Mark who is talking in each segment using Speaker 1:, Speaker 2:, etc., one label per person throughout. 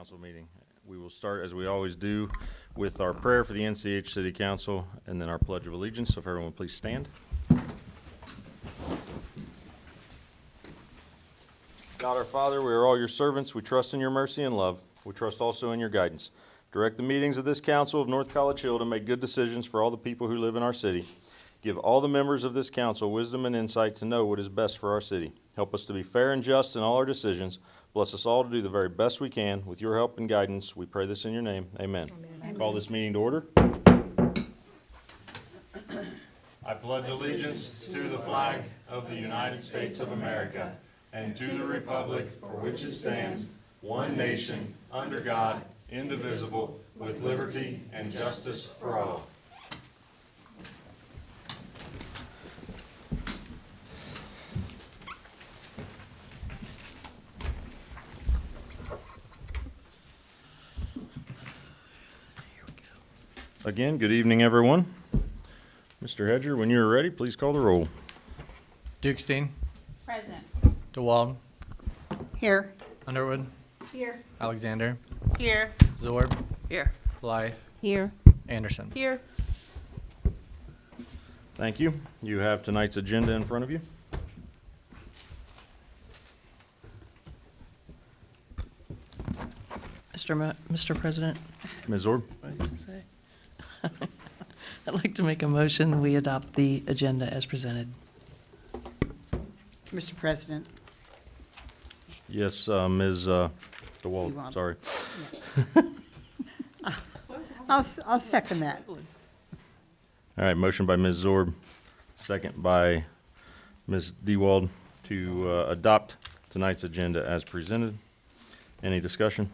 Speaker 1: council meeting. We will start, as we always do, with our prayer for the NCH City Council and then our Pledge of Allegiance. So if everyone would please stand. God our Father, we are all your servants. We trust in your mercy and love. We trust also in your guidance. Direct the meetings of this council of North College Hill to make good decisions for all the people who live in our city. Give all the members of this council wisdom and insight to know what is best for our city. Help us to be fair and just in all our decisions. Bless us all to do the very best we can. With your help and guidance, we pray this in your name. Amen. Amen. Call this meeting to order. I pledge allegiance to the flag of the United States of America and to the republic for which it stands, one nation, under God, indivisible, with liberty and justice for all. Again, good evening, everyone. Mr. Hedger, when you're ready, please call the roll.
Speaker 2: Dukestein.
Speaker 3: Present.
Speaker 2: DeWald.
Speaker 3: Here.
Speaker 2: Underwood.
Speaker 3: Here.
Speaker 2: Alexander.
Speaker 3: Here.
Speaker 2: Zorb.
Speaker 3: Here.
Speaker 2: Blythe.
Speaker 3: Here.
Speaker 2: Anderson.
Speaker 3: Here.
Speaker 1: Thank you. You have tonight's agenda in front of you.
Speaker 4: Mr. President,
Speaker 1: Ms. Zorb?
Speaker 4: what was I going to say? I'd like to make a motion, we adopt the agenda as presented.
Speaker 3: Mr. President.
Speaker 1: Yes, Ms. DeWald,
Speaker 3: DeWald.
Speaker 1: sorry.
Speaker 3: I'll second that.
Speaker 1: All right, motion by Ms. Zorb, second by Ms. DeWald to adopt tonight's agenda as presented. Any discussion?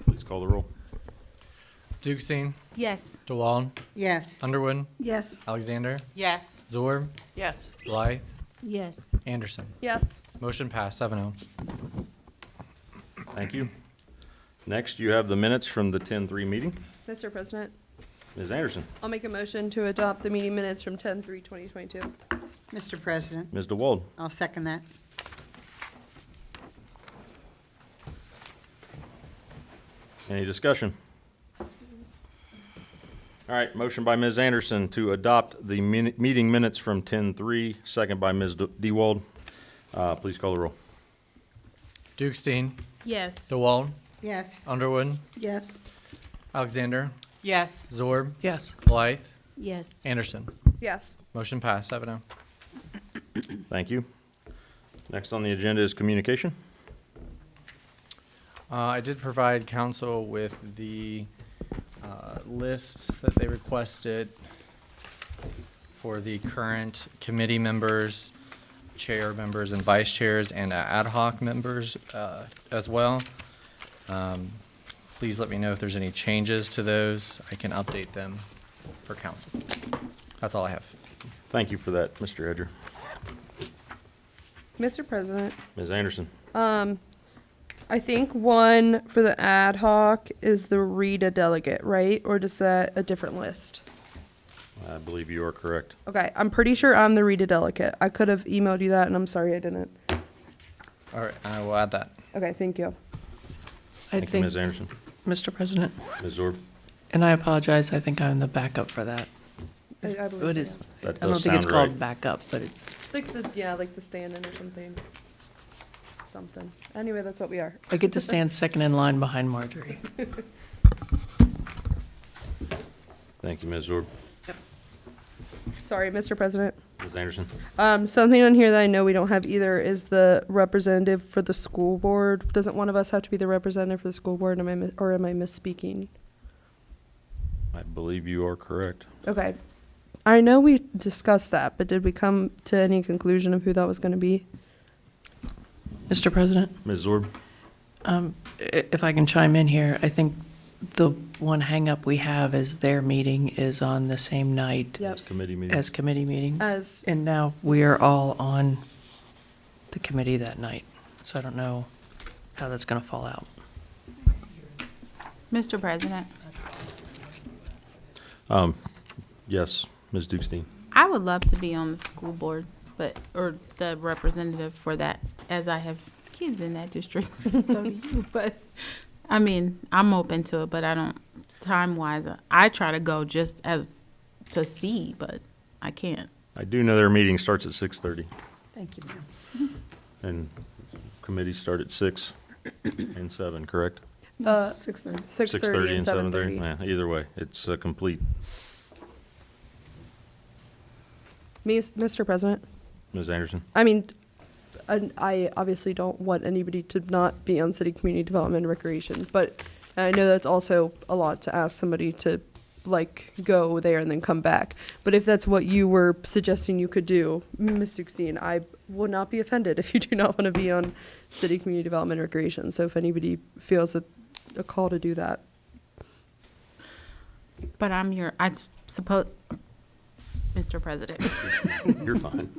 Speaker 1: Please call the roll.
Speaker 2: Dukestein.
Speaker 3: Yes.
Speaker 2: DeWald.
Speaker 3: Yes.
Speaker 2: Underwood.
Speaker 3: Yes.
Speaker 2: Alexander.
Speaker 3: Yes.
Speaker 2: Zorb.
Speaker 4: Yes.
Speaker 2: Blythe.
Speaker 3: Yes.
Speaker 2: Anderson.
Speaker 4: Yes.
Speaker 2: Motion passed 7-0.
Speaker 1: Thank you. Next, you have the minutes from the 10-3 meeting.
Speaker 5: Mr. President,
Speaker 1: Ms. Anderson.
Speaker 5: I'll make a motion to adopt the meeting minutes from 10/3/2022.
Speaker 3: Mr. President.
Speaker 1: Ms. DeWald.
Speaker 3: I'll second that.
Speaker 1: Any discussion? All right, motion by Ms. Anderson to adopt the meeting minutes from 10-3, second by Ms. DeWald. Please call the roll.
Speaker 2: Dukestein.
Speaker 3: Yes.
Speaker 2: DeWald.
Speaker 3: Yes.
Speaker 2: Underwood.
Speaker 3: Yes.
Speaker 2: Alexander.
Speaker 3: Yes.
Speaker 2: Zorb.
Speaker 4: Yes.
Speaker 2: Blythe.
Speaker 3: Yes.
Speaker 2: Anderson.
Speaker 5: Yes.
Speaker 2: Motion passed 7-0.
Speaker 1: Thank you. Next on the agenda is communication.
Speaker 2: I did provide council with the list that they requested for the current committee members, chair members and vice chairs, and ad hoc members as well. Please let me know if there's any changes to those. I can update them for council. That's all I have.
Speaker 1: Thank you for that, Mr. Hedger.
Speaker 5: Mr. President,
Speaker 1: Ms. Anderson.
Speaker 5: I think one for the ad hoc is the RETA delegate, right? Or is that a different list?
Speaker 1: I believe you are correct.
Speaker 5: Okay, I'm pretty sure I'm the RETA delegate. I could have emailed you that, and I'm sorry I didn't.
Speaker 2: All right, I will add that.
Speaker 5: Okay, thank you.
Speaker 4: I
Speaker 1: Thank you,
Speaker 4: think,
Speaker 1: Ms. Anderson.
Speaker 4: Mr. President,
Speaker 1: Ms. Zorb.
Speaker 4: and I apologize, I think I'm the backup for that.
Speaker 5: I believe
Speaker 4: It
Speaker 5: so,
Speaker 4: is,
Speaker 5: yeah.
Speaker 1: That
Speaker 4: I don't
Speaker 1: does
Speaker 4: think it's
Speaker 1: sound
Speaker 4: called
Speaker 1: right.
Speaker 4: backup, but it's,
Speaker 5: It's like the, yeah, like the stand-in or something. Something. Anyway, that's what we are.
Speaker 4: I get to stand second in line behind Marjorie.
Speaker 1: Thank you, Ms. Zorb.
Speaker 5: Sorry, Mr. President.
Speaker 1: Ms. Anderson.
Speaker 5: Something on here that I know we don't have either is the representative for the school board. Doesn't one of us have to be the representative for the school board? Am I misspeaking?
Speaker 1: I believe you are correct.
Speaker 5: Okay. I know we discussed that, but did we come to any conclusion of who that was going to be?
Speaker 4: Mr. President,
Speaker 1: Ms. Zorb.
Speaker 4: if I can chime in here, I think the one hang-up we have is their meeting is on the same night
Speaker 5: Yep.
Speaker 1: It's committee meeting.
Speaker 4: as committee meetings.
Speaker 5: As
Speaker 4: And now we are all on the committee that night, so I don't know how that's going to fall out.
Speaker 6: Mr. President,
Speaker 1: Yes, Ms. Dukestein.
Speaker 6: I would love to be on the school board, or the representative for that, as I have
Speaker 3: kids in that district, so do you. But, I mean, I'm open to it, but I don't, time-wise, I try to go just as to see, but I can't.
Speaker 1: I do know their meeting starts at 6:30,
Speaker 3: Thank you, ma'am.
Speaker 1: and committees start at 6 and 7, correct?
Speaker 3: 6:30.
Speaker 5: 6:30 and 7:30.
Speaker 1: Yeah, either way, it's complete.
Speaker 5: Mr. President,
Speaker 1: Ms. Anderson?
Speaker 5: I mean, I obviously don't want anybody to not be on city community development and recreation, but I know that's also a lot to ask somebody to like go there and then come back. But if that's what you were suggesting you could do, Ms. Duxine, I would not be offended if you do not want to be on city community development and recreation. So if anybody feels a call to do that.
Speaker 3: But I suppose, Mr. President,
Speaker 1: You're fine.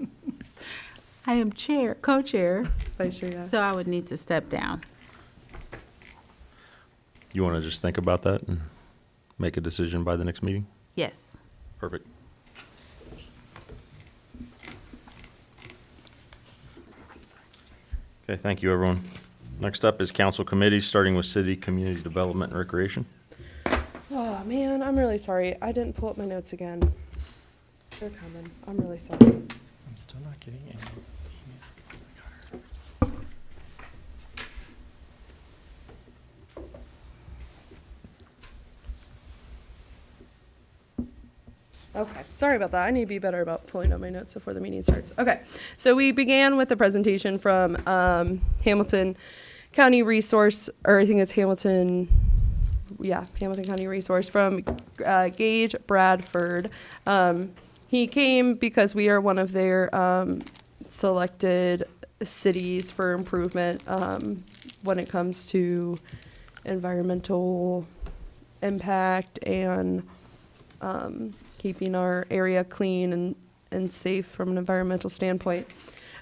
Speaker 3: I am co-chair,
Speaker 5: Vice Chair, yeah.
Speaker 3: so I would need to step down.
Speaker 1: You want to just think about that and make a decision by the next meeting?
Speaker 3: Yes.
Speaker 1: Perfect. Okay, thank you, everyone. Next up is council committees, starting with city, community development, and recreation.
Speaker 5: Oh, man, I'm really sorry. I didn't pull up my notes again. They're coming. I'm really sorry.
Speaker 2: I'm still not getting any email.
Speaker 5: Okay, sorry about that. I need to be better about pulling up my notes before the meeting starts. Okay, so we began with a presentation from Hamilton County Resource, or I think it's Hamilton County Resource from Gage Bradford. He came because we are one of their selected cities for improvement when it comes to environmental impact and keeping our area clean and safe from an environmental standpoint.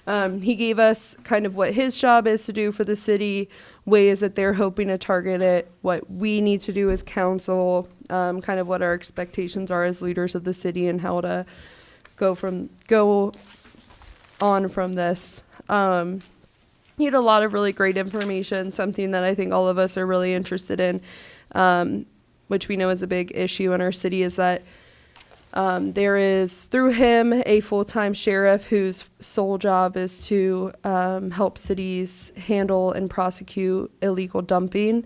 Speaker 5: He gave us kind of what his job is to do for the city, ways that they're hoping to target it, what we need to do as council, kind of what our expectations are as leaders of the city and how to go on from this. He had a lot of really great information, something that I think all of us are really interested in, which we know is a big issue in our city, is that there is, through him, a full-time sheriff whose sole job is to help cities handle and prosecute illegal dumping.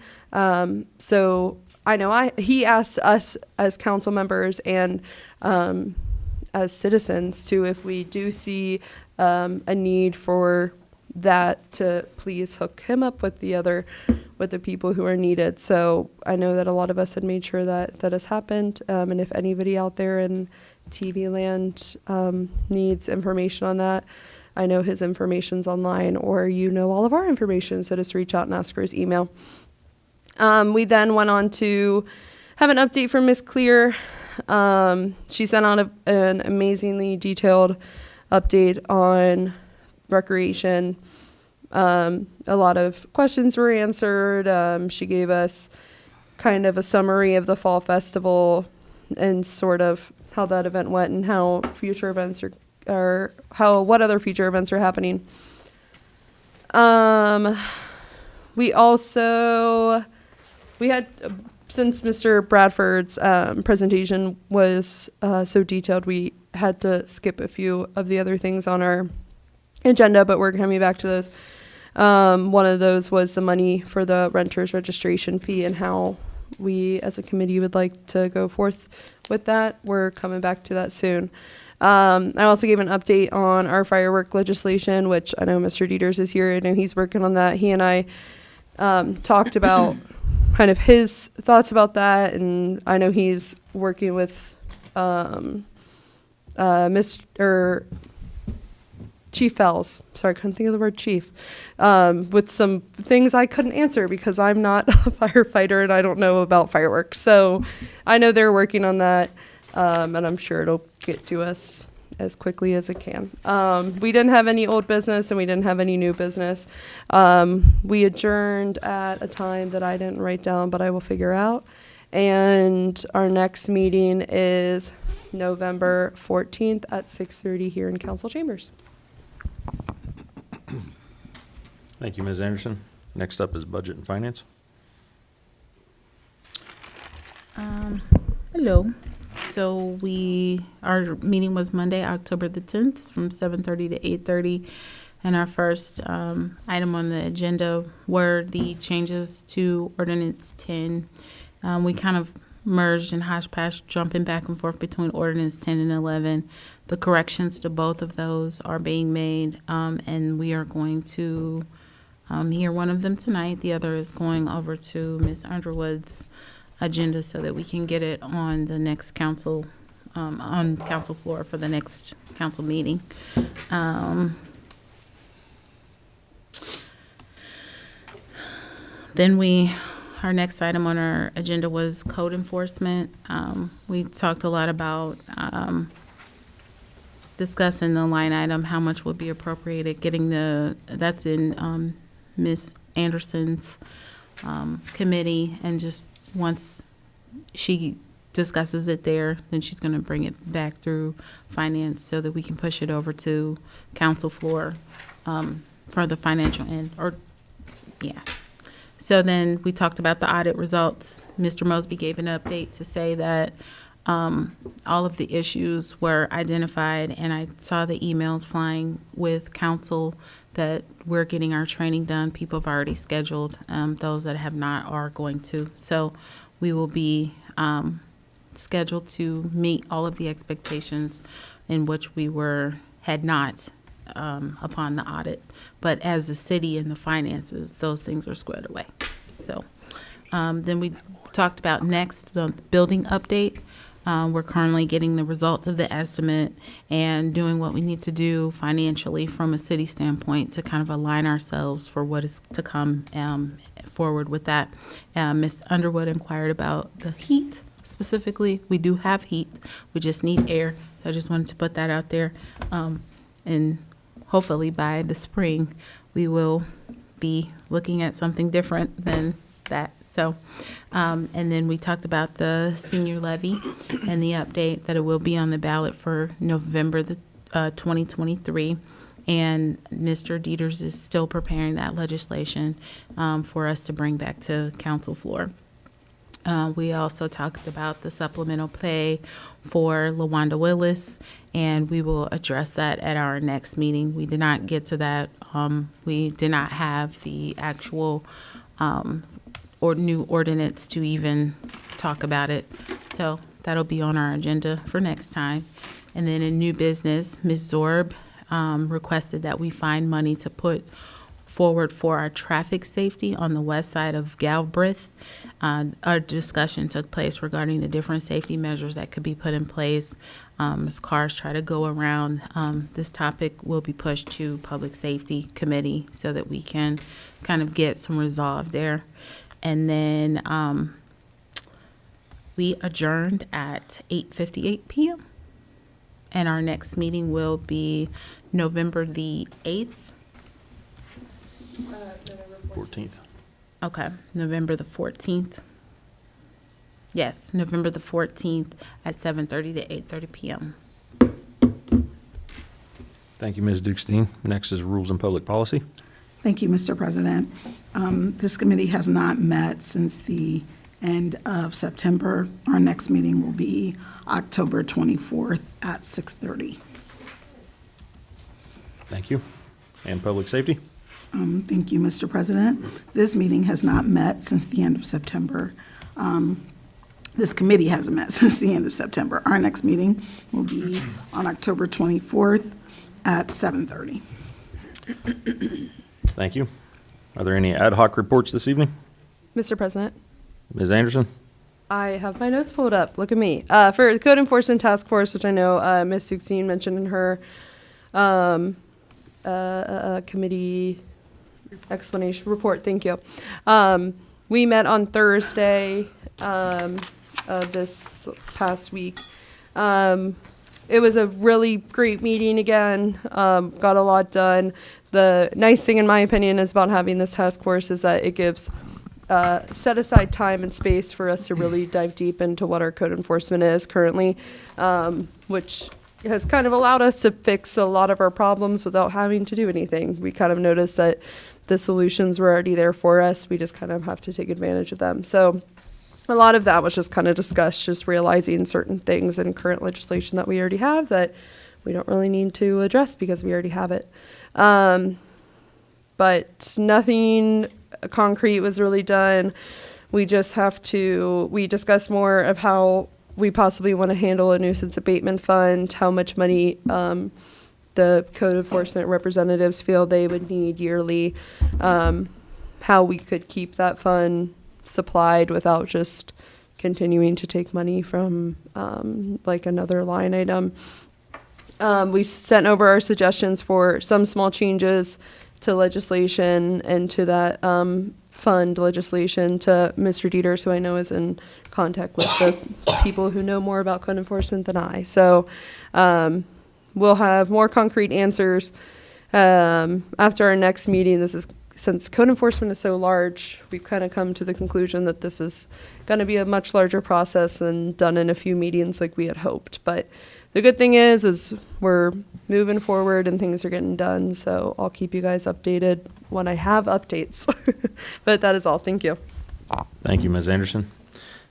Speaker 5: So I know he asked us as council members and as citizens to, if we do see a need for that, to please hook him up with the people who are needed. So I know that a lot of us had made sure that has happened. And if anybody out there in TV land needs information on that, I know his information's online, or all of our information, so just reach out and ask for his email. We then went on to have an update from Ms. Clear. She sent out an amazingly detailed update on recreation. A lot of questions were answered. She gave us kind of a summary of the fall festival and sort of how that event went and how future events what other future events are happening. We had, since Mr. Bradford's presentation was so detailed, we had to skip a few of the other things on our agenda, but we're coming back to those. One of those was the money for the renter's registration fee and how we as a committee would like to go forth with that. We're coming back to that soon. I also gave an update on our firework legislation, which I know Mr. Dieters is here. I know he's working on that. He and I talked about kind of his thoughts about that, and I know he's working with Mr. Chief Fells, sorry, I couldn't think of the word chief, with some things I couldn't answer because I'm not a firefighter and I don't know about fireworks. So I know they're working on that, and I'm sure it'll get to us as quickly as it can. We didn't have any old business and we didn't have any new business. We adjourned at a time that I didn't write down, but I will figure out. And our next meeting is November 14th at 6:30 here in council chambers.
Speaker 1: Thank you, Ms. Anderson. Next up is Budget and Finance.
Speaker 3: Hello. So our meeting was Monday, October the 10th, from 7:30 to 8:30. And our first item on the agenda were the changes to Ordinance 10. We kind of merged and hodgepodge, jumping back and forth between Ordinance 10 and 11. The corrections to both of those are being made, and we are going to hear one of them tonight. The other is going over to Ms. Underwood's agenda so that we can get it on the next council, on council floor for the next council meeting. Then our next item on our agenda was code enforcement. We talked a lot about discussing the line item, how much would be appropriated, that's in Ms. Anderson's committee, and just once she discusses it there, then she's gonna bring it back through finance so that we can push it over to council floor for the financial end, So then we talked about the audit results. Mr. Mosby gave an update to say that all of the issues were identified, and I saw the emails flying with council that we're getting our training done. People have already scheduled. Those that have not are going to. So we will be scheduled to meet all of the expectations in which we had not upon the audit. But as a city and the finances, those things are squared away. So then we talked about next, the building update. We're currently getting the results of the estimate and doing what we need to do financially from a city standpoint to kind of align ourselves for what is to come forward with that. Ms. Underwood inquired about the heat specifically. We do have heat. We just need air. So I just wanted to put that out there. And hopefully by the spring, we will be looking at something different than that. So, and then we talked about the senior levy and the update that it will be on the ballot for November 2023. And Mr. Dieters is still preparing that legislation for us to bring back to council floor. We also talked about the supplemental pay for LaWanda Willis, and we will address that at our next meeting. We did not get to that. We did not have the actual or new ordinance to even talk about it. So that'll be on our agenda for next time. And then in new business, Ms. Zorb requested that we find money to put forward for our traffic safety on the west side of Galbraith. Our discussion took place regarding the different safety measures that could be put in place as cars try to go around. This topic will be pushed to Public Safety Committee so that we can kind of get some resolve there. And then we adjourned at 8:58 p.m. And our next meeting will be November the 8th.
Speaker 1: 14th.
Speaker 3: Okay, November the 14th. Yes, November the 14th at 7:30 to 8:30 p.m.
Speaker 1: Thank you, Ms. Dukestein. Next is Rules and Public Policy.
Speaker 6: Thank you, Mr. President. This committee has not met since the end of September. Our next meeting will be October 24th at 6:30.
Speaker 1: Thank you. And Public Safety?
Speaker 6: Thank you, Mr. President. This meeting has not met since the end of September. This committee hasn't met since the end of September. Our next meeting will be on October 24th at 7:30.
Speaker 1: Thank you. Are there any ad hoc reports this evening?
Speaker 5: Mr. President,
Speaker 1: Ms. Anderson?
Speaker 5: I have my notes pulled up. Look at me. For the Code Enforcement Task Force, which I know Ms. Dukestein mentioned in her committee explanation report. Thank you. We met on Thursday of this past week. It was a really great meeting again. Got a lot done. The nice thing, in my opinion, is about having this task force is that it gives set aside time and space for us to really dive deep into what our code enforcement is currently, which has kind of allowed us to fix a lot of our problems without having to do anything. We kind of noticed that the solutions were already there for us. We just kind of have to take advantage of them. So a lot of that was just kind of discussed, just realizing certain things in current legislation that we already have that we don't really need to address because we already have it. But nothing concrete was really done. We just have to, we discussed more of how we possibly want to handle a nuisance abatement fund, how much money the code enforcement representatives feel they would need yearly, how we could keep that fund supplied without just continuing to take money from like another line item. We sent over our suggestions for some small changes to legislation and to that fund legislation to Mr. Dieters, who I know is in contact with the people who know more about code enforcement than I. So we'll have more concrete answers after our next meeting. This is, since code enforcement is so large, we've kind of come to the conclusion that this is going to be a much larger process than done in a few meetings like we had hoped. But the good thing is we're moving forward and things are getting done. So I'll keep you guys updated when I have updates. But that is all. Thank you.
Speaker 1: Thank you, Ms. Anderson.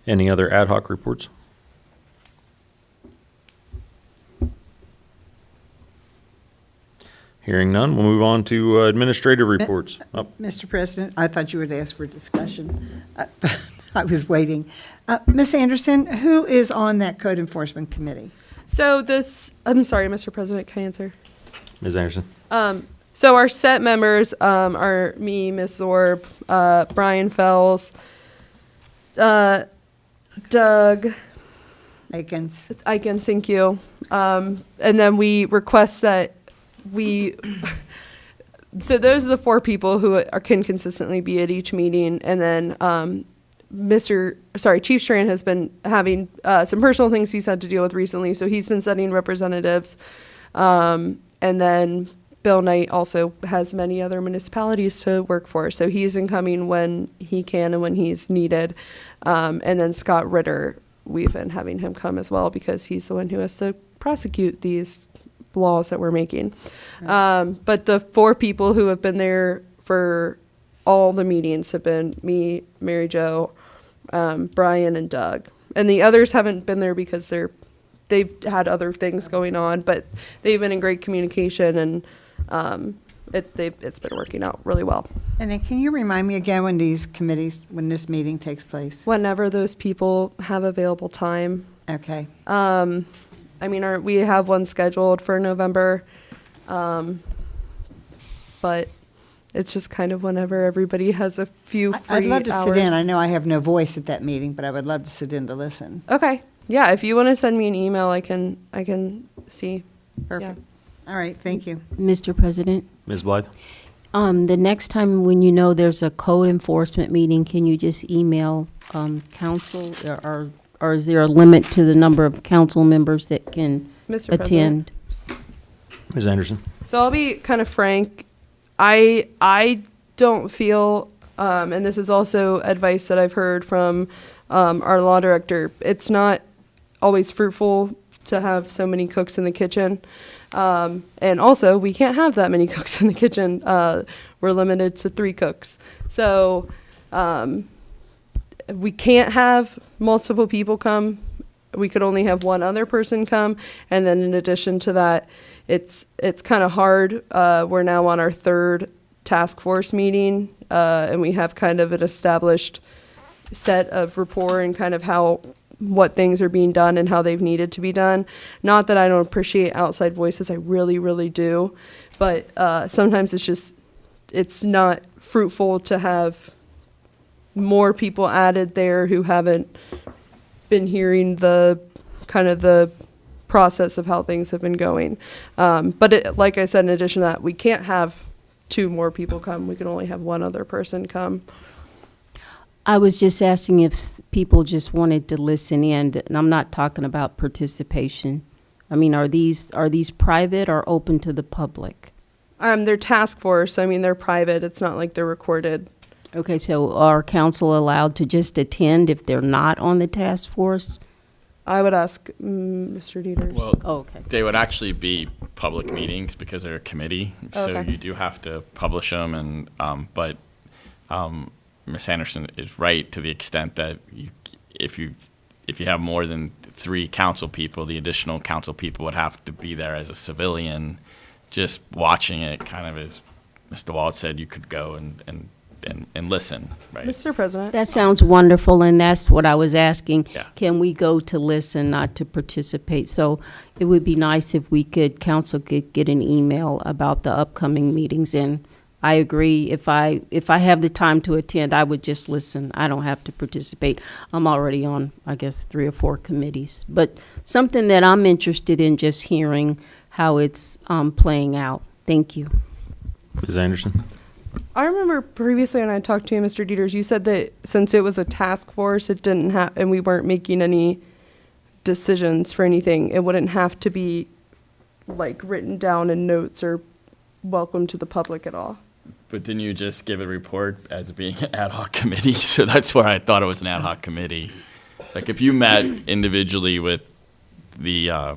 Speaker 1: Any other ad hoc reports? Hearing none, we'll move on to administrative reports. Oh,
Speaker 7: Mr. President, I thought you would ask for discussion. I was waiting. Ms. Anderson, who is on that code enforcement committee?
Speaker 5: So this, I'm sorry, Mr. President, can I answer?
Speaker 1: Ms. Anderson.
Speaker 5: So our set members are me, Ms. Zorb, Brian Fells, Doug,
Speaker 7: Akins.
Speaker 5: it's Icon, thank you. And then we request that so those are the 4 people who can consistently be at each meeting. And then Chief Strand has been having some personal things he's had to deal with recently, so he's been sending representatives. And then Bill Knight also has many other municipalities to work for, so he's been coming when he can and when he's needed. And then Scott Ritter, we've been having him come as well because he's the one who has to prosecute these laws that we're making. But the 4 people who have been there for all the meetings have been me, Mary Jo, Brian, and Doug. And the others haven't been there because they've had other things going on, but they've been in great communication, and it's been working out really well.
Speaker 7: And then can you remind me again when this meeting takes place?
Speaker 5: Whenever those people have available time.
Speaker 7: Okay.
Speaker 5: I mean, we have one scheduled for November, but it's just kind of whenever everybody has a few free hours.
Speaker 7: I'd love to sit in. I know I have no voice at that meeting, but I would love to sit in to listen.
Speaker 5: Okay. Yeah, if you want to send me an email, I can see.
Speaker 7: Perfect. All right, thank you.
Speaker 8: Mr. President,
Speaker 1: Ms. Blythe?
Speaker 8: the next time when you know there's a code enforcement meeting, can you just email council, or is there a limit to the number of council members that can
Speaker 5: Mr.
Speaker 8: attend?
Speaker 1: Ms. Anderson?
Speaker 5: So I'll be kind of frank. I don't feel, and this is also advice that I've heard from our law director, it's not always fruitful to have so many cooks in the kitchen. And also, we can't have that many cooks in the kitchen. We're limited to 3 cooks. So we can't have multiple people come. We could only have one other person come. And then in addition to that, it's kind of hard. We're now on our 3rd task force meeting, and we have kind of an established set of rapport and kind of what things are being done and how they've needed to be done. Not that I don't appreciate outside voices, I really, really do. But sometimes it's not fruitful to have more people added there who haven't been hearing the process of how things have been going. But like I said, in addition to that, we can't have 2 more people come. We can only have 1 other person come.
Speaker 8: I was just asking if people just wanted to listen in, and I'm not talking about participation. I mean, are these private or open to the public?
Speaker 5: They're task force. I mean, they're private. It's not like they're recorded.
Speaker 8: Okay, so are council allowed to just attend if they're not on the task force?
Speaker 5: I would ask Mr. Dieters.
Speaker 9: Well,
Speaker 8: Oh, okay.
Speaker 9: they would actually be public meetings because they're a committee, so
Speaker 5: Okay.
Speaker 9: you do have to publish them. And but Ms. Anderson is right to the extent that if you have more than 3 council people, the additional council people would have to be there as a civilian, just watching it. Kind of as Mr. Wald said, you could go and listen, right?
Speaker 5: Mr. President.
Speaker 8: That sounds wonderful, and that's what I was asking.
Speaker 9: Yeah.
Speaker 8: Can we go to listen, not to participate? So it would be nice if council could get an email about the upcoming meetings. And I agree, if I have the time to attend, I would just listen. I don't have to participate. I'm already on, I guess, 3 or 4 committees. But something that I'm interested in just hearing how it's playing out. Thank you.
Speaker 1: Ms. Anderson?
Speaker 5: I remember previously when I talked to you, Mr. Dieters, you said that since it was a task force, it didn't have, and we weren't making any decisions for anything, it wouldn't have to be like written down in notes or welcome to the public at all.
Speaker 9: But didn't you just give a report as being an ad hoc committee? So that's where I thought it was an ad hoc committee. Like if you met individually with the,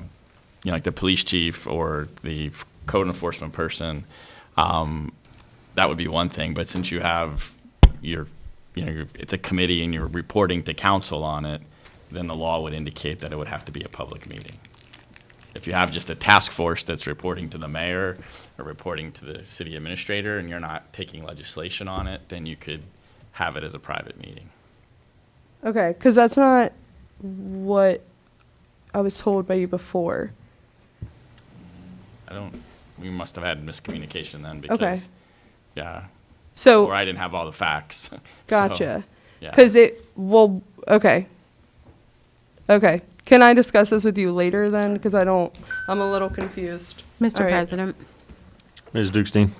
Speaker 9: like the police chief or the code enforcement person, that would be one thing. But since you have it's a committee and you're reporting to council on it, then the law would indicate that it would have to be a public meeting. If you have just a task force that's reporting to the mayor or reporting to the city administrator and you're not taking legislation on it, then you could have it as a private meeting.
Speaker 5: Okay, because that's not what I was told by you before.
Speaker 9: We must have had miscommunication then
Speaker 5: Okay.
Speaker 9: because, yeah,
Speaker 5: So,
Speaker 9: or I didn't have all the facts.
Speaker 5: gotcha.
Speaker 9: Yeah.
Speaker 5: Because okay. Okay. Can I discuss this with you later then? Because I'm a little confused.
Speaker 3: Mr.
Speaker 5: All right.
Speaker 3: President,
Speaker 1: Ms. Dukestein?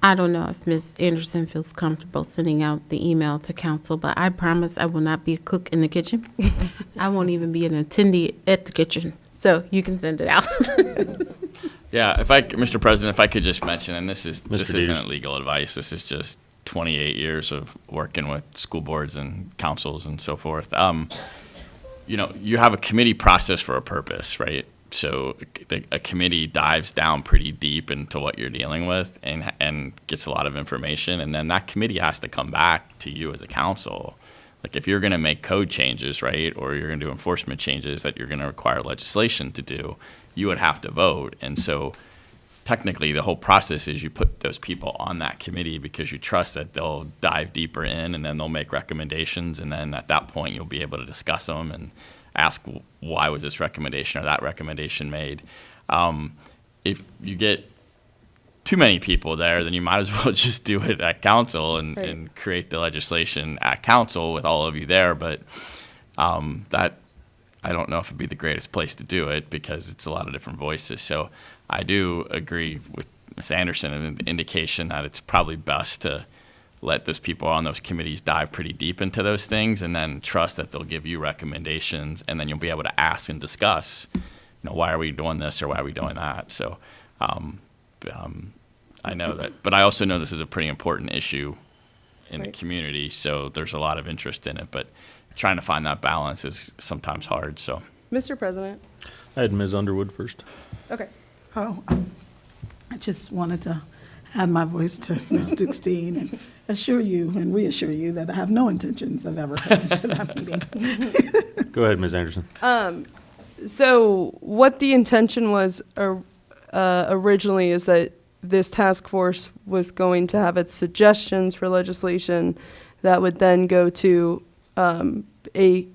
Speaker 3: I don't know if Ms. Anderson feels comfortable sending out the email to council, but I promise I will not be a cook in the kitchen. I won't even be an attendee at the kitchen, so you can send it out.
Speaker 9: Yeah, Mr. President, if I could just mention, and this isn't
Speaker 1: Dieters.
Speaker 9: legal advice, this is just 28 years of working with school boards and councils and so forth. You have a committee process for a purpose, right? So a committee dives down pretty deep into what you're dealing with and gets a lot of information, and then that committee has to come back to you as a council. Like if you're going to make code changes, right, or you're going to do enforcement changes that you're going to require legislation to do, you would have to vote. And so technically the whole process is you put those people on that committee because you trust that they'll dive deeper in and then they'll make recommendations. And then at that point, you'll be able to discuss them and ask why was this recommendation or that recommendation made. If you get too many people there, then you might as well just do it at council and create the legislation at council with all of you there. But that I don't know if it'd be the greatest place to do it because it's a lot of different voices. So I do agree with Ms. Anderson and the indication that it's probably best to let those people on those committees dive pretty deep into those things and then trust that they'll give you recommendations, and then you'll be able to ask and discuss, why are we doing this or why are we doing that? So I know that, but I also know this is a pretty important issue in the community, so there's a lot of interest in it, but trying to find that balance is sometimes hard, so.
Speaker 5: Mr. President.
Speaker 1: I had Ms. Underwood first.
Speaker 5: Okay.
Speaker 6: Oh, I just wanted to add my voice to Ms. Dukestein and assure you and reassure you that I have no intentions of ever coming to that meeting.
Speaker 1: Go ahead, Ms. Anderson.
Speaker 5: So what the intention was originally is that this task force was going to have its suggestions for legislation that would then go to a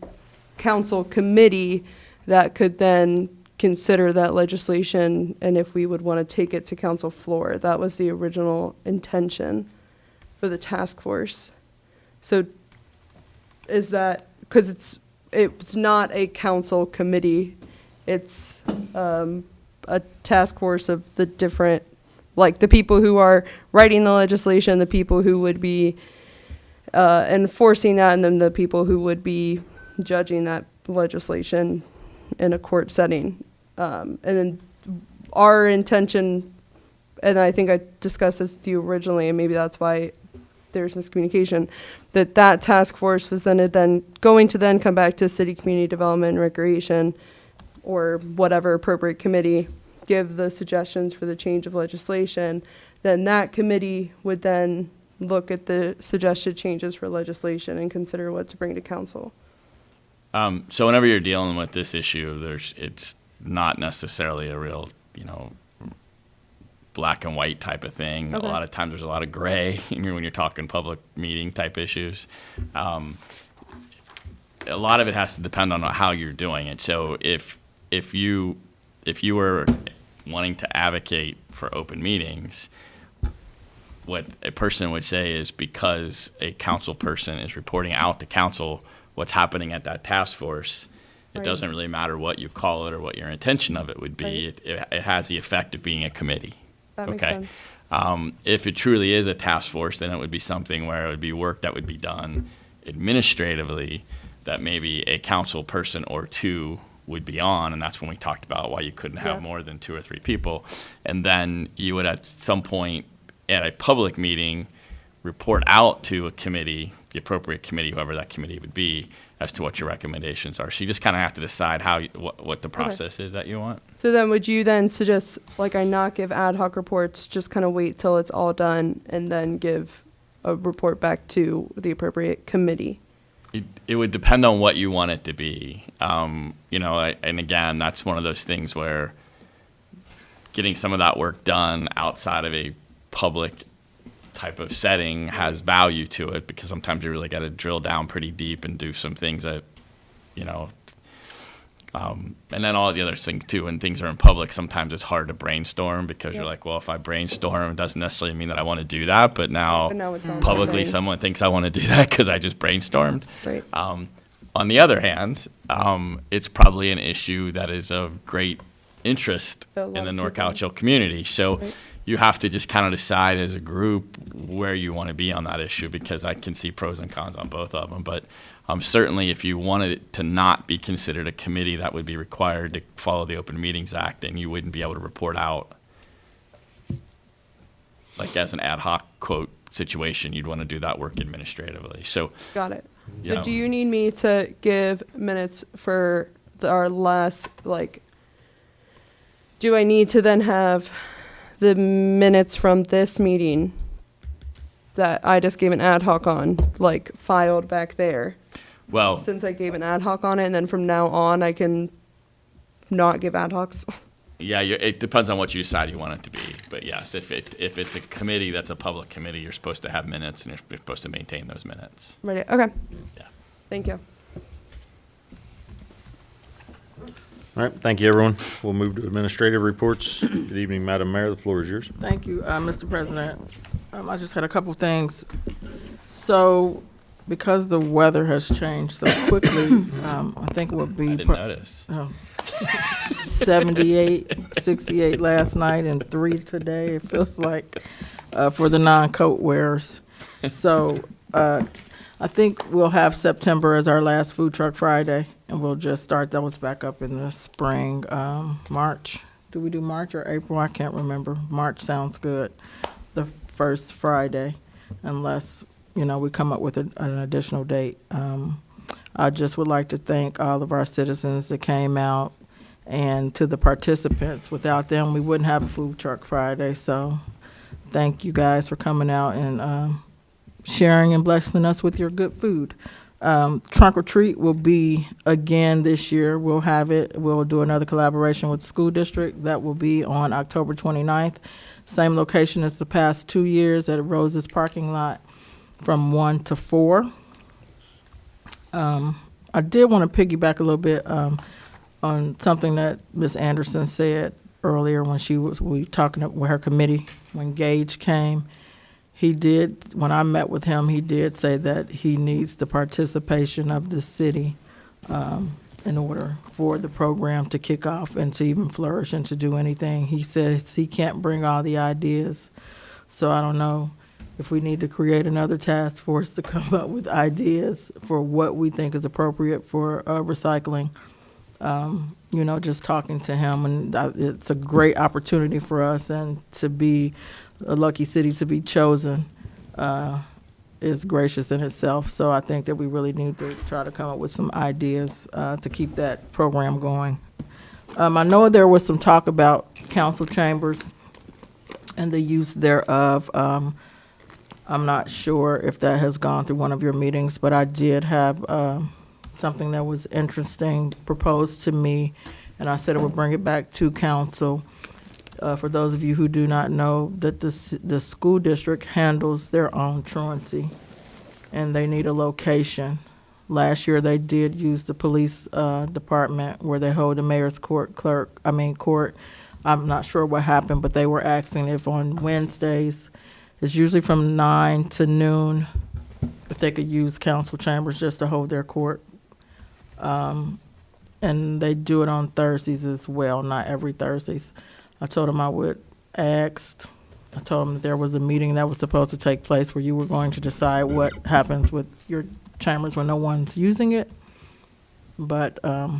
Speaker 5: council committee that could then consider that legislation and if we would want to take it to council floor. That was the original intention for the task force. So is that, because it's not a council committee, it's a task force of the different, like the people who are writing the legislation, the people who would be enforcing that, and then the people who would be judging that legislation in a court setting. And then our intention, and I think I discussed this with you originally, and maybe that's why there's miscommunication, that task force was then going to then come back to City Community Development and Recreation or whatever appropriate committee, give the suggestions for the change of legislation. Then that committee would then look at the suggested changes for legislation and consider what to bring to council.
Speaker 9: So whenever you're dealing with this issue, it's not necessarily a real, black and white type of thing.
Speaker 5: Okay.
Speaker 9: A lot of times there's a lot of gray when you're talking public meeting type issues. A lot of it has to depend on how you're doing it. So if you were wanting to advocate for open meetings, what a person would say is because a council person is reporting out to council what's happening at that task force, it
Speaker 5: Right.
Speaker 9: doesn't really matter what you call it or what your intention of it would be.
Speaker 5: Right.
Speaker 9: It has the effect of being a committee.
Speaker 5: That makes
Speaker 9: Okay.
Speaker 5: sense.
Speaker 9: If it truly is a task force, then it would be something where it would be work that would be done administratively that maybe a council person or two would be on, and that's when we talked about why you couldn't have
Speaker 5: Yeah.
Speaker 9: more than 2 or 3 people. And then you would at some point at a public meeting report out to a committee, the appropriate committee, whoever that committee would be, as to what your recommendations are. So you just kind of have to decide what the process is that you want.
Speaker 5: So then would you then suggest, like, I not give ad hoc reports, just kind of wait till it's all done and then give a report back to the appropriate committee?
Speaker 9: It would depend on what you want it to be. And again, that's one of those things where getting some of that work done outside of a public type of setting has value to it, because sometimes you really got to drill down pretty deep and do some things that, and then all the other things too, when things are in public, sometimes it's hard to brainstorm because you're like, well, if I brainstorm, it doesn't necessarily mean that I want to do that, but now
Speaker 5: It's on
Speaker 9: publicly
Speaker 5: thing.
Speaker 9: someone thinks I want to do that because I just brainstormed.
Speaker 5: Right.
Speaker 9: On the other hand, it's probably an issue that is of great interest
Speaker 5: A lot
Speaker 9: in the
Speaker 5: of
Speaker 9: North
Speaker 5: people.
Speaker 9: Collegeville community. So
Speaker 5: Right.
Speaker 9: you have to just kind of decide as a group where you want to be on that issue, because I can see pros and cons on both of them. But certainly if you wanted it to not be considered a committee that would be required to follow the Open Meetings Act, then you wouldn't be able to report out like as an ad hoc quote situation. You'd want to do that work administratively. So
Speaker 5: Got it.
Speaker 9: Yeah.
Speaker 5: So do you need me to give minutes for our last, do I need to then have the minutes from this meeting that I just gave an ad hoc on, filed back there?
Speaker 9: well,
Speaker 5: Since I gave an ad hoc on it, and then from now on, I can not give ad hocs?
Speaker 9: yeah, it depends on what you decide you want it to be. But yes, if it's a committee that's a public committee, you're supposed to have minutes and you're supposed to maintain those minutes.
Speaker 5: Ready? Okay.
Speaker 9: Yeah.
Speaker 5: Thank you.
Speaker 1: All right, thank you, everyone. We'll move to administrative reports. Good evening, Madam Mayor, the floor is yours.
Speaker 10: Thank you, Mr. President. I just had a couple of things. So, because the weather has changed so quickly, I think it would be
Speaker 9: I didn't notice.
Speaker 10: 78, 68 last night and 3 today, it feels like, for the non-coat wearers. So, I think we'll have September as our last Food Truck Friday, and we'll just start those back up in the spring, March. Do we do March or April? I can't remember. March sounds good, the first Friday, unless, we come up with an additional date. I just would like to thank all of our citizens that came out, and to the participants. Without them, we wouldn't have a Food Truck Friday, so thank you guys for coming out and sharing and blessing us with your good food. Trunk or Treat will be again this year. We'll have it. We'll do another collaboration with the school district. That will be on October 29th. Same location as the past 2 years at Rose's parking lot from 1 to 4. I did want to piggyback a little bit on something that Ms. Anderson said earlier when we were talking with her committee, when Gage came. He did, when I met with him, he did say that he needs the participation of the city in order for the program to kick off and to even flourish and to do anything. He says he can't bring all the ideas. So I don't know if we need to create another task force to come up with ideas for what we think is appropriate for recycling. Just talking to him, and it's a great opportunity for us and to be a lucky city to be chosen is gracious in itself. So I think that we really need to try to come up with some ideas to keep that program going. I know there was some talk about council chambers and the use thereof. I'm not sure if that has gone through one of your meetings, but I did have something that was interesting proposed to me, and I said I would bring it back to council. For those of you who do not know, that the school district handles their own truancy, and they need a location. Last year, they did use the police department where they hold the mayor's court. I'm not sure what happened, but they were asking if on Wednesdays, it's usually from 9 to noon, if they could use council chambers just to hold their court. And they do it on Thursdays as well, not every Thursdays. I told them I would ask. I told them that there was a meeting that was supposed to take place where you were going to decide what happens with your chambers when no one's using it. But I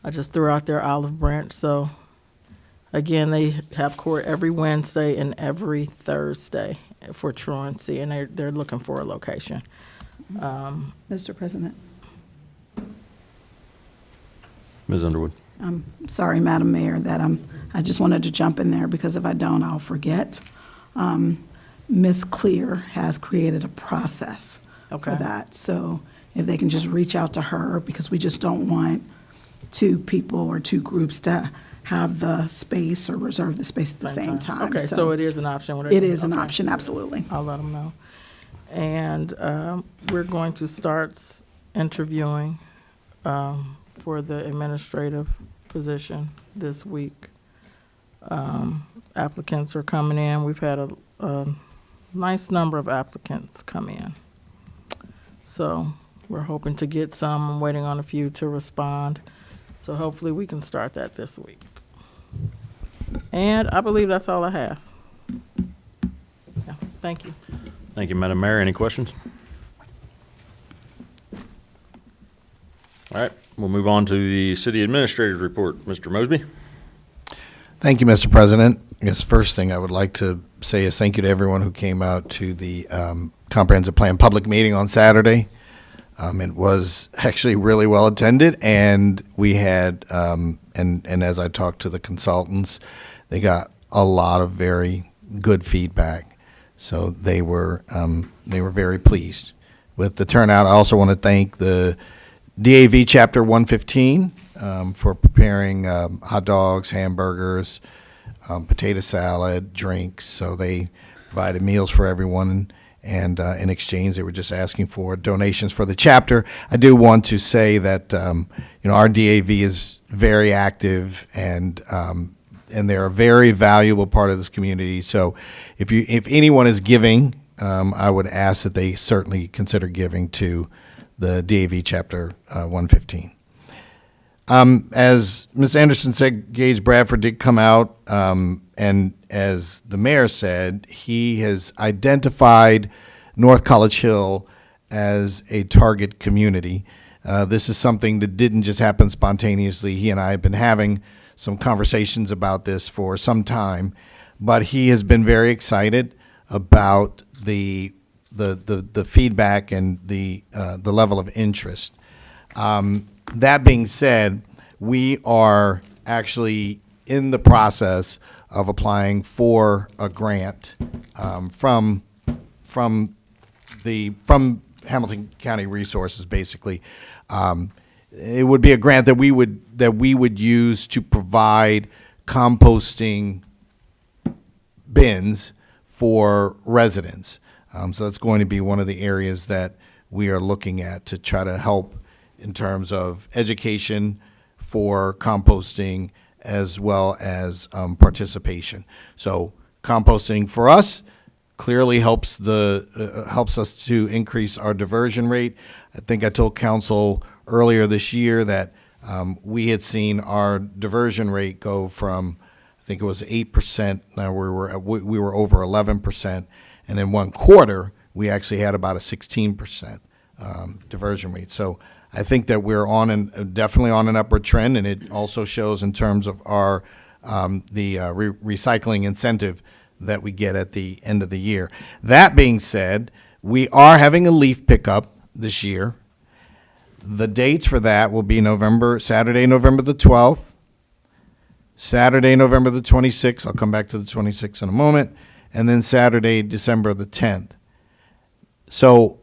Speaker 10: just threw out their olive branch. So again, they have court every Wednesday and every Thursday for truancy, and they're looking for a location.
Speaker 6: Mr. President.
Speaker 1: Ms. Underwood.
Speaker 6: I'm sorry, Madam Mayor, that I just wanted to jump in there because if I don't, I'll forget. Ms. Clear has created a process for that. So if they can just reach out to her, because we just don't want two people or two groups to have the space or reserve the space at the same time.
Speaker 10: Okay, so it is an option.
Speaker 6: It is an option, absolutely.
Speaker 10: I'll let them know. And we're going to start interviewing for the administrative position this week. Applicants are coming in. We've had a nice number of applicants come in. So we're hoping to get some. I'm waiting on a few to respond. So hopefully we can start that this week. And I believe that's all I have. Yeah, thank you.
Speaker 1: Thank you, Madam Mayor. Any questions? All right, we'll move on to the city administrator's report. Mr. Mosby?
Speaker 11: Thank you, Mr. President. I guess first thing I would like to say is thank you to everyone who came out to the Comprehensive Plan public meeting on Saturday. It was actually really well attended, and we had, and as I talked to the consultants, they got a lot of very good feedback. So they were very pleased with the turnout. I also want to thank the DAV Chapter 115 for preparing hot dogs, hamburgers, potato salad, drinks. So they provided meals for everyone, and in exchange, they were just asking for donations for the chapter. I do want to say that our DAV is very active, and they're a very valuable part of this community. So if anyone is giving, I would ask that they certainly consider giving to the DAV Chapter 115. As Ms. Anderson said, Gage Bradford did come out, and as the mayor said, he has identified North College Hill as a target community. This is something that didn't just happen spontaneously. He and I have been having some conversations about this for some time, but he has been very excited about the feedback and the level of interest. That being said, we are actually in the process of applying for a grant from Hamilton County Resources. Basically, it would be a grant that we would use to provide composting bins for residents. So that's going to be one of the areas that we are looking at to try to help in terms of education for composting as well as participation. So composting for us clearly helps us to increase our diversion rate. I think I told council earlier this year that we had seen our diversion rate go from, I think it was 8%. Now we were over 11%, and in one quarter we actually had about a 16% diversion rate. So I think that we're definitely on an upward trend, and it also shows in terms of our recycling incentive that we get at the end of the year. That being said, We are having a leaf pickup this year. The dates for that will be Saturday, November the 12th, Saturday, November the 26th. I'll come back to the 26th in a moment. And then Saturday, December the 10th. So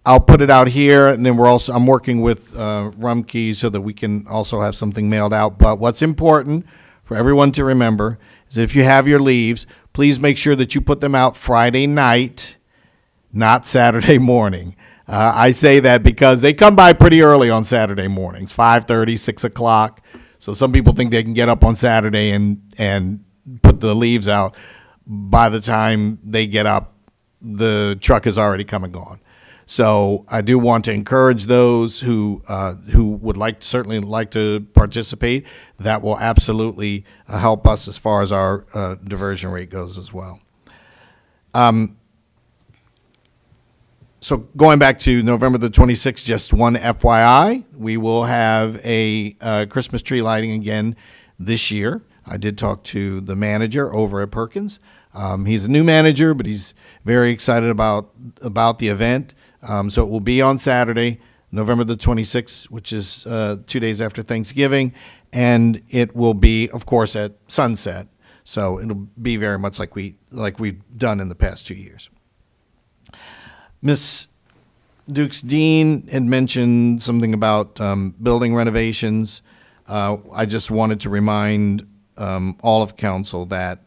Speaker 11: I'll put it out here, and then I'm working with Rumpke so that we can also have something mailed out. But what's important for everyone to remember is if you have your leaves, please make sure that you put them out Friday night, not Saturday morning. I say that because they come by pretty early on Saturday mornings, 5:30, 6 o'clock. So some people think they can get up on Saturday and put the leaves out. By the time they get up, the truck is already come and gone. So I do want to encourage those who would certainly like to participate. That will absolutely help us as far as our diversion rate goes as well. So going back to November the 26th, just one FYI, we will have a Christmas tree lighting again this year. I did talk to the manager over at Perkins. He's a new manager, but he's very excited about the event. So it will be on Saturday, November the 26th, which is 2 days after Thanksgiving, and it will be, of course, at sunset. So it'll be very much like we've done in the past 2 years. Ms. Dukes-Dean had mentioned something about building renovations. I just wanted to remind all of council that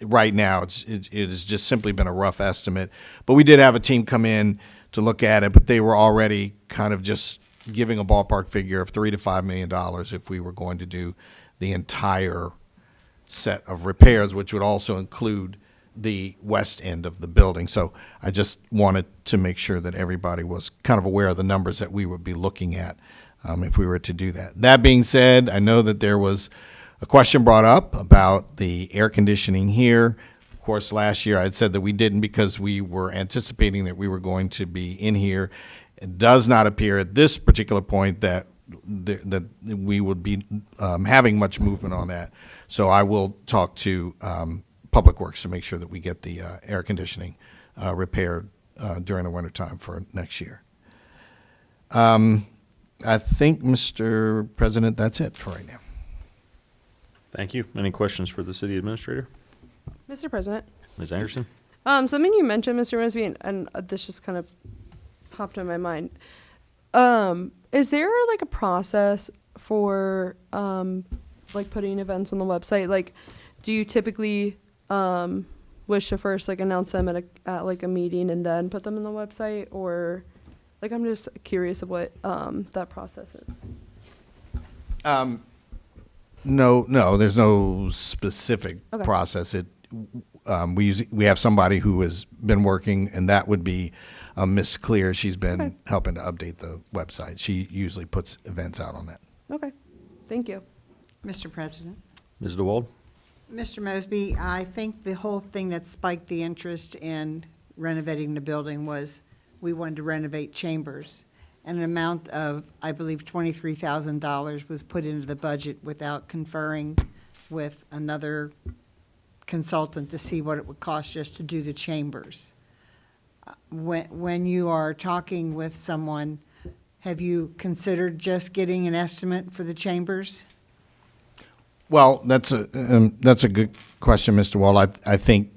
Speaker 11: right now it has just simply been a rough estimate. But we did have a team come in to look at it, but they were already kind of just giving a ballpark figure of $3 to $5 million if we were going to do the entire set of repairs, which would also include the west end of the building. So I just wanted to make sure that everybody was kind of aware of the numbers that we would be looking at if we were to do that. That being said, I know that there was a question brought up about the air conditioning here. Of course, last year I had said that we didn't because we were anticipating that we were going to be in here. It does not appear at this particular point that we would be having much movement on that. So I will talk to Public Works to make sure that we get the air conditioning repaired during the wintertime for next year. I think, Mr. President, that's it for right now.
Speaker 1: Thank you. Any questions for the city administrator?
Speaker 5: Mr. President,
Speaker 1: Ms. Anderson?
Speaker 5: something you mentioned, Mr. Mosby, and this just kind of popped in my mind. Is there like a process for like putting events on the website? Like, do you typically wish to first like announce them at like a meeting and then put them on the website, or like I'm just curious of what that process is.
Speaker 11: No, there's no specific
Speaker 5: Okay.
Speaker 11: process. We have somebody who has been working, and that would be Miss Clear. She's been
Speaker 5: Okay.
Speaker 11: helping to update the website. She usually puts events out on that.
Speaker 5: Okay, thank you.
Speaker 7: Mr. President.
Speaker 1: Ms. DeWald?
Speaker 7: Mr. Mosby, I think the whole thing that spiked the interest in renovating the building was we wanted to renovate chambers. And an amount of, I believe, $23,000 was put into the budget without conferring with another consultant to see what it would cost just to do the chambers. When you are talking with someone, have you considered just getting an estimate for the chambers?
Speaker 11: Well, that's a good question, Mr. Wall. I think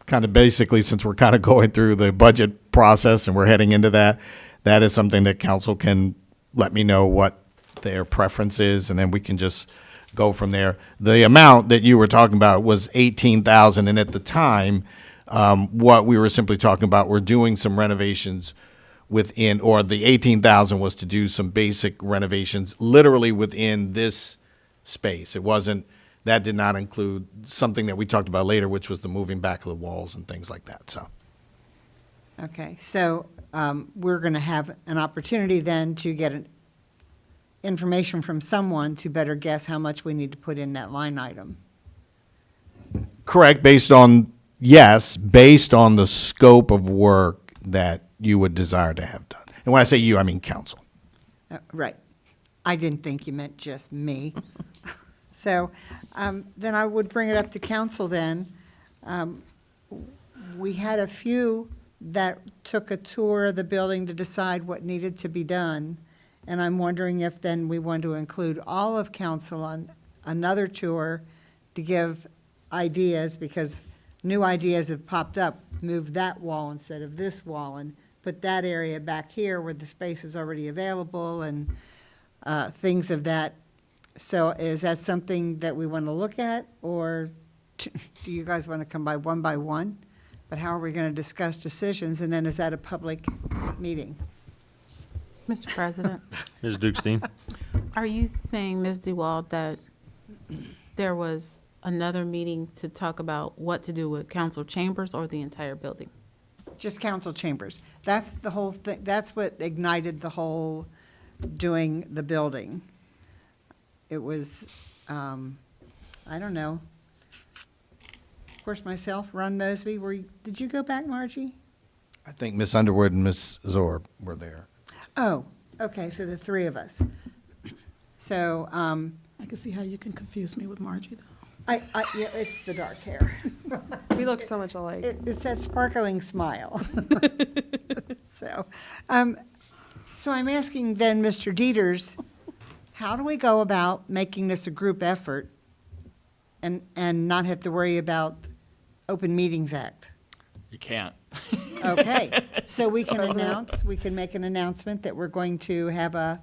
Speaker 11: kind of basically, since we're kind of going through the budget process and we're heading into that, that is something that council can let me know what their preference is, and then we can just go from there. The amount that you were talking about was $18,000, and at the time, what we were simply talking about, we're doing some renovations within, or the $18,000 was to do some basic renovations literally within this space. It wasn't, that did not include something that we talked about later, which was the moving back of the walls and things like that, so.
Speaker 7: Okay, so we're going to have an opportunity then to get information from someone to better guess how much we need to put in that line item.
Speaker 11: Correct, based on the scope of work that you would desire to have done. And when I say you, I mean council.
Speaker 7: Right. I didn't think you meant just me. So then I would bring it up to council then. We had a few that took a tour of the building to decide what needed to be done. And I'm wondering if then we want to include all of council on another tour to give ideas, because new ideas have popped up. Move that wall instead of this wall, and put that area back here where the space is already available, and things of that. So is that something that we want to look at, or do you guys want to come by one? But how are we going to discuss decisions, and then is that a public meeting?
Speaker 3: Mr. President,
Speaker 1: Ms. Dukestein?
Speaker 3: are you saying, Ms. DeWald, that there was another meeting to talk about what to do with council chambers or the entire building?
Speaker 7: Just council chambers. That's the whole thing, that's what ignited the whole doing the building. It was, I don't know. Of course, myself, Ron Mosby, did you go back, Margie?
Speaker 11: I think Miss Underwood and Miss Zorb were there.
Speaker 7: Oh, okay, so the three of us. So,
Speaker 6: I can see how you can confuse me with Margie, though.
Speaker 7: yeah, it's the dark hair.
Speaker 5: We look so much alike.
Speaker 7: It's that sparkling smile. So, so I'm asking then, Mr. Dieters, how do we go about making this a group effort and not have to worry about Open Meetings Act?
Speaker 9: You can't.
Speaker 7: Okay, so we can make an announcement that we're going to have a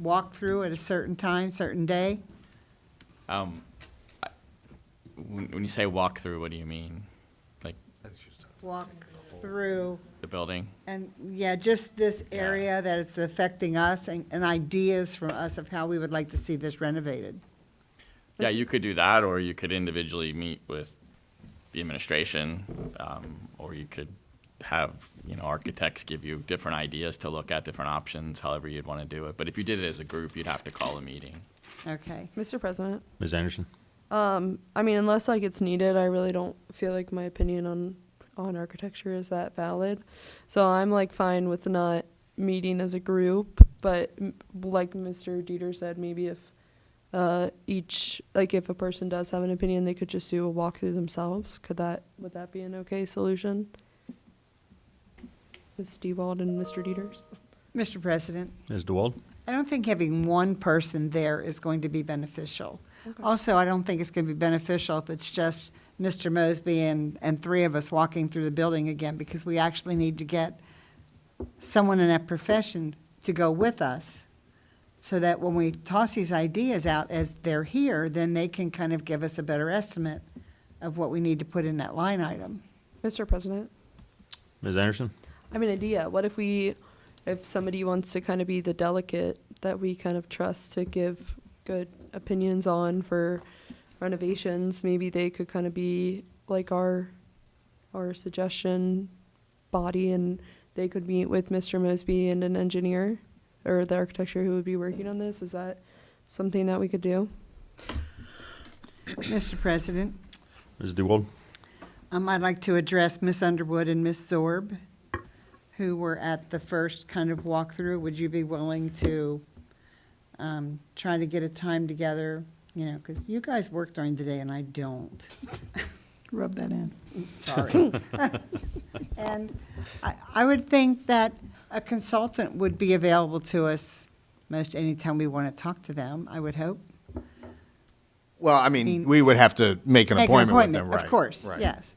Speaker 7: walkthrough at a certain time, certain day?
Speaker 9: When you say walk through, what do you mean? Like
Speaker 7: Walk through,
Speaker 9: the building?
Speaker 7: and yeah, just this area that it's affecting us, and ideas from us of how we would like to see this renovated.
Speaker 9: Yeah, you could do that, or you could individually meet with the administration, or you could have, architects give you different ideas to look at, different options, however you'd want to do it. But if you did it as a group, you'd have to call a meeting.
Speaker 7: Okay.
Speaker 5: Mr. President,
Speaker 1: Ms. Anderson?
Speaker 5: I mean, unless like it's needed, I really don't feel like my opinion on architecture is that valid. So I'm like fine with not meeting as a group, but like Mr. Dieter said, maybe if if a person does have an opinion, they could just do a walkthrough themselves. Would that be an okay solution? Ms. DeWald and Mr. Dieters?
Speaker 7: Mr. President,
Speaker 1: Ms. DeWald?
Speaker 7: I don't think having one person there is going to be beneficial.
Speaker 5: Okay.
Speaker 7: Also, I don't think it's going to be beneficial if it's just Mr. Mosby and three of us walking through the building again, because we actually need to get someone in that profession to go with us, so that when we toss these ideas out as they're here, then they can kind of give us a better estimate of what we need to put in that line item.
Speaker 5: Mr. President,
Speaker 1: Ms. Anderson?
Speaker 5: I have an idea. What if somebody wants to kind of be the delegate that we kind of trust to give good opinions on for renovations, maybe they could kind of be like our suggestion body, and they could meet with Mr. Mosby and an engineer or the architecture who would be working on this. Is that something that we could do?
Speaker 7: Mr. President,
Speaker 1: Ms. DeWald?
Speaker 7: I'd like to address Ms. Underwood and Ms. Zorb, who were at the first kind of walkthrough. Would you be willing to try to get a time together? Because you guys work during the day and I don't.
Speaker 6: Rub that in.
Speaker 7: Sorry. And I would think that a consultant would be available to us most anytime we want to talk to them, I would hope.
Speaker 11: Well, I mean, we would have to make an appointment with them, right?
Speaker 7: Of course,
Speaker 11: right.
Speaker 7: yes.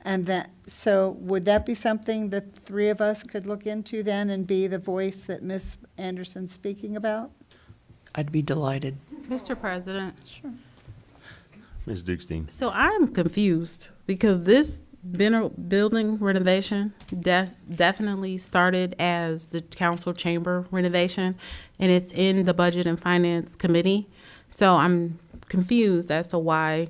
Speaker 7: And so would that be something the three of us could look into then and be the voice that Ms. Anderson's speaking about?
Speaker 4: I'd be delighted.
Speaker 3: Mr. President,
Speaker 1: Ms. Dukestein?
Speaker 3: so I'm confused because this building renovation definitely started as the council chamber renovation, and it's in the Budget and Finance Committee. So I'm confused as to why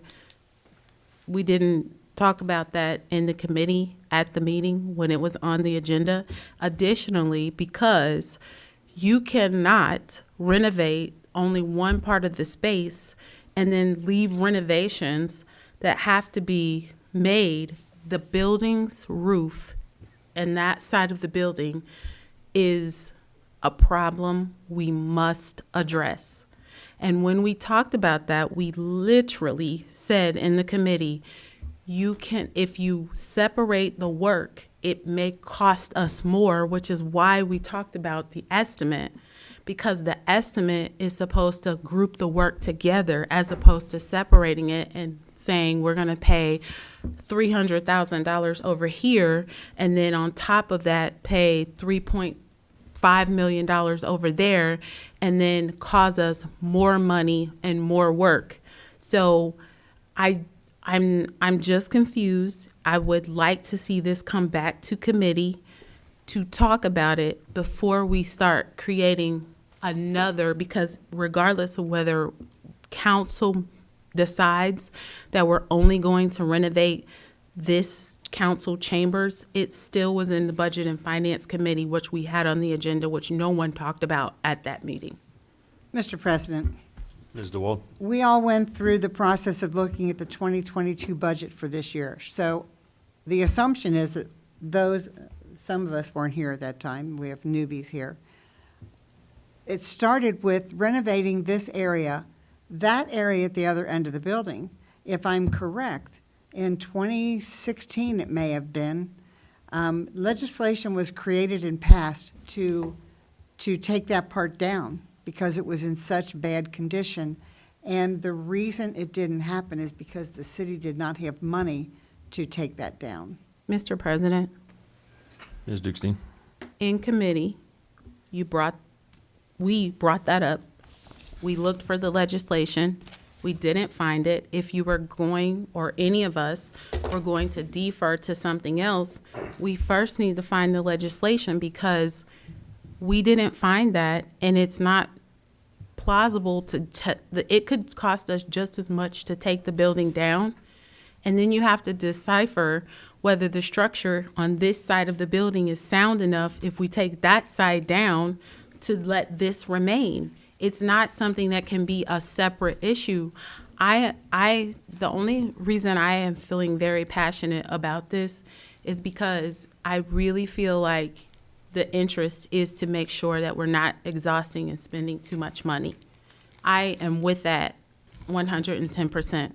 Speaker 3: we didn't talk about that in the committee at the meeting when it was on the agenda. Additionally, because you cannot renovate only one part of the space and then leave renovations that have to be made. The building's roof and that side of the building is a problem we must address. And when we talked about that, we literally said in the committee, if you separate the work it may cost us more, which is why we talked about the estimate, because the estimate is supposed to group the work together as opposed to separating it and saying we're going to pay $300,000 over here, and then on top of that pay $3.5 million over there, and then cause us more money and more work. So I'm just confused. I would like to see this come back to committee to talk about it before we start creating another, because regardless of whether council decides that we're only going to renovate this council chambers, it still was in the Budget and Finance Committee, which we had on the agenda, which no one talked about at that meeting.
Speaker 7: Mr. President,
Speaker 1: Ms. DeWald?
Speaker 7: we all went through the process of looking at the 2022 budget for this year. So the assumption is that some of us weren't here at that time. We have newbies here. It started with renovating this area, that area at the other end of the building. If I'm correct, in 2016 it may have been, legislation was created and passed to take that part down because it was in such bad condition. And the reason it didn't happen is because the city did not have money to take that down.
Speaker 3: Mr. President,
Speaker 1: Ms. Dukestein?
Speaker 3: in committee, we brought that up. We looked for the legislation. We didn't find it. If you were going, or any of us were going to defer to something else, we first need to find the legislation, because we didn't find that, and it's not plausible it could cost us just as much to take the building down. And then you have to decipher whether the structure on this side of the building is sound enough if we take that side down to let this remain. It's not something that can be a separate issue. The only reason I am feeling very passionate about this is because I really feel like the interest is to make sure that we're not exhausting and spending too much money. I am with that 110%.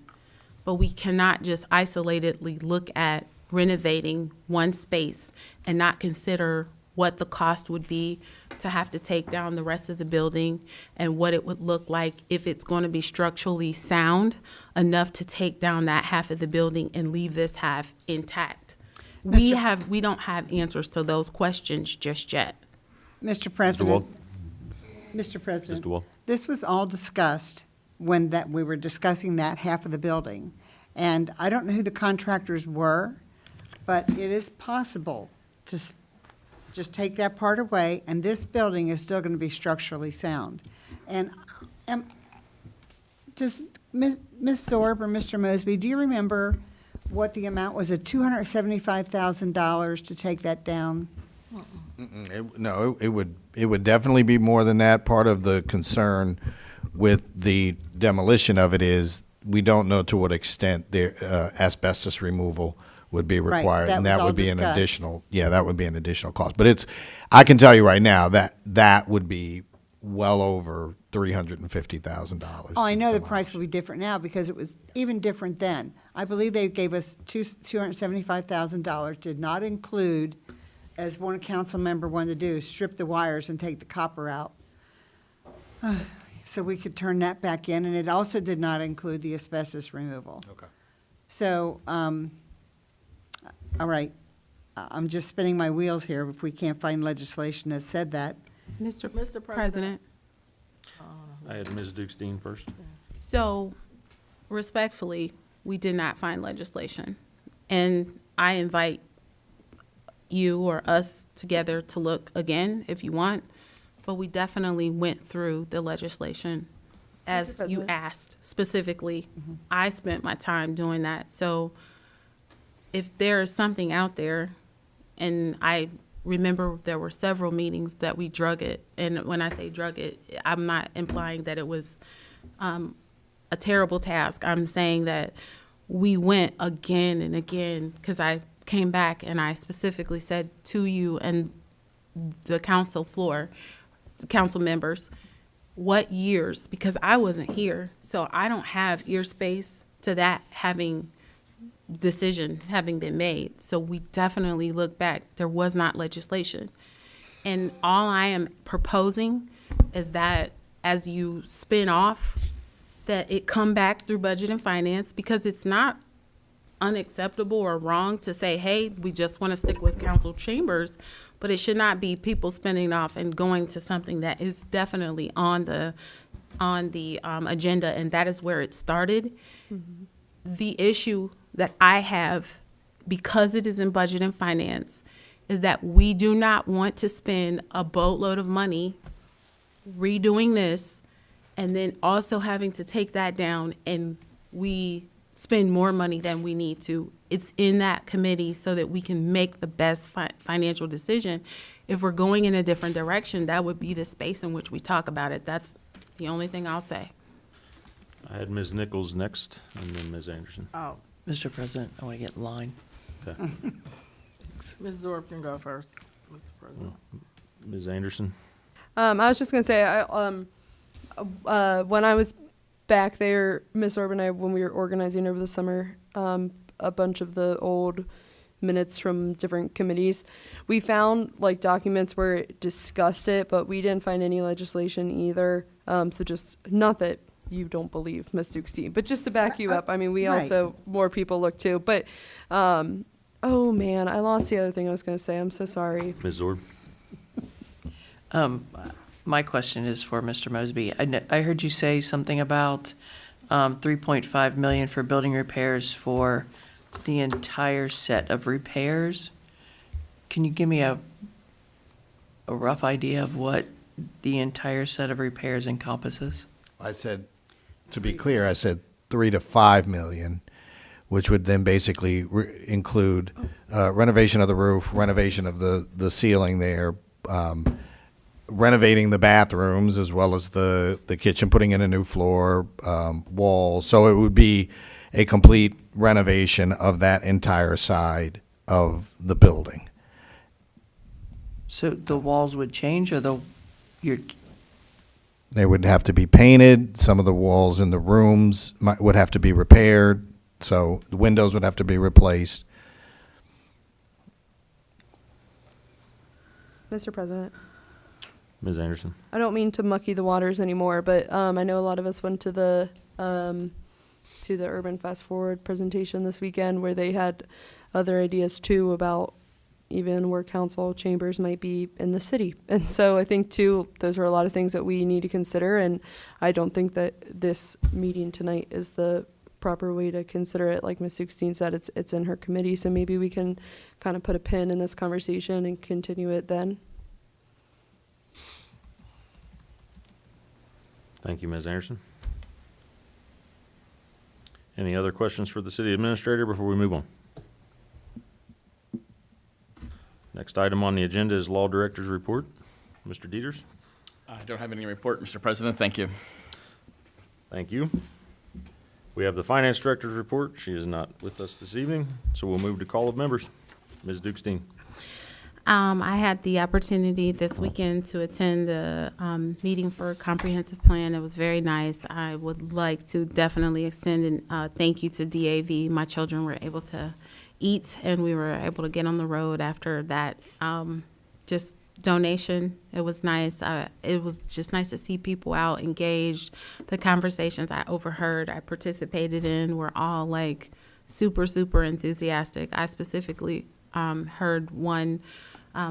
Speaker 3: But we cannot just isolatedly look at renovating one space and not consider what the cost would be to have to take down the rest of the building, and what it would look like if it's going to be structurally sound enough to take down that half of the building and leave this half intact. We don't have answers to those questions just yet.
Speaker 7: Mr. President. Mr.
Speaker 1: Ms.
Speaker 7: President.
Speaker 1: DeWald?
Speaker 7: This was all discussed when we were discussing that half of the building. And I don't know who the contractors were, but it is possible to just take that part away, and this building is still going to be structurally sound. And just, Ms. Zorb or Mr. Mosby, do you remember what the amount was? At $275,000 to take that down?
Speaker 11: No, it would definitely be more than that. Part of the concern with the demolition of it is we don't know to what extent the asbestos removal would be
Speaker 7: Right,
Speaker 11: required.
Speaker 7: that
Speaker 11: And
Speaker 7: was
Speaker 11: that
Speaker 7: all
Speaker 11: would be an
Speaker 7: discussed.
Speaker 11: additional, that would be an additional cost. But I can tell you right now that would be well over $350,000.
Speaker 7: Oh, I know the price will be different now because it was even different then. I believe they gave us $275,000, did not include, as one council member wanted to do, strip the wires and take the copper out. So we could turn that back in, and it also did not include the asbestos removal.
Speaker 11: Okay.
Speaker 7: So, all right, I'm just spinning my wheels here if we can't find legislation that said that.
Speaker 3: Mr. President,
Speaker 1: I had Ms. Dukestein first.
Speaker 3: so respectfully, we did not find legislation. And I invite you or us together to look again if you want, but we definitely went through the legislation as
Speaker 5: Mr.
Speaker 3: you
Speaker 5: President?
Speaker 3: asked specifically. I spent my time doing that. So if there is something out there, and I remember there were several meetings that we drug it, and when I say drug it, I'm not implying that it was a terrible task. I'm saying that we went again and again, because I came back and I specifically said to you and the council floor, the council members, what years, because I wasn't here, so I don't have ear space to that having decision having been made. So we definitely look back. There was not legislation. And all I am proposing is that as you spin off, that it come back through budget and finance, because it's not unacceptable or wrong to say, hey, we just want to stick with council chambers, but it should not be people spinning off and going to something that is definitely on the agenda, and that is where it started. The issue that I have, because it is in budget and finance, is that we do not want to spend a boatload of money redoing this and then also having to take that down and we spend more money than we need to. It's in that committee so that we can make the best financial decision. If we're going in a different direction, that would be the space in which we talk about it. That's the only thing I'll say.
Speaker 1: I had Ms. Nichols next, and then Ms. Anderson.
Speaker 10: Oh,
Speaker 4: Mr. President, I want to get in line.
Speaker 1: Okay.
Speaker 10: Ms. Zorb can go first, Mr. President.
Speaker 1: Ms. Anderson?
Speaker 5: I was just gonna say, when I was back there, Miss Orb and I, when we were organizing over the summer, a bunch of the old minutes from different committees, we found like documents where it discussed it, but we didn't find any legislation either. So just, not that you don't believe Ms. Duke's team, but just to back you up, I mean, we
Speaker 7: Right.
Speaker 5: also, more people look too, but, oh man, I lost the other thing I was gonna say. I'm so sorry.
Speaker 1: Ms. Zorb?
Speaker 4: My question is for Mr. Mosby. I heard you say something about 3.5 million for building repairs for the entire set of repairs. Can you give me a rough idea of what the entire set of repairs encompasses?
Speaker 11: I said, to be clear, I said 3 to 5 million, which would then basically include renovation of the roof, renovation of the ceiling there, renovating the bathrooms as well as the kitchen, putting in a new floor, walls. So it would be a complete renovation of that entire side of the building.
Speaker 4: So the walls would change, or
Speaker 11: They would have to be painted. Some of the walls in the rooms would have to be repaired. So the windows would have to be replaced.
Speaker 5: Mr. President.
Speaker 1: Ms. Anderson?
Speaker 5: I don't mean to mucky the waters anymore, but I know a lot of us went to the Urban Fast Forward presentation this weekend, where they had other ideas too about even where council chambers might be in the city. And so I think too, those are a lot of things that we need to consider, and I don't think that this meeting tonight is the proper way to consider it. Like Ms. Sukstein said, it's in her committee, so maybe we can kind of put a pin in this conversation and continue it then.
Speaker 1: Thank you, Ms. Anderson. Any other questions for the city administrator before we move on? Next item on the agenda is Law Director's Report. Mr. Dieters?
Speaker 9: I don't have any report, Mr. President. Thank you.
Speaker 1: Thank you. We have the Finance Director's Report. She is not with us this evening, so we'll move to call of members. Ms. Dukestein.
Speaker 3: I had the opportunity this weekend to attend the meeting for a comprehensive plan. It was very nice. I would like to definitely extend a thank you to DAV. My children were able to eat, and we were able to get on the road after that just donation. It was nice. It was just nice to see people out engaged. The conversations I overheard, I participated in, were all like super, super enthusiastic. I specifically heard one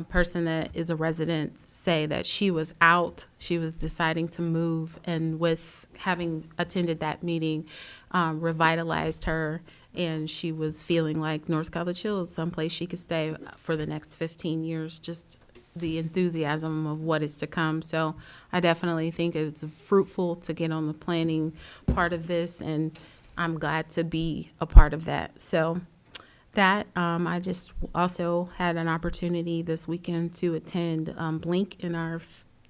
Speaker 3: person that is a resident say that she was out, she was deciding to move, and with having attended that meeting, revitalized her, and she was feeling like North College Hill is someplace she could stay for the next 15 years, just the enthusiasm of what is to come. So I definitely think it's fruitful to get on the planning part of this, and I'm glad to be a part of that. So that, I just also had an opportunity this weekend to attend Blink in our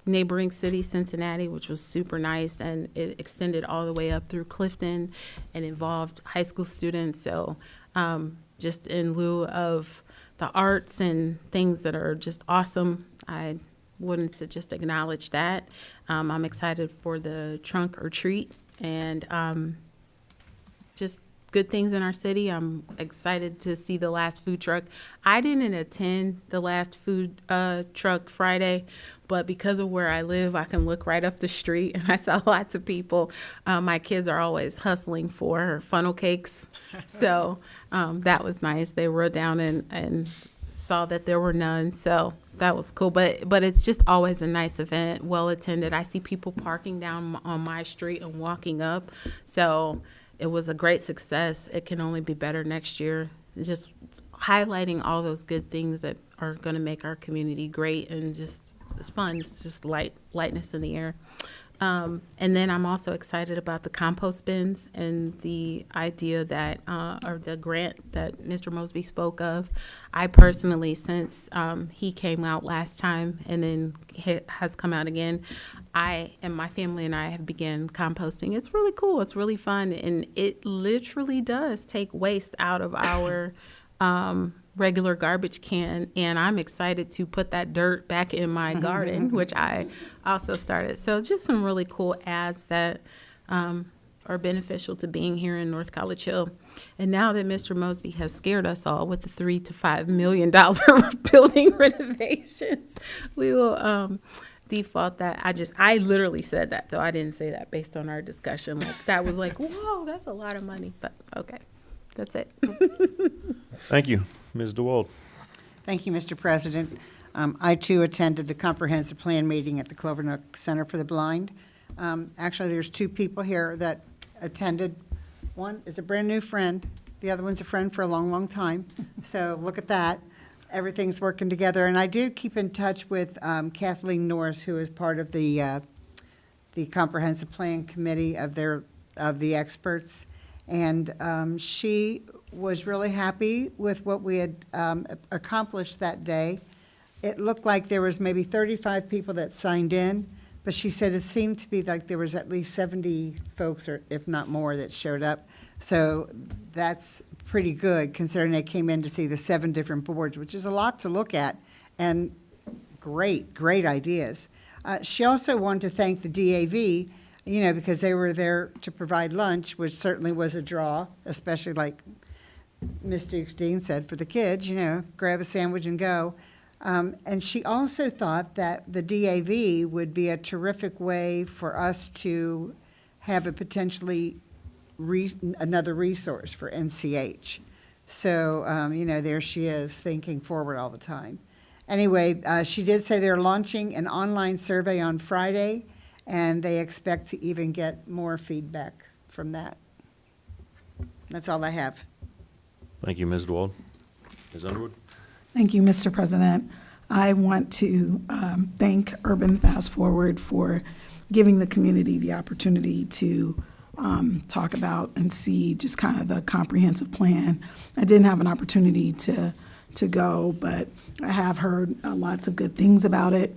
Speaker 3: neighboring city, Cincinnati, which was super nice, and it extended all the way up through Clifton and involved high school students. So just in lieu of the arts and things that are just awesome, I wanted to just acknowledge that. I'm excited for the trunk or treat, and just good things in our city. I'm excited to see the last food truck. I didn't attend the last food truck Friday, but because of where I live, I can look right up the street, and I saw lots of people. My kids are always hustling for funnel cakes, so that was nice. They rode down and saw that there were none, so that was cool. But it's just always a nice event, well attended. I see people parking down on my street and walking up, so it was a great success. It can only be better next year. It's just highlighting all those good things that are going to make our community great, and just it's fun. It's just lightness in the air. And then I'm also excited about the compost bins and the idea that, or the grant that Mr. Mosby spoke of. I personally, since he came out last time and then has come out again, I and my family and I have begun composting. It's really cool. It's really fun. And it literally does take waste out of our regular garbage can, and I'm excited to put that dirt back in my garden, which I also started. So just some really cool ads that are beneficial to being here in North College Hill. And now that Mr. Mosby has scared us all with the $3 to $5 million building renovations, we will default that. I literally said that, so I didn't say that based on our discussion. Like that was like, whoa, that's a lot of money, but okay. That's it.
Speaker 1: Thank you. Ms. DeWald.
Speaker 7: Thank you, Mr. President. I, too, attended the comprehensive plan meeting at the Clover Nook Center for the Blind. Actually, there's two people here that attended. One is a brand-new friend. The other one's a friend for a long, long time. So look at that. Everything's working together. And I did keep in touch with Kathleen Norris, who is part of the comprehensive plan committee of the experts. And she was really happy with what we had accomplished that day. It looked like there was maybe 35 people that signed in, but she said it seemed to be like there was at least 70 folks, or if not more, that showed up. So that's pretty good, considering they came in to see the 7 different boards, which is a lot to look at, and great ideas. She also wanted to thank the DAV, because they were there to provide lunch, which certainly was a draw, especially like Mr. Dean said, for the kids, grab a sandwich and go. And she also thought that the DAV would be a terrific way for us to have a potentially another resource for NCH. So, there she is thinking forward all the time. Anyway, she did say they're launching an online survey on Friday, and they expect to even get more feedback from that. That's all I have.
Speaker 1: Thank you, Ms. DeWald. Ms. Underwood.
Speaker 6: Thank you, Mr. President. I want to thank Urban Fast Forward for giving the community the opportunity to talk about and see just kind of the comprehensive plan. I didn't have an opportunity to go, but I have heard lots of good things about it.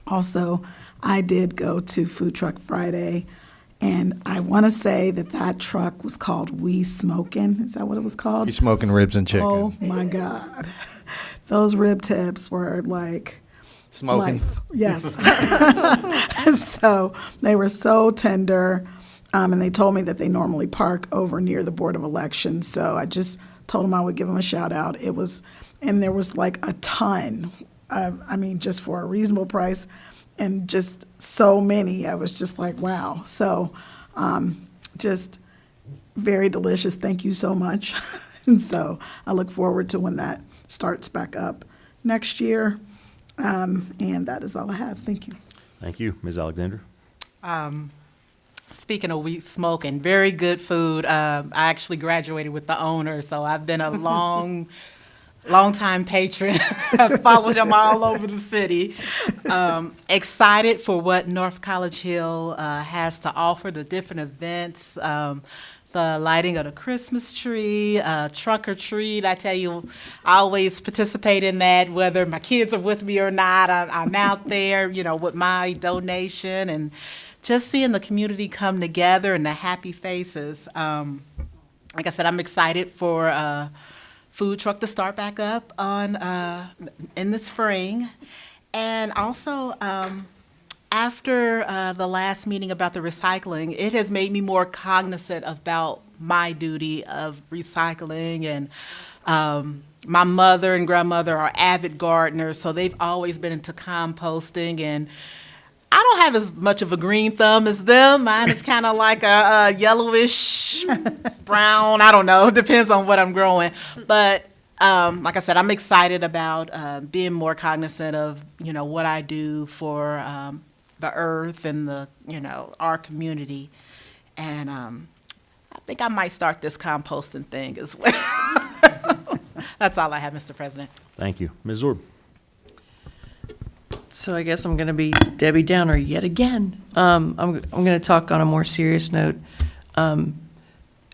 Speaker 6: Also, I did go to Food Truck Friday, and I want to say that truck was called We Smokin'. Is that what it was called?
Speaker 11: You smoking ribs and chicken.
Speaker 6: Oh, my God. Those rib tips were like
Speaker 11: Smoking.
Speaker 6: life. Yes. So they were so tender, and they told me that they normally park over near the Board of Elections. So I just told them I would give them a shout out. And there was like a ton just for a reasonable price, and just so many. I was just like, wow. So just very delicious. Thank you so much. And so I look forward to when that starts back up next year. And that is all I have. Thank you.
Speaker 1: Thank you. Ms. Alexander.
Speaker 12: Speaking of wheat smoking, very good food. I actually graduated with the owner, so I've been a long-time patron. I've followed him all over the city. Excited for what North College Hill has to offer, the different events, the lighting of the Christmas tree, truck or treat. I tell you, I always participate in that, whether my kids are with me or not. I'm out there, with my donation, and just seeing the community come together and the happy faces. Like I said, I'm excited for food truck to start back up in the spring. And also, after the last meeting about the recycling, it has made me more cognizant about my duty of recycling. And my mother and grandmother are avid gardeners, so they've always been into composting. And I don't have as much of a green thumb as them. Mine is kind of like a yellowish brown. I don't know. Depends on what I'm growing. But like I said, I'm excited about being more cognizant of, what I do for the earth and our community. And I think I might start this composting thing as well. That's all I have, Mr. President.
Speaker 1: Thank you. Ms. Zorb?
Speaker 4: So I guess I'm going to be Debbie Downer yet again. I'm going to talk on a more serious note.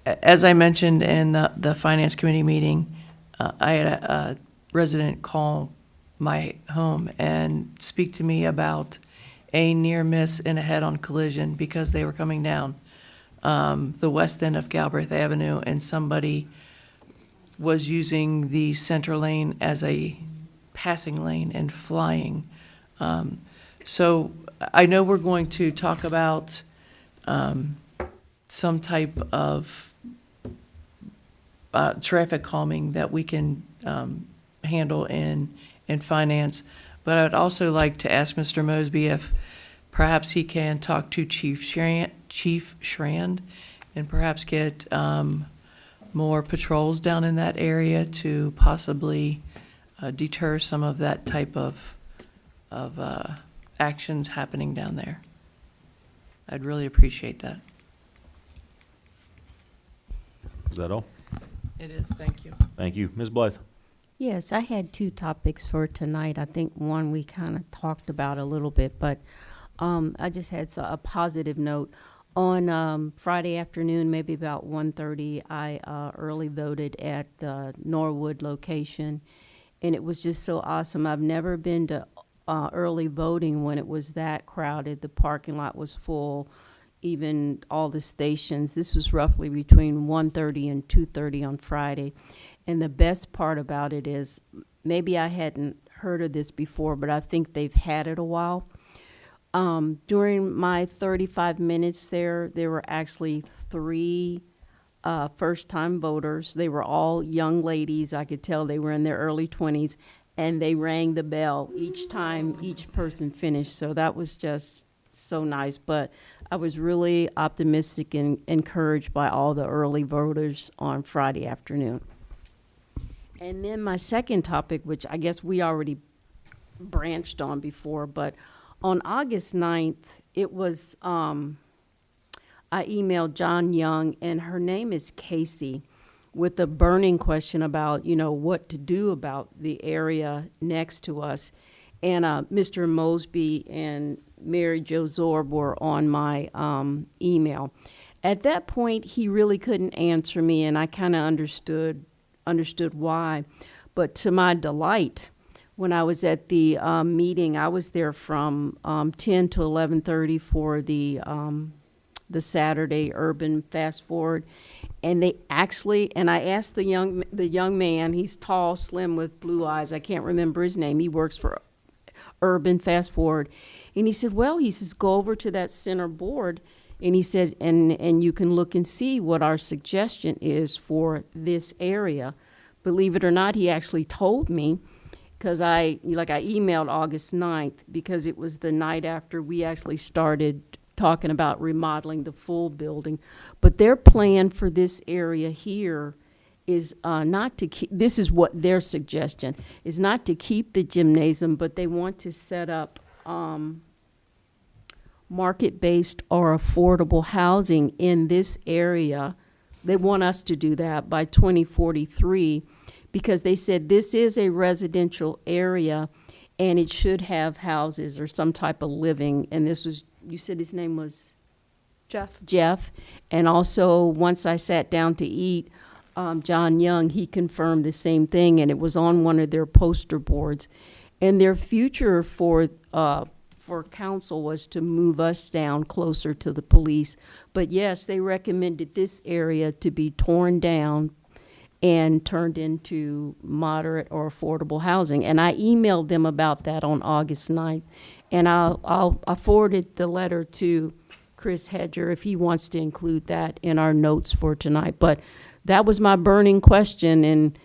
Speaker 4: As I mentioned in the Finance Committee meeting, I had a resident call my home and speak to me about a near miss and a head-on collision because they were coming down the west end of Galbraith Avenue, and somebody was using the center lane as a passing lane and flying. So I know we're going to talk about some type of traffic calming that we can handle in finance, but I'd also like to ask Mr. Mosby if perhaps he can talk to Chief Schrand and perhaps get more patrols down in that area to possibly deter some of that type of actions happening down there. I'd really appreciate that.
Speaker 1: Is that all?
Speaker 4: It is, thank you.
Speaker 1: Thank you. Ms. Blythe?
Speaker 8: Yes, I had two topics for tonight. I think one we kind of talked about a little bit, but I just had a positive note. On Friday afternoon, maybe about 1:30, I early voted at the Norwood location, and it was just so awesome. I've never been to early voting when it was that crowded. The parking lot was full, even all the stations. This was roughly between 1:30 and 2:30 on Friday. And the best part about it is, maybe I hadn't heard of this before, but I think they've had it a while. During my 35 minutes there were actually 3 first-time voters. They were all young ladies. I could tell they were in their early 20s, and they rang the bell each time each person finished. So that was just so nice. But I was really optimistic and encouraged by all the early voters on Friday afternoon. And then my second topic, which I guess we already branched on before, but on August 9th, it was, I emailed John Young, and her name is Casey, with a burning question about, what to do about the area next to us. And Mr. Mosby and Mary Jo Zorb were on my email. At that point, he really couldn't answer me, and I kind of understood why. But to my delight, when I was at the meeting, I was there from 10 to 11:30 for the Saturday Urban Fast Forward, and they actually, and I asked the young man, he's tall, slim, with blue eyes. I can't remember his name. He works for Urban Fast Forward, and he said, go over to that center board, and he said, and you can look and see what our suggestion is for this area. Believe it or not, he actually told me, because I emailed August 9th, because it was the night after we actually started talking about remodeling the full building. But their plan for this area here is not to keep, this is what their suggestion, is not to keep the gymnasium, but they want to set up market-based or affordable housing in this area. They want us to do that by 2043, because they said this is a residential area and it should have houses or some type of living. And this was, you said his name was? Jeff. And also, once I sat down to eat, John Young, he confirmed the same thing, and it was on one of their poster boards. And their future for council was to move us down closer to the police. But yes, they recommended this area to be torn down and turned into moderate or affordable housing. And I emailed them about that on August 9th. And I forwarded the letter to Chris Hedger if he wants to include that in our notes for tonight. But that was my burning question, and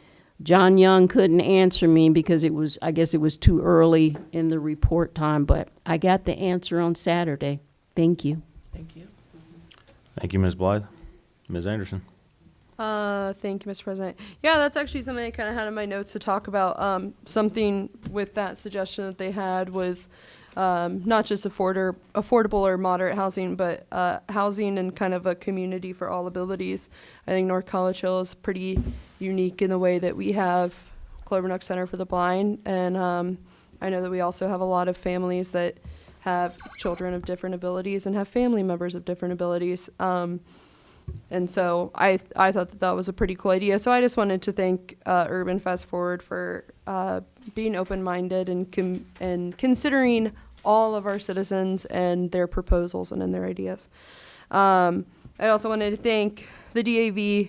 Speaker 8: John Young couldn't answer me because I guess it was too early in the report time, but I got the answer on Saturday. Thank you.
Speaker 4: Thank you.
Speaker 1: Thank you, Ms. Blythe. Ms. Anderson.
Speaker 5: Thank you, Mr. President. Yeah, that's actually something I kind of had in my notes to talk about. Something with that suggestion that they had was not just affordable or moderate housing, but housing and kind of a community for all abilities. I think North College Hill is pretty unique in the way that we have Clover Nook Center for the Blind, and I know that we also have a lot of families that have children of different abilities and have family members of different abilities. And so I thought that was a pretty cool idea. So I just wanted to thank Urban Fast Forward for being open-minded and considering all of our citizens and their proposals and their ideas. I also wanted to thank the DAV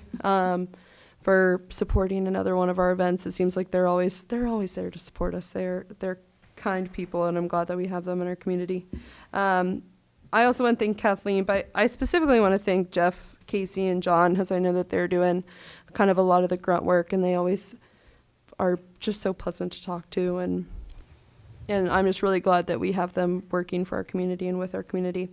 Speaker 5: for supporting another one of our events. It seems like they're always there to support us. They're kind people, and I'm glad that we have them in our community. I also want to thank Kathleen, but I specifically want to thank Jeff, Casey, and John, because I know that they're doing kind of a lot of the grunt work, and they always are just so pleasant to talk to, and I'm just really glad that we have them working for our community and with our community.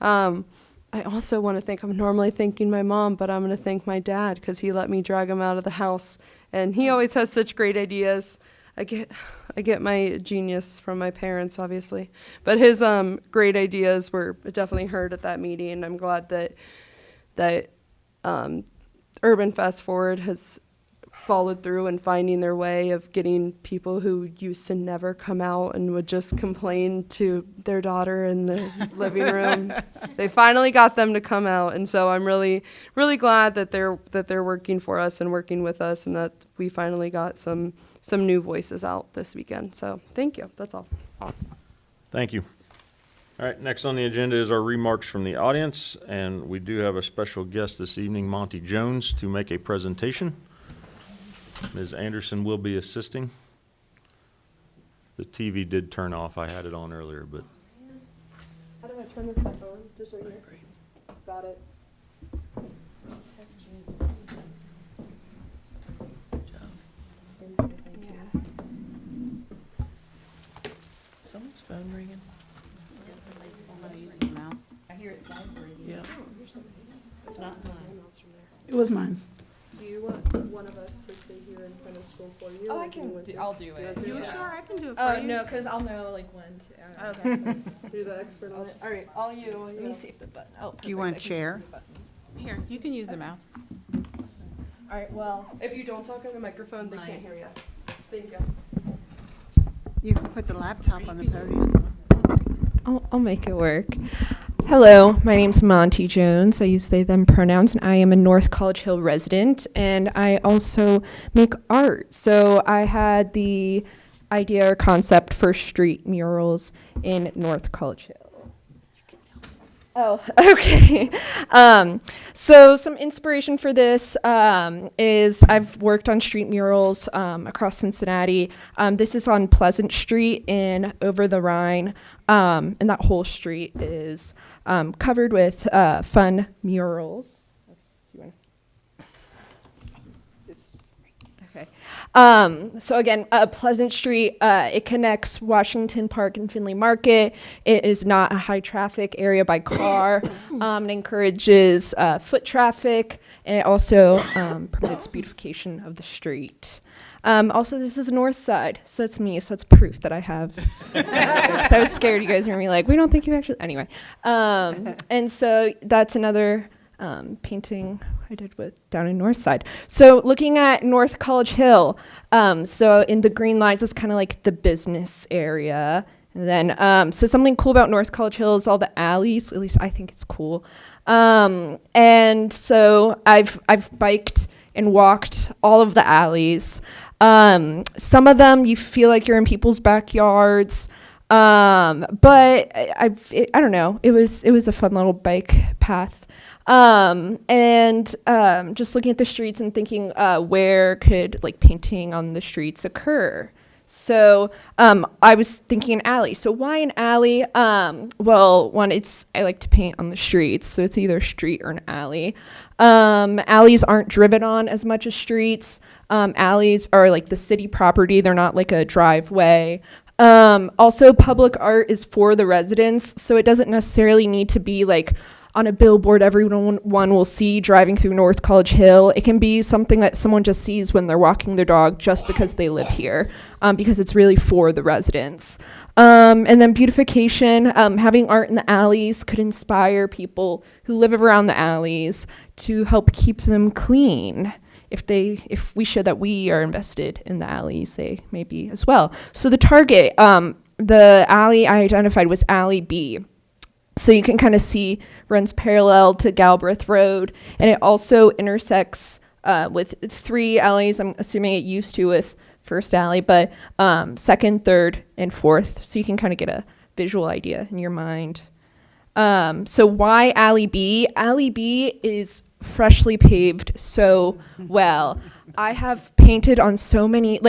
Speaker 5: I also want to thank, I'm normally thanking my mom, but I'm going to thank my dad because he let me drag him out of the house, and he always has such great ideas. I get my genius from my parents, obviously, but his great ideas were definitely heard at that meeting, and I'm glad that Urban Fast Forward has followed through and finding their way of getting people who used to never come out and would just complain to their daughter in the living room. They finally got them to come out, and so I'm really, really glad that they're working for us and working with us, and that we finally got some new voices out this weekend. So thank you. That's all.
Speaker 1: Thank you. All right, next on the agenda is our remarks from the audience, and we do have a special guest this evening, Monty Jones, to make a presentation. Ms. Anderson will be assisting. The TV did turn off. I had it on earlier, but.
Speaker 5: How do I turn this back on? Just right here. Got it.
Speaker 4: Someone's phone ringing.
Speaker 3: I hear it vibrating.
Speaker 4: Yeah.
Speaker 3: It's not mine.
Speaker 6: It was mine.
Speaker 5: Do you want one of us to stay here in front of school for you?
Speaker 13: Oh,
Speaker 5: or
Speaker 13: I
Speaker 5: do you
Speaker 13: can.
Speaker 5: want to?
Speaker 13: I'll do it.
Speaker 5: You
Speaker 3: Sure, I can do it for you.
Speaker 13: No, because I'll know like when to.
Speaker 5: Okay. Do the expert on it. All right, all you.
Speaker 13: Let me see if the button. Oh,
Speaker 7: Do you
Speaker 13: perfect,
Speaker 7: want
Speaker 13: I can
Speaker 7: chair?
Speaker 13: see the buttons.
Speaker 3: Here, you can use the mouse.
Speaker 5: All right, well, if you don't talk on the microphone, they can't hear you. Thank you.
Speaker 7: You can put the laptop on the podium.
Speaker 13: I'll make it work. Hello, my name's Monty Jones. I use they, them pronouns, and I am a North College Hill resident, and I also make art. So I had the idea or concept for street murals in North College Hill. Oh, okay. So some inspiration for this is I've worked on street murals across Cincinnati. This is on Pleasant Street in Over the Rhine, and that whole street is covered with fun murals. Okay. So again, Pleasant Street, it connects Washington Park and Finley Market. It is not a high traffic area by car. It encourages foot traffic, and it also promotes beautification of the street. Also, this is North Side, so that's me, so that's proof that I have. Because I was scared you guys were going to be like, we don't think you actually, anyway. And so that's another painting I did down in North Side. So looking at North College Hill, so in the green lines is kind of like the business area. And then, so something cool about North College Hill is all the alleys, at least I think it's cool. And so I've biked and walked all of the alleys. Some of them you feel like you're in people's backyards. But I don't know, it was a fun little bike path. And just looking at the streets and thinking where could like painting on the streets occur. So I was thinking an alley. So why an alley? Well, one, I like to paint on the streets, so it's either a street or an alley. Alleys aren't driven on as much as streets. Alleys are like the city property. They're not like a driveway. Also, public art is for the residents, so it doesn't necessarily need to be like on a billboard everyone will see driving through North College Hill. It can be something that someone just sees when they're walking their dog just because they live here, because it's really for the residents. And then beautification, having art in the alleys could inspire people who live around the alleys to help keep them clean. If we show that we are invested in the alleys, they may be as well. So the target, the alley I identified was Alley B. So you can kind of see runs parallel to Galbraith Road, and it also intersects with 3 alleys. I'm assuming it used to with First Alley, but second, third, and fourth. So you can kind of get a visual idea in your mind. So why Alley B? Alley B is freshly paved so well. I have painted on so many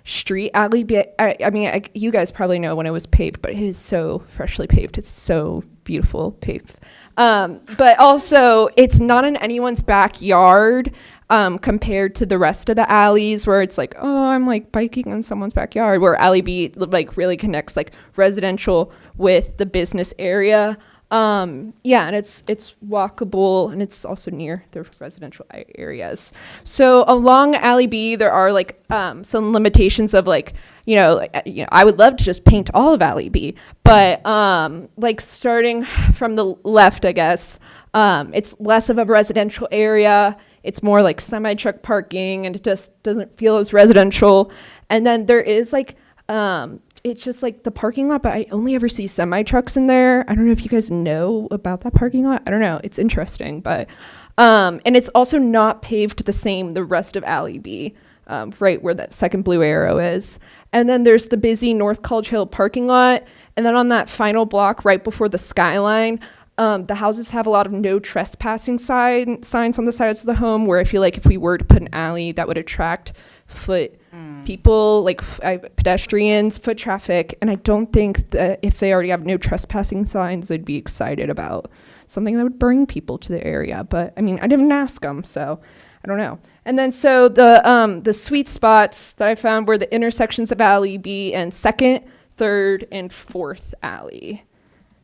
Speaker 13: street alley. I mean, you guys probably know when it was paved, but it is so freshly paved. It's so beautiful paved. But also, it's not in anyone's backyard compared to the rest of the alleys where it's like, oh, I'm like biking in someone's backyard. Where Alley B really connects like residential with the business area. And it's walkable, and it's also near the residential areas. So along Alley B, there are some limitations of I would love to just paint all of Alley B, but starting from the left, I guess, it's less of a residential area. It's more like semi-truck parking, and it just doesn't feel as residential. And then there is it's just the parking lot, but I only ever see semi-trucks in there. I don't know if you guys know about that parking lot. I don't know. It's interesting, but and it's also not paved the same the rest of Alley B, right where that second blue arrow is. And then there's the busy North College Hill parking lot. And then on that final block right before the skyline, the houses have a lot of no trespassing signs on the sides of the home, where I feel like if we were to put an alley, that would attract people, pedestrians, foot traffic. And I don't think that if they already have no trespassing signs, they'd be excited about something that would bring people to the area. But I mean, I didn't ask them, so I don't know. And then so the sweet spots that I found were the intersections of Alley B and second, third, and fourth alley.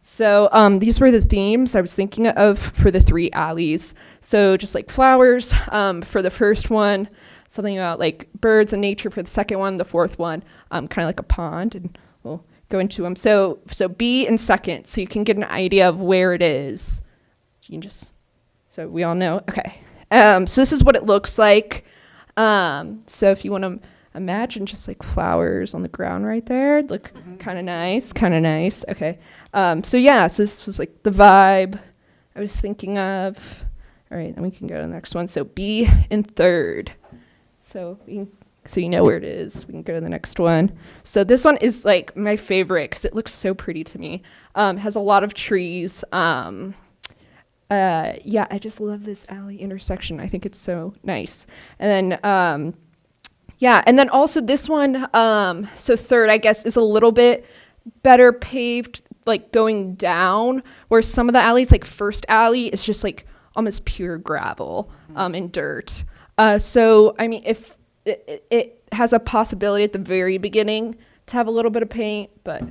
Speaker 13: So these were the themes I was thinking of for the 3 alleys. So just flowers for the first one, something about birds and nature for the second one, the fourth one, kind of like a pond, and we'll go into them. So B in second, so you can get an idea of where it is. You can so we all know. Okay. So this is what it looks like. So if you want to imagine just flowers on the ground right there, look kind of nice. Okay. So this was the vibe I was thinking of. All right, then we can go to the next one. So B in third. So you know where it is. We can go to the next one. So this one is my favorite because it looks so pretty to me. Has a lot of trees. I just love this alley intersection. I think it's so nice. And then and then also this one, so third, I guess, is a little bit better paved, going down, where some of the alleys, First Alley, is just almost pure gravel and dirt. So, I mean, if it has a possibility at the very beginning to have a little bit of paint, but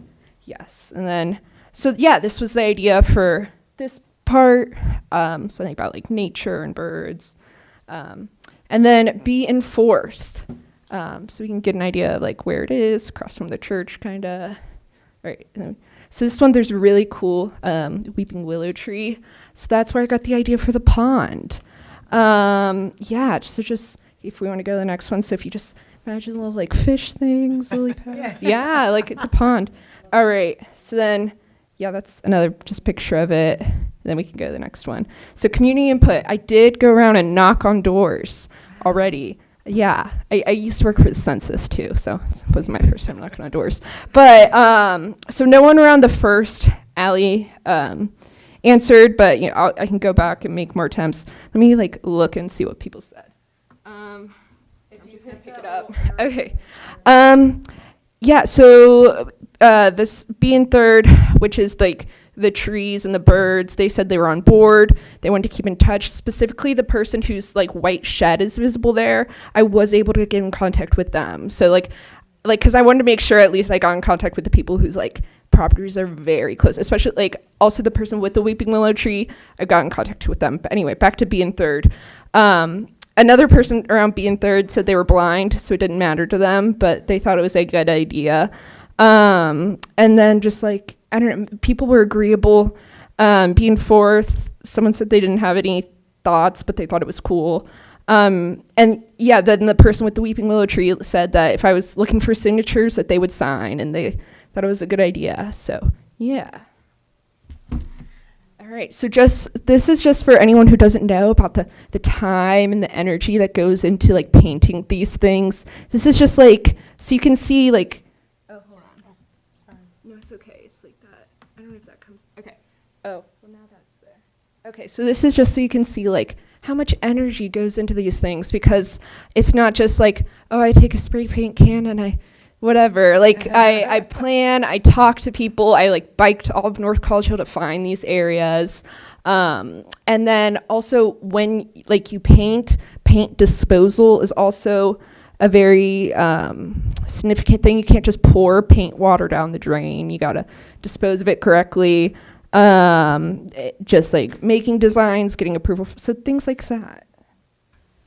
Speaker 13: yes. And then, this was the idea for this part, something about nature and birds. And then B in fourth. So we can get an idea of where it is, across from the church, kind of. All right. So this one, there's a really cool weeping willow tree. So that's where I got the idea for the pond. So just if we want to go to the next one, so if you just imagine little fish things, lily pads. Yeah, it's a pond. All right. So then, that's another just picture of it. Then we can go to the next one. So community input. I did go around and knock on doors already. Yeah, I used to work for the census too, so it wasn't my first time knocking on doors. But so no one around the first alley answered, but I can go back and make more attempts. Let me look and see what people said. If you can pick it up, okay. Yeah, so this being third, which is like the trees and the birds, they said they were on board. They wanted to keep in touch. Specifically, the person whose like white shed is visible there, I was able to get in contact with them. So like, because I wanted to make sure at least I got in contact with the people whose like properties are very close, especially like also the person with the weeping willow tree. I got in contact with them. But anyway, back to being third. Another person around being third said they were blind, so it didn't matter to them, but they thought it was a good idea. And then just like, I don't know, people were agreeable. Being fourth, someone said they didn't have any thoughts, but they thought it was cool. And yeah, then the person with the weeping willow tree said that if I was looking for signatures that they would sign, and they thought it was a good idea. So yeah. All right, so this is just for anyone who doesn't know about the time and the energy that goes into like painting these things. This is just like, so you can see like, oh, hold on. Sorry. No, it's okay. It's like that. I don't know if that comes, okay. Oh, well now that's there. Okay, so this is just so you can see like how much energy goes into these things, because it's not just like, oh, I take a spray paint can and I whatever, like I plan, I talk to people, I like biked all of North College Hill to find these areas. And then also when like you paint disposal is also a very significant thing. You can't just pour paint water down the drain. You gotta dispose of it correctly. Just like making designs, getting approval, so things like that.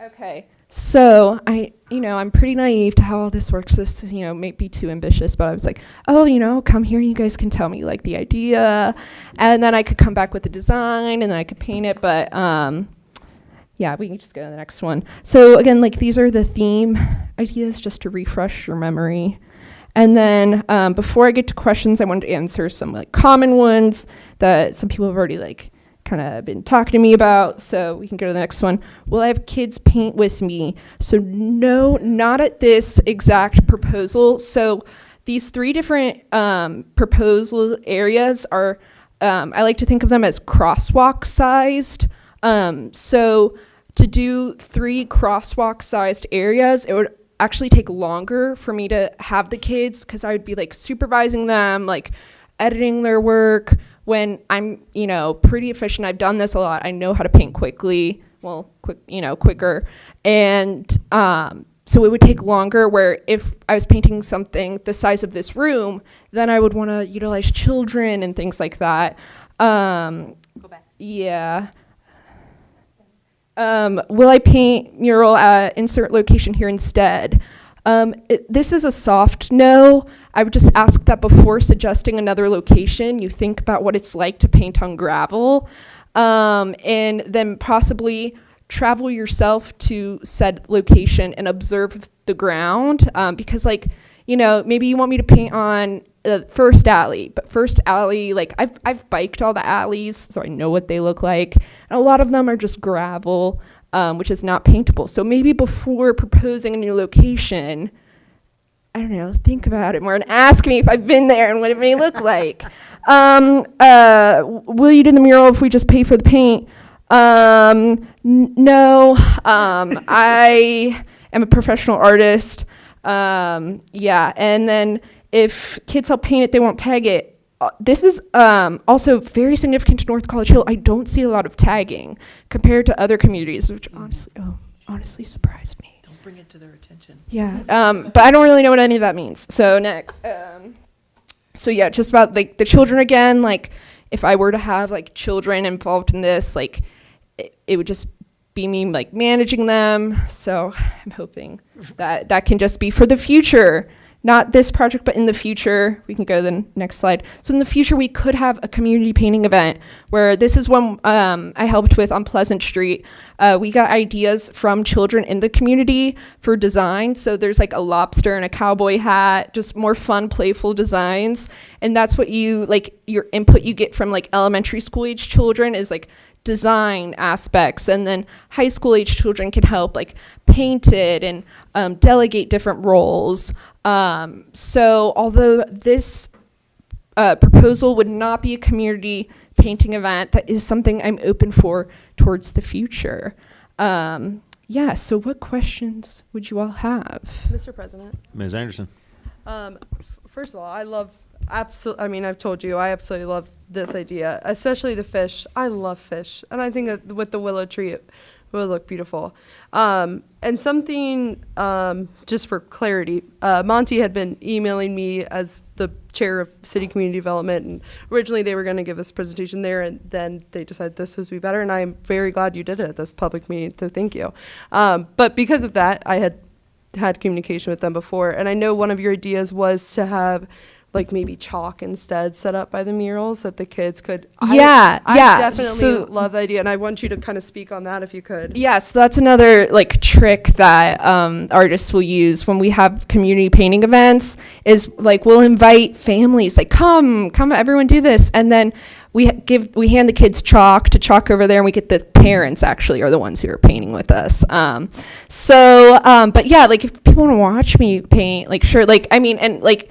Speaker 13: Okay. So I'm pretty naive to how all this works. This, may be too ambitious, but I was like, oh, come here, you guys can tell me like the idea, and then I could come back with the design, and then I could paint it. But yeah, we can just go to the next one. So again, like these are the theme ideas, just to refresh your memory. And then before I get to questions, I wanted to answer some like common ones that some people have already like kind of been talking to me about, so we can go to the next one. Will I have kids paint with me? So no, not at this exact proposal. So these three different proposal areas are, I like to think of them as crosswalk sized. So to do 3 crosswalk sized areas, it would actually take longer for me to have the kids, because I would be like supervising them, like editing their work. When I'm, pretty efficient, I've done this a lot. I know how to paint quickly, quicker. And so it would take longer, where if I was painting something the size of this room, then I would want to utilize children and things like that. Go back. Yeah. Will I paint mural at insert location here instead? This is a soft no. I would just ask that before suggesting another location, you think about what it's like to paint on gravel, and then possibly travel yourself to said location and observe the ground, because maybe you want me to paint on First Alley, but First Alley, like I've biked all the alleys, so I know what they look like, and a lot of them are just gravel, which is not paintable. So maybe before proposing a new location, I don't know, think about it more and ask me if I've been there and what it may look like. Will you do the mural if we just pay for the paint? No. I am a professional artist. Yeah, and then if kids help paint it, they won't tag it. This is also very significant to North College Hill. I don't see a lot of tagging compared to other communities, which honestly surprised me.
Speaker 4: Don't bring it to their attention.
Speaker 13: Yeah, but I don't really know what any of that means. So next. So yeah, just about like the children again, like if I were to have like children involved in this, like it would just be me like managing them. So I'm hoping that can just be for the future. Not this project, but in the future. We can go to the next slide. So in the future, we could have a community painting event, where this is one I helped with on Pleasant Street. We got ideas from children in the community for design. So there's like a lobster and a cowboy hat, just more fun, playful designs. And that's what your input you get from like elementary school age children is like design aspects, and then high school age children can help like paint it and delegate different roles. So although this proposal would not be a community painting event, that is something I'm open for towards the future. Yeah, so what questions would you all have?
Speaker 5: Mr. President.
Speaker 1: Ms. Anderson.
Speaker 5: First of all, I mean, I've told you, I absolutely love this idea, especially the fish. I love fish. And I think that with the willow tree, it will look beautiful. And something, just for clarity, Monty had been emailing me as the chair of city community development, and originally they were going to give this presentation there, and then they decided this would be better, and I'm very glad you did it at this public meeting, so thank you. But because of that, I had communication with them before, and I know one of your ideas was to have like maybe chalk instead set up by the murals that the kids could.
Speaker 13: Yeah,
Speaker 5: I
Speaker 13: yeah.
Speaker 5: definitely
Speaker 13: So-
Speaker 5: love the idea, and I want you to kind of speak on that if you could.
Speaker 13: Yeah, so that's another like trick that artists will use when we have community painting events. Is like we'll invite families, like come, everyone do this, and then we hand the kids chalk to chalk over there, and we get the parents actually are the ones who are painting with us. But yeah, like if people want to watch me paint, like sure, like I mean, and like.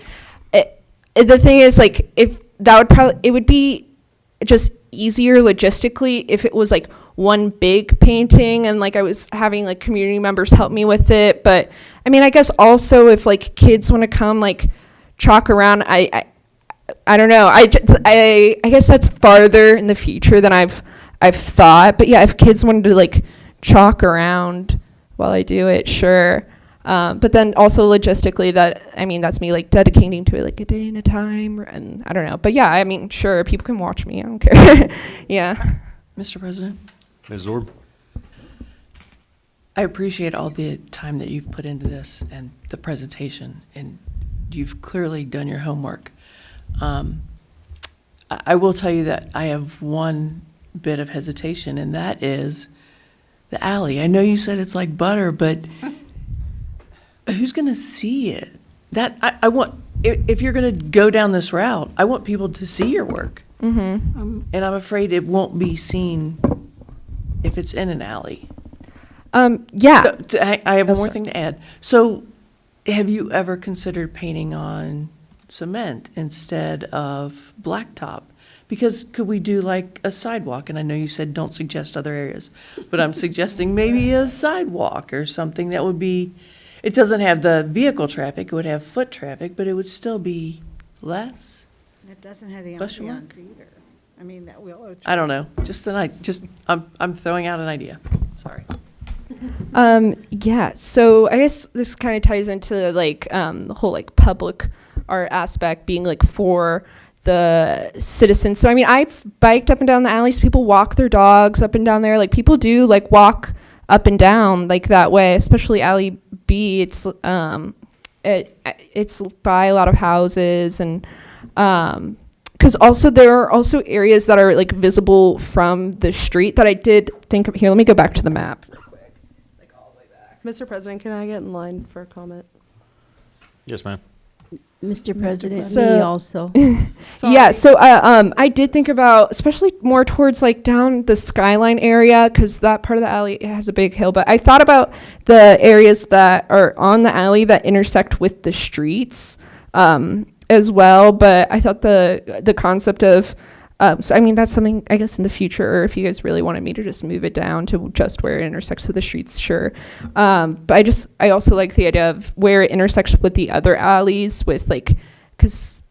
Speaker 13: The thing is, like, if that would probably, it would be just easier logistically if it was like one big painting and like I was having like community members help me with it. But I mean, I guess also if like kids want to come like chalk around, I don't know. I guess that's farther in the future than I've thought. But yeah, if kids wanted to like chalk around while I do it, sure. But then also logistically that's me like dedicating to it like a day and a time, and I don't know. But yeah, I mean, sure, people can watch me. I don't care. Yeah.
Speaker 4: Mr. President,
Speaker 1: Ms. Zorb?
Speaker 4: I appreciate all the time that you've put into this and the presentation, and you've clearly done your homework. I will tell you that I have one bit of hesitation, and that is the alley. I know you said it's like butter, but who's going to see it? That I want, if you're going to go down this route, I want people to see your work.
Speaker 13: Mm-hmm.
Speaker 4: And I'm afraid it won't be seen if it's in an alley.
Speaker 13: Yeah.
Speaker 4: So, I have one more
Speaker 13: sorry.
Speaker 4: thing to add. So have you ever considered painting on cement instead of blacktop? Because could we do like a sidewalk? And I know you said don't suggest other areas, but I'm suggesting maybe a sidewalk or something that would be, it doesn't have the vehicle traffic, it would have foot traffic, but it would still be less.
Speaker 7: It doesn't have the
Speaker 4: Question mark?
Speaker 7: ambiance either. I mean, that will.
Speaker 4: I don't know, I'm throwing out an idea, sorry.
Speaker 13: Yeah, so I guess this kind of ties into like the whole like public art aspect being like for the citizens. So I mean, I've biked up and down the alleys. People walk their dogs up and down there. Like people do like walk up and down like that way, especially alley B. It's it's by a lot of houses, and because also there are also areas that are like visible from the street that I did think of. Here, let me go back to the map.
Speaker 5: Mr. President, can I get in line for a comment?
Speaker 1: Yes, ma'am.
Speaker 8: Mr. President,
Speaker 13: So-
Speaker 8: me also.
Speaker 13: Yeah, so I did think about, especially more towards like down the Skyline area, because that part of the alley has a big hill. But I thought about the areas that are on the alley that intersect with the streets as well. But I thought the concept of, so I mean, that's something I guess in the future, or if you guys really wanted me to just move it down to just where it intersects with the streets, sure. But I also like the idea of where it intersects with the other alleys with like, because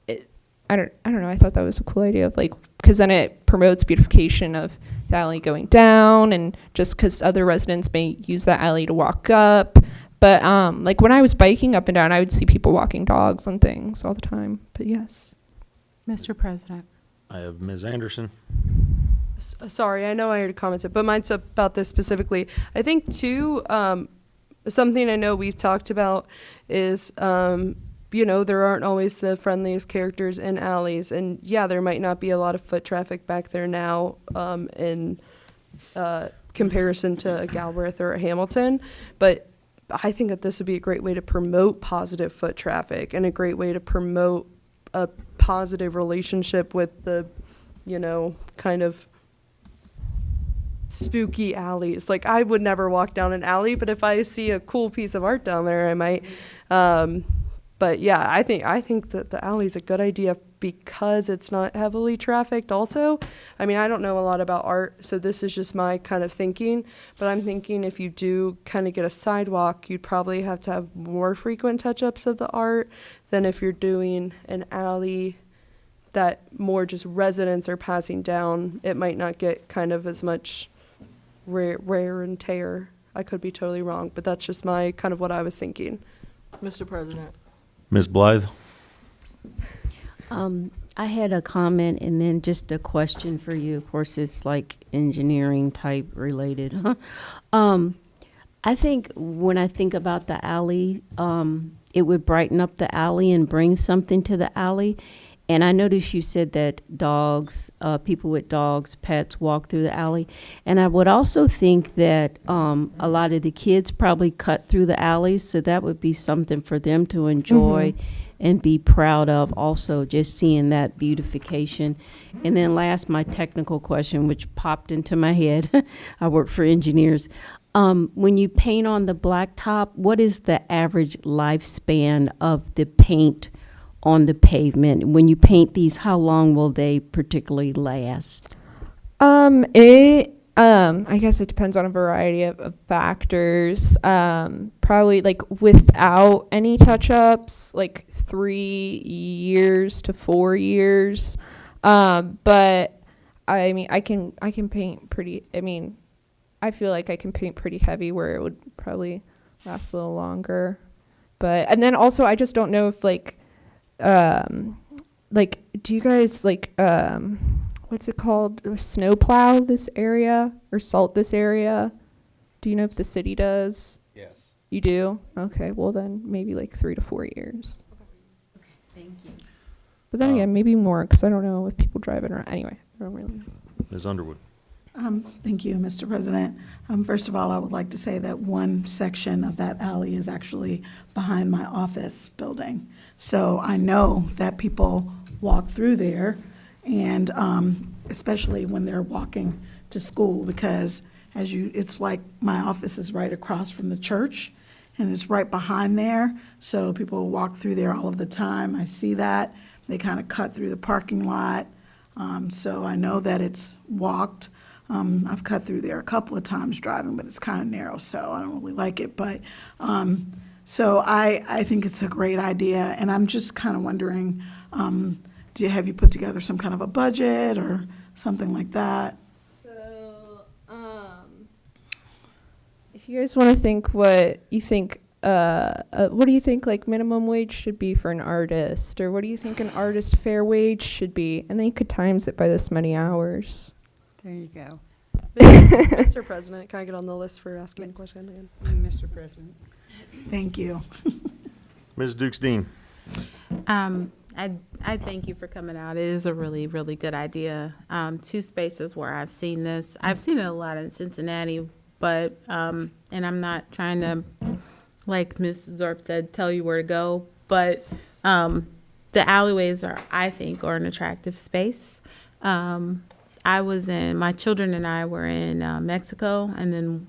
Speaker 13: I don't know. I thought that was a cool idea of like, because then it promotes beautification of the alley going down, and just because other residents may use that alley to walk up. But like when I was biking up and down, I would see people walking dogs and things all the time. But yes.
Speaker 3: Mr. President.
Speaker 1: I have Ms. Anderson.
Speaker 5: Sorry, I know I already commented, but mine's about this specifically. I think too, something I know we've talked about is, there aren't always the friendliest characters in alleys, and yeah, there might not be a lot of foot traffic back there now, in comparison to Galbraith or Hamilton, but I think that this would be a great way to promote positive foot traffic and a great way to promote a positive relationship with the, kind of spooky alleys. Like I would never walk down an alley, but if I see a cool piece of art down there, I might. But yeah, I think that the alley is a good idea because it's not heavily trafficked also. I mean, I don't know a lot about art, so this is just my kind of thinking, but I'm thinking if you do kind of get a sidewalk, you'd probably have to have more frequent touch-ups of the art than if you're doing an alley that more just residents are passing down. It might not get kind of as much wear and tear. I could be totally wrong, but that's just my kind of what I was thinking.
Speaker 10: Mr. President.
Speaker 1: Ms. Blythe?
Speaker 8: I had a comment and then just a question for you. Of course, it's like engineering type related. I think when I think about the alley, it would brighten up the alley and bring something to the alley. And I noticed you said that dogs, people with dogs, pets walk through the alley. And I would also think that a lot of the kids probably cut through the alleys, so that would be something for them to enjoy and be proud of also, just seeing that beautification. And then last, my technical question, which popped into my head. I work for engineers. When you paint on the blacktop, what is the average lifespan of the paint on the pavement? When you paint these, how long will they particularly last?
Speaker 13: I guess it depends on a variety of factors. Probably like without any touch-ups, like 3 years to 4 years. But I mean, I can paint pretty, I feel like I can paint pretty heavy where it would probably last a little longer. But, and then also I just don't know if do you guys what's it called? Snow plow this area or salt this area? Do you know if the city does?
Speaker 11: Yes.
Speaker 13: You do? Okay, well then maybe like 3 to 4 years.
Speaker 8: Okay, thank you.
Speaker 13: But then again, maybe more because I don't know if people drive it around. Anyway, I don't really know.
Speaker 1: Ms. Underwood?
Speaker 6: Thank you, Mr. President. First of all, I would like to say that one section of that alley is actually behind my office building. So I know that people walk through there, and especially when they're walking to school, because it's like my office is right across from the church, and it's right behind there. So people walk through there all of the time. I see that. They kind of cut through the parking lot. So I know that it's walked. I've cut through there a couple of times driving, but it's kind of narrow, so I don't really like it. But so I think it's a great idea, and I'm just kind of wondering, have you put together some kind of a budget or something like that?
Speaker 13: So, if you guys want to think what you think, what do you think like minimum wage should be for an artist, or what do you think an artist fair wage should be? And then you could times it by this many hours.
Speaker 7: There you go.
Speaker 5: Mr. President, can I get on the list for asking the question again?
Speaker 7: Mr. President.
Speaker 6: Thank you.
Speaker 1: Ms. Dukes-Dean?
Speaker 3: I thank you for coming out. It is a really, really good idea. 2 spaces where I've seen this. I've seen it a lot in Cincinnati, but, and I'm not trying to, like Ms. Zorp said, tell you where to go, but the alleyways I think, are an attractive space. My children and I were in Mexico, and then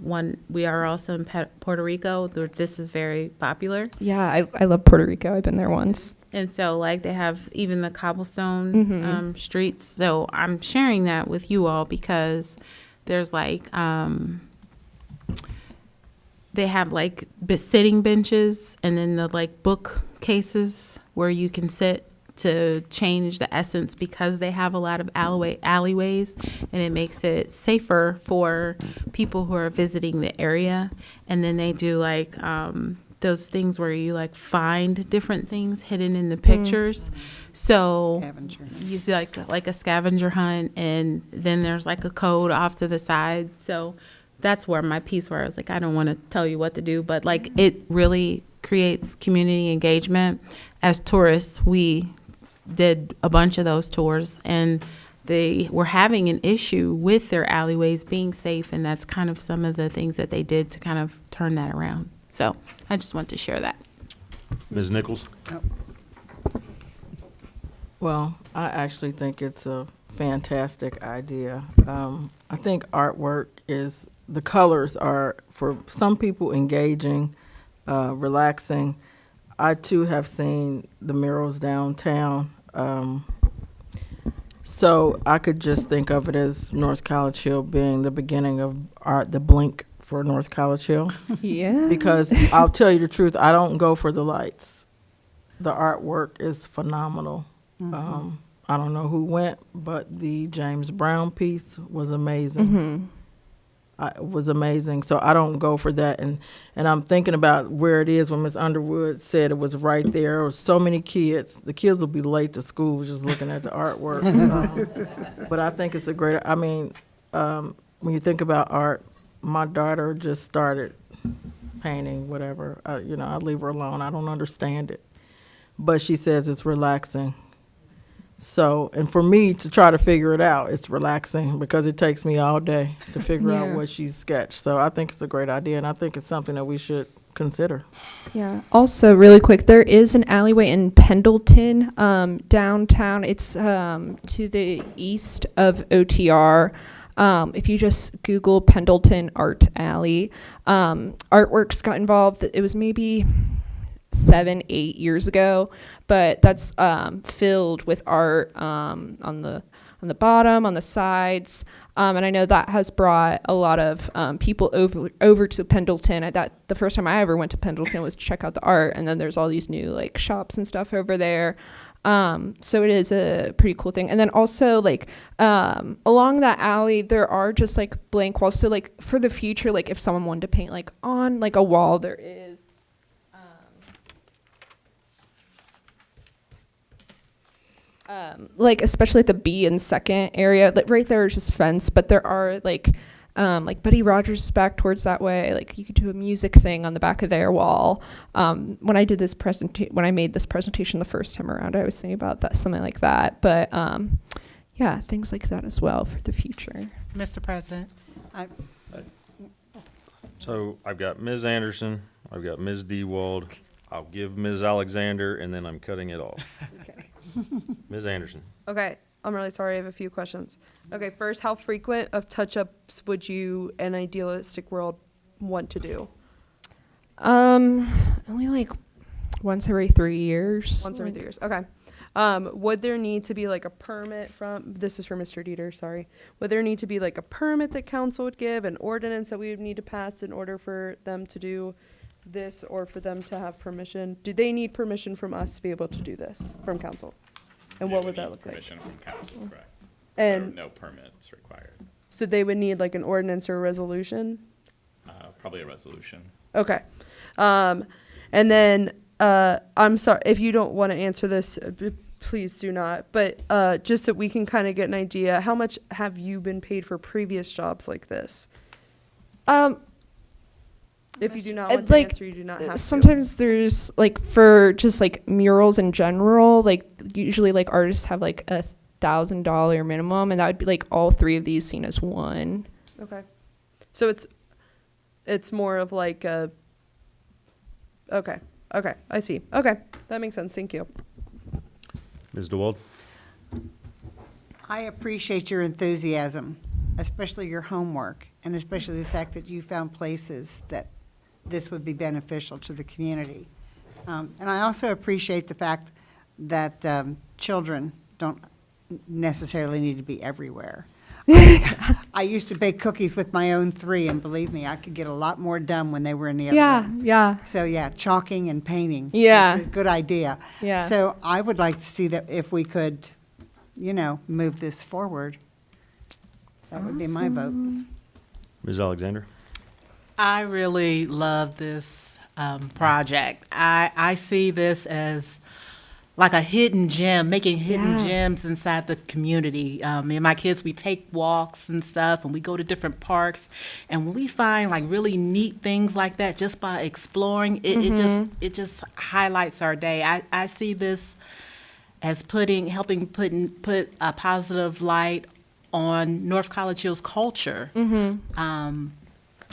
Speaker 3: we are also in Puerto Rico. This is very popular.
Speaker 13: Yeah, I love Puerto Rico. I've been there once.
Speaker 3: And so, they have even the cobblestone streets. So I'm sharing that with you all because there's they have sitting benches, and then the bookcases where you can sit to change the essence, because they have a lot of alleyways, and it makes it safer for people who are visiting the area. And then they do those things where you find different things hidden in the pictures. So you see like a scavenger hunt, and then there's a code off to the side. So that's where my piece where I was I don't want to tell you what to do, but it really creates community engagement. As tourists, we did a bunch of those tours, and they were having an issue with their alleyways being safe, and that's kind of some of the things that they did to kind of turn that around. So I just want to share that.
Speaker 1: Ms. Nichols?
Speaker 10: Well, I actually think it's a fantastic idea. I think artwork the colors are, for some people, engaging, relaxing. I too have seen the murals downtown. So I could just think of it as North College Hill being the beginning of the blink for North College Hill.
Speaker 13: Yeah.
Speaker 10: Because I'll tell you the truth, I don't go for the lights. The artwork is phenomenal. I don't know who went, but the James Brown piece was amazing. It was amazing. So I don't go for that. And I'm thinking about where it is when Ms. Underwood said it was right there. There were so many kids. The kids will be late to school just looking at the artwork. But I think it's a great, I mean, when you think about art, my daughter just started painting, whatever. I leave her alone. I don't understand it. But she says it's relaxing. So, and for me to try to figure it out, it's relaxing because it takes me all day to figure out what she's sketched. So I think it's a great idea, and I think it's something that we should consider.
Speaker 13: Yeah. Also, really quick, there is an alleyway in Pendleton, downtown. It's to the east of OTR. If you just Google Pendleton Art Alley, Artworks got involved. It was maybe 7-8 years ago, but that's filled with art on the bottom, on the sides, and I know that has brought a lot of people over to Pendleton. The first time I ever went to Pendleton was to check out the art, and then there's all these new like shops and stuff over there. So it is a pretty cool thing. And then also like along that alley there are just like blank walls. So like for the future, like if someone wanted to paint like on like a wall, there is like especially at the B and second area, like right there is just fence, but there are like Buddy Rogers is back towards that way. Like you could do a music thing on the back of their wall. When I did this when I made this presentation the first time around, I was thinking about that, something like that. But yeah, things like that as well for the future.
Speaker 12: Mr. President.
Speaker 1: So I've got Ms. Anderson, I've got Ms. Dewald, I'll give Ms. Alexander, and then I'm cutting it off.
Speaker 5: Okay.
Speaker 1: Ms. Anderson.
Speaker 5: Okay, I'm really sorry. I have a few questions. Okay, first, how frequent of touch-ups would you, in an idealistic world, want to do?
Speaker 13: Only like once every 3 years.
Speaker 5: Once every 3 years. Okay. Would there need to be like a permit from? This is for Mr. Dieter. Sorry. Would there need to be like a permit that council would give, an ordinance that we would need to pass in order for them to do this, or for them to have permission? Do they need permission from us to be able to do this from council? And what would that look like?
Speaker 9: Permission from council, correct.
Speaker 5: And
Speaker 9: no permits required.
Speaker 5: so they would need like an ordinance or a resolution?
Speaker 9: Probably a resolution.
Speaker 5: Okay. And then I'm sorry if you don't want to answer this, please do not. But just so we can kind of get an idea, how much have you been paid for previous jobs like this? If you do not want to
Speaker 13: like,
Speaker 5: answer, you do not have
Speaker 13: sometimes there's like for just like murals in general, like usually like artists have like $1,000 minimum, and that would be like all three of these seen as one.
Speaker 5: Okay. So it's more of like a, okay, I see. Okay, that makes sense. Thank you.
Speaker 1: Ms. DeWald?
Speaker 7: I appreciate your enthusiasm, especially your homework, and especially the fact that you found places that this would be beneficial to the community. And I also appreciate the fact that children don't necessarily need to be everywhere. I used to bake cookies with my own 3, and believe me, I could get a lot more done when they were in the other room.
Speaker 13: Yeah.
Speaker 7: So yeah, chalking and painting.
Speaker 13: Yeah.
Speaker 7: Is a good idea.
Speaker 13: Yeah.
Speaker 7: So I would like to see that if we could, move this forward. That would be my vote.
Speaker 1: Ms. Alexander?
Speaker 12: I really love this project. I see this as like a hidden gem, making hidden gems inside the community. Me and my kids, we take walks and stuff, and we go to different parks, and when we find like really neat things like that just by exploring, it just highlights our day. I see this as helping put a positive light on North College Hill's culture.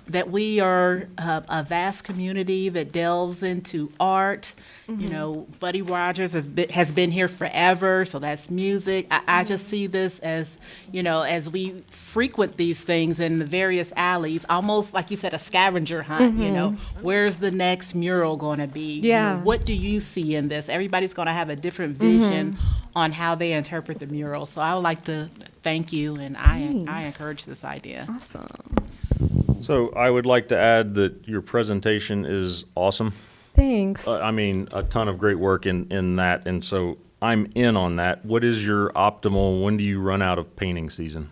Speaker 12: that we are a vast community that delves into art. You know, Buddy Rogers has been here forever, so that's music. I just see this as, you know, as we frequent these things in the various alleys, almost like you said, a scavenger hunt, you know. Where's the next mural going to be? You
Speaker 13: Yeah.
Speaker 12: know, what do you see in this? Everybody's going to have a different vision on how they interpret the mural. So I would like to thank you, and I encourage this idea.
Speaker 13: Awesome.
Speaker 1: So I would like to add that your presentation is awesome.
Speaker 13: Thanks.
Speaker 1: I mean, a ton of great work in that, and so I'm in on that. What is your optimal, when do you run out of painting season?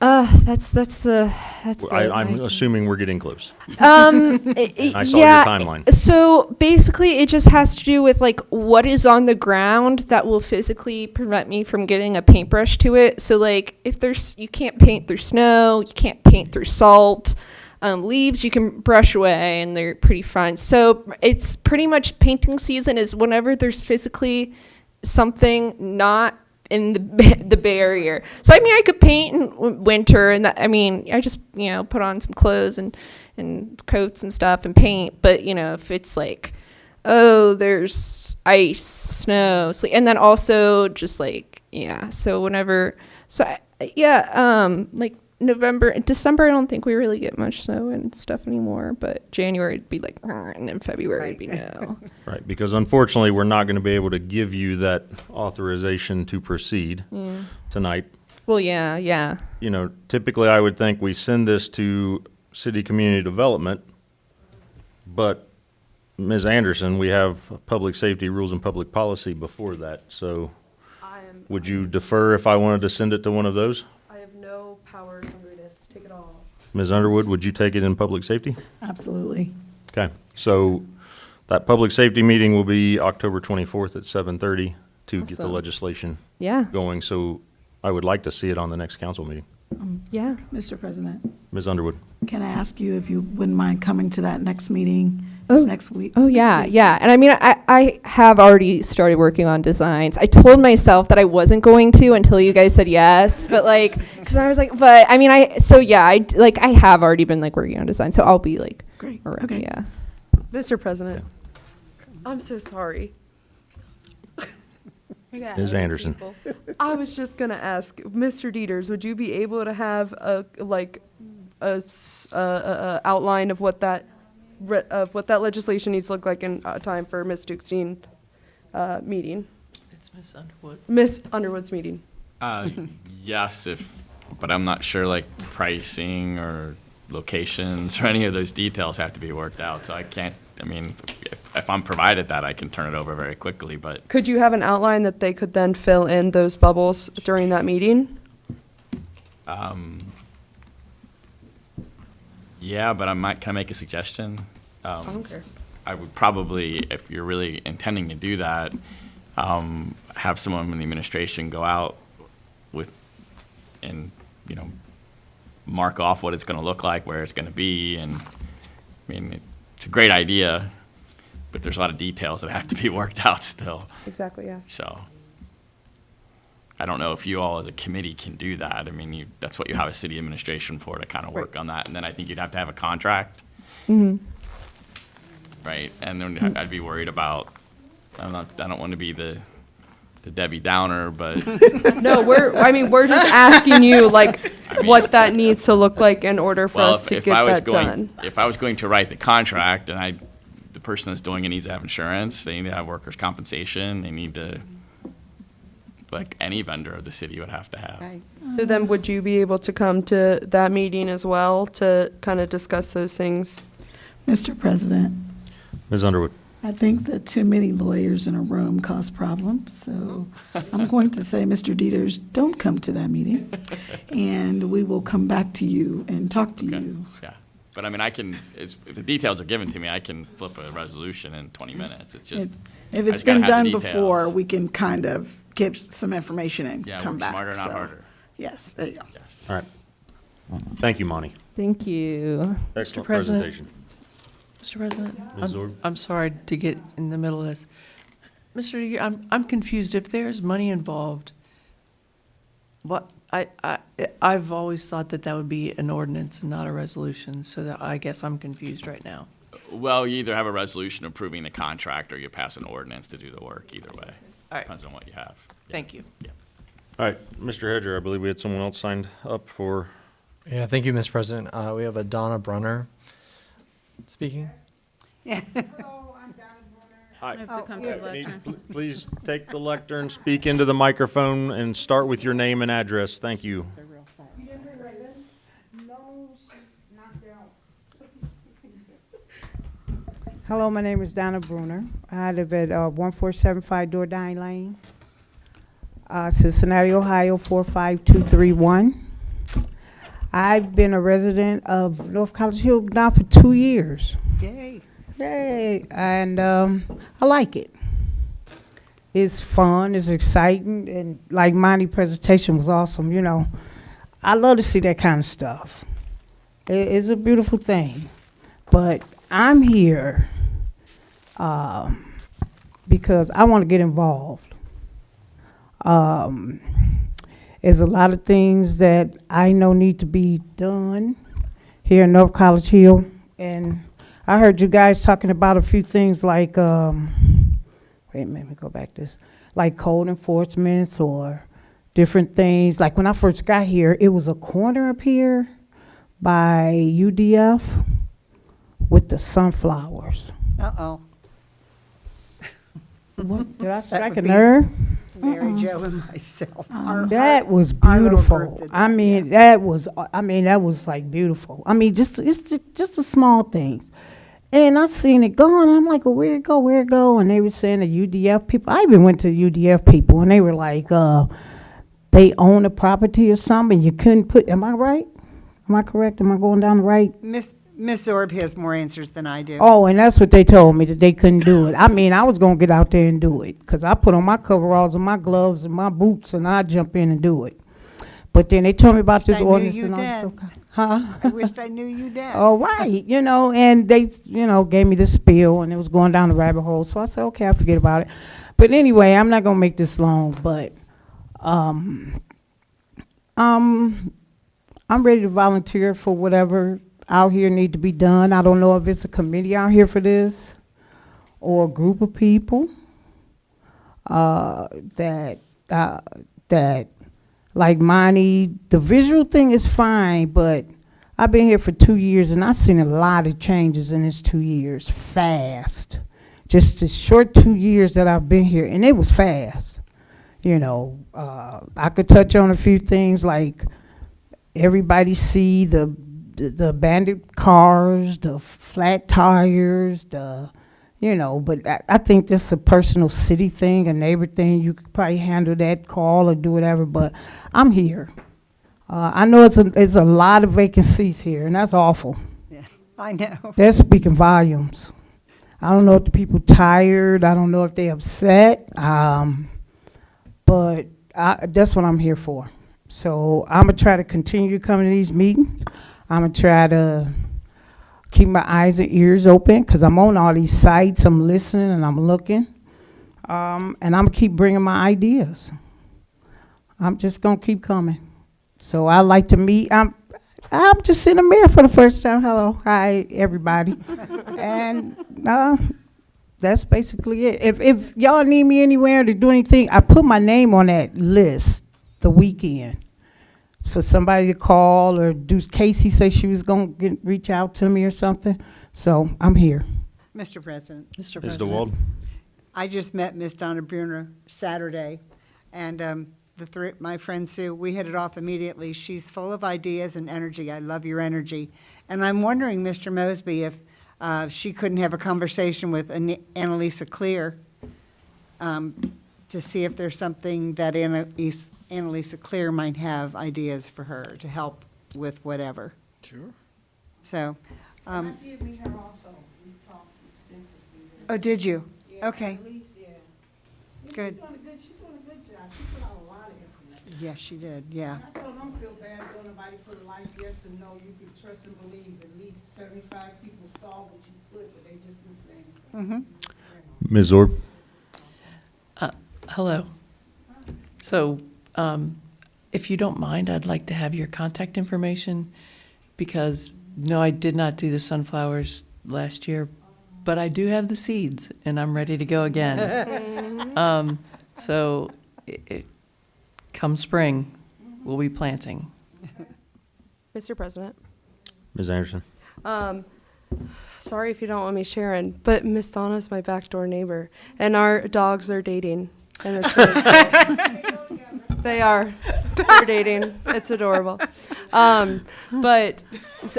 Speaker 13: That's the
Speaker 1: I'm assuming we're getting close.
Speaker 13: I
Speaker 1: saw your timeline.
Speaker 13: So basically, it just has to do with like what is on the ground that will physically prevent me from getting a paintbrush to it. So like if you can't paint through snow, you can't paint through salt. Leaves you can brush away and they're pretty fine. So it's pretty much painting season is whenever there's physically something not in the barrier. So I mean, I could paint in winter, and that, I mean, I just put on some clothes and coats and stuff and paint. But if it's like, oh, there's ice, snow, sleet, and then also just like so whenever, like November and December, I don't think we really get much snow and stuff anymore, but January would be like, and then February would be no.
Speaker 1: Right, because unfortunately, we're not going to be able to give you that authorization to proceed tonight.
Speaker 13: Well, yeah.
Speaker 1: Typically, I would think we send this to City Community Development, but Ms. Anderson, we have public safety rules and public policy before that, so would you defer if I wanted to send it to one of those?
Speaker 5: Power under this. Take it all.
Speaker 1: Ms. Underwood, would you take it in public safety?
Speaker 6: Absolutely.
Speaker 1: Okay, so that public safety meeting will be October 24th at 7:30 to get the
Speaker 13: Awesome.
Speaker 1: legislation
Speaker 13: Yeah.
Speaker 1: going. So I would like to see it on the next council meeting.
Speaker 13: Yeah.
Speaker 6: Mr. President,
Speaker 1: Ms. Underwood?
Speaker 6: can I ask you if you wouldn't mind coming to that next meeting? It's next week.
Speaker 13: Oh,
Speaker 6: next
Speaker 13: yeah,
Speaker 6: week.
Speaker 13: yeah. And I mean, I have already started working on designs. I told myself that I wasn't going to until you guys said yes, but like, because I was like, but I mean, I have already been like working on design, so I'll be like,
Speaker 6: Great.
Speaker 13: already,
Speaker 6: Okay.
Speaker 13: yeah.
Speaker 5: Mr. President, I'm so sorry.
Speaker 1: Ms. Anderson?
Speaker 5: I was just gonna ask, Mr. Dieters, would you be able to have a outline of what that legislation needs to look like in time for Ms. Dukestein meeting,
Speaker 4: It's Miss Underwood.
Speaker 5: Miss Underwood's meeting?
Speaker 9: Yes, but I'm not sure like pricing or locations or any of those details have to be worked out. So I can't, I mean, if I'm provided that, I can turn it over very quickly, but
Speaker 5: Could you have an outline that they could then fill in those bubbles during that meeting?
Speaker 9: yeah, but can I make a suggestion?
Speaker 5: I don't care.
Speaker 9: I would probably, if you're really intending to do that, have someone from the administration go out and mark off what it's going to look like, where it's going to be, and I mean, it's a great idea, but there's a lot of details that have to be worked out still.
Speaker 5: Exactly, yeah.
Speaker 9: So I don't know if you all as a committee can do that. I mean, that's what you have a city administration for, to kind of work on that, and then I think you'd have to have a contract. Right, and then I'd be worried about, I don't want to be the Debbie Downer, but
Speaker 5: No, we're just asking you like what that needs to look like in order for
Speaker 9: well,
Speaker 5: us to get that done.
Speaker 9: if I was going to write the contract and the person that's doing it needs to have insurance, they need to have workers' compensation, they need to, like any vendor of the city would have to have.
Speaker 7: Right.
Speaker 5: So then would you be able to come to that meeting as well to kind of discuss those things?
Speaker 6: Mr. President,
Speaker 1: Ms. Underwood?
Speaker 6: I think that too many lawyers in a room cause problems, so I'm going to say, Mr. Dieters, don't come to that meeting, and we will come back to you and talk to you.
Speaker 9: Yeah, but I mean, if the details are given to me, I can flip a resolution in 20 minutes. It's just,
Speaker 6: If
Speaker 9: I
Speaker 6: it's
Speaker 9: just gotta
Speaker 6: been
Speaker 9: have the
Speaker 6: done
Speaker 9: details.
Speaker 6: before, we can kind of get some information and
Speaker 9: Yeah,
Speaker 6: come
Speaker 9: work
Speaker 6: back.
Speaker 9: smarter, not
Speaker 6: So,
Speaker 9: harder.
Speaker 6: yes, there you go.
Speaker 9: Yes.
Speaker 1: All right. Thank you, Monty.
Speaker 13: Thank you.
Speaker 1: Excellent
Speaker 4: President.
Speaker 1: presentation.
Speaker 4: Mr. President,
Speaker 1: Ms. Zorb?
Speaker 4: I'm sorry to get in the middle of this. Mr. Deere, I'm confused. If there's money involved, what I've always thought that that would be an ordinance and not a resolution, so that I guess I'm confused right now.
Speaker 9: Well, you either have a resolution approving the contract or you pass an ordinance to do the work, either way.
Speaker 4: All right.
Speaker 9: Depends on what you have. Yeah.
Speaker 4: Thank you.
Speaker 9: Yeah.
Speaker 1: All right, Mr. Hedger, I believe we had someone else signed up for.
Speaker 2: Yeah, thank you, Mr. President. We have a Donna Brunner speaking.
Speaker 1: Hi.
Speaker 3: Have to come to the lectern.
Speaker 1: Please take the lectern, speak into the microphone, and start with your name and address. Thank you.
Speaker 14: Hello, my name is Donna Bruner. I live at 1475 Dordyne Lane, Cincinnati, Ohio 45231. I've been a resident of North College Hill now for 2 years.
Speaker 7: Yay.
Speaker 14: Yay! And I like it. It's fun, it's exciting, and like Monty's presentation was awesome, you know. I love to see that kind of stuff. It's a beautiful thing. But I'm here because I want to get involved. There's a lot of things that I know need to be done here in North College Hill, and I heard you guys talking about a few things like, wait a minute, let me go back to this, like code enforcements or different things. Like when I first got here, it was a corner up here by UDF with the sunflowers.
Speaker 7: Uh-oh.
Speaker 14: What, did I strike a
Speaker 7: would be
Speaker 14: nerve?
Speaker 7: Mary Jo and myself.
Speaker 14: That was
Speaker 7: our little group
Speaker 14: beautiful.
Speaker 7: did
Speaker 14: I
Speaker 7: that,
Speaker 14: mean, that was like beautiful. I mean, it's just the small things. And I seen it going. I'm like, well, where it go? And they were saying the UDF people. I even went to UDF people, and they were like, they own a property or something. You couldn't put. Am I right? Am I correct? Am I going down the right?
Speaker 7: Miss Orb has more answers than I do.
Speaker 14: Oh, and that's what they told me, that they couldn't do it. I mean, I was going to get out there and do it because I put on my coveralls and my gloves and my boots, and I jump in and do it. But then they told me about this ordinance. And all this. Huh?
Speaker 7: I wished I knew you then.
Speaker 14: Oh, right. You know, and they, you know, gave me the spiel, and it was going down the rabbit hole. So I said, okay, I'll forget about it. But anyway, I'm not going to make this long, but I'm ready to volunteer for whatever out here need to be done. I don't know if it's a committee out here for this or a group of people that like Monty. The visual thing is fine, but I've been here for 2 years and I've seen a lot of changes in this 2 years, fast. Just a short 2 years that I've been here, and it was fast. You know, I could touch on a few things like everybody see the abandoned cars, the flat tires, you know, but I think that's a personal city thing, a neighbor thing. You could probably handle that call or do whatever, but I'm here. I know it's a lot of vacancies here, and that's awful.
Speaker 7: Yeah, I know.
Speaker 14: They're speaking volumes. I don't know if the people tired. I don't know if they upset, but that's what I'm here for. So I'm going to try to continue to come to these meetings. I'm going to try to keep my eyes and ears open because I'm on all these sites. I'm listening and I'm looking. And I'm going to keep bringing my ideas. I'm just going to keep coming. So I like to meet. I'm just in the mirror for the first time. Hello. Hi, everybody. And that's basically it. If y'all need me anywhere to do anything, I put my name on that list the weekend for somebody to call or do. Casey say she was going to reach out to me or something. So I'm here.
Speaker 7: Mr. President.
Speaker 4: Mr.
Speaker 1: Ms.
Speaker 4: President.
Speaker 1: DeWald?
Speaker 7: I just met Miss Donna Bruner Saturday, and my friend Sue, we hit it off immediately. She's full of ideas and energy. I love your energy. And I'm wondering, Mr. Mosby, if she couldn't have a conversation with Annalisa Clear to see if there's something that Annalisa Clear might have ideas for her to help with whatever.
Speaker 11: Sure.
Speaker 7: So,
Speaker 14: I did meet her also. We talked extensively.
Speaker 7: oh, did you? Okay,
Speaker 14: Yeah.
Speaker 7: good.
Speaker 14: She's doing a good job. She put out a lot of information.
Speaker 7: Yes, she did, yeah.
Speaker 14: I told them, feel bad when nobody put a like yes and no. You can trust and believe. At least 75 people saw what you put, but they just didn't say anything.
Speaker 7: Mm-hmm.
Speaker 1: Ms. Orb?
Speaker 4: Hello. So, if you don't mind, I'd like to have your contact information because, no, I did not do the sunflowers last year, but I do have the seeds and I'm ready to go again. So come spring, we'll be planting.
Speaker 5: Mr. President.
Speaker 1: Ms. Anderson.
Speaker 5: Sorry if you don't want me sharing, but Miss Donna's my backdoor neighbor, and our dogs are dating, and it's really cool. They are. They're dating. It's adorable. But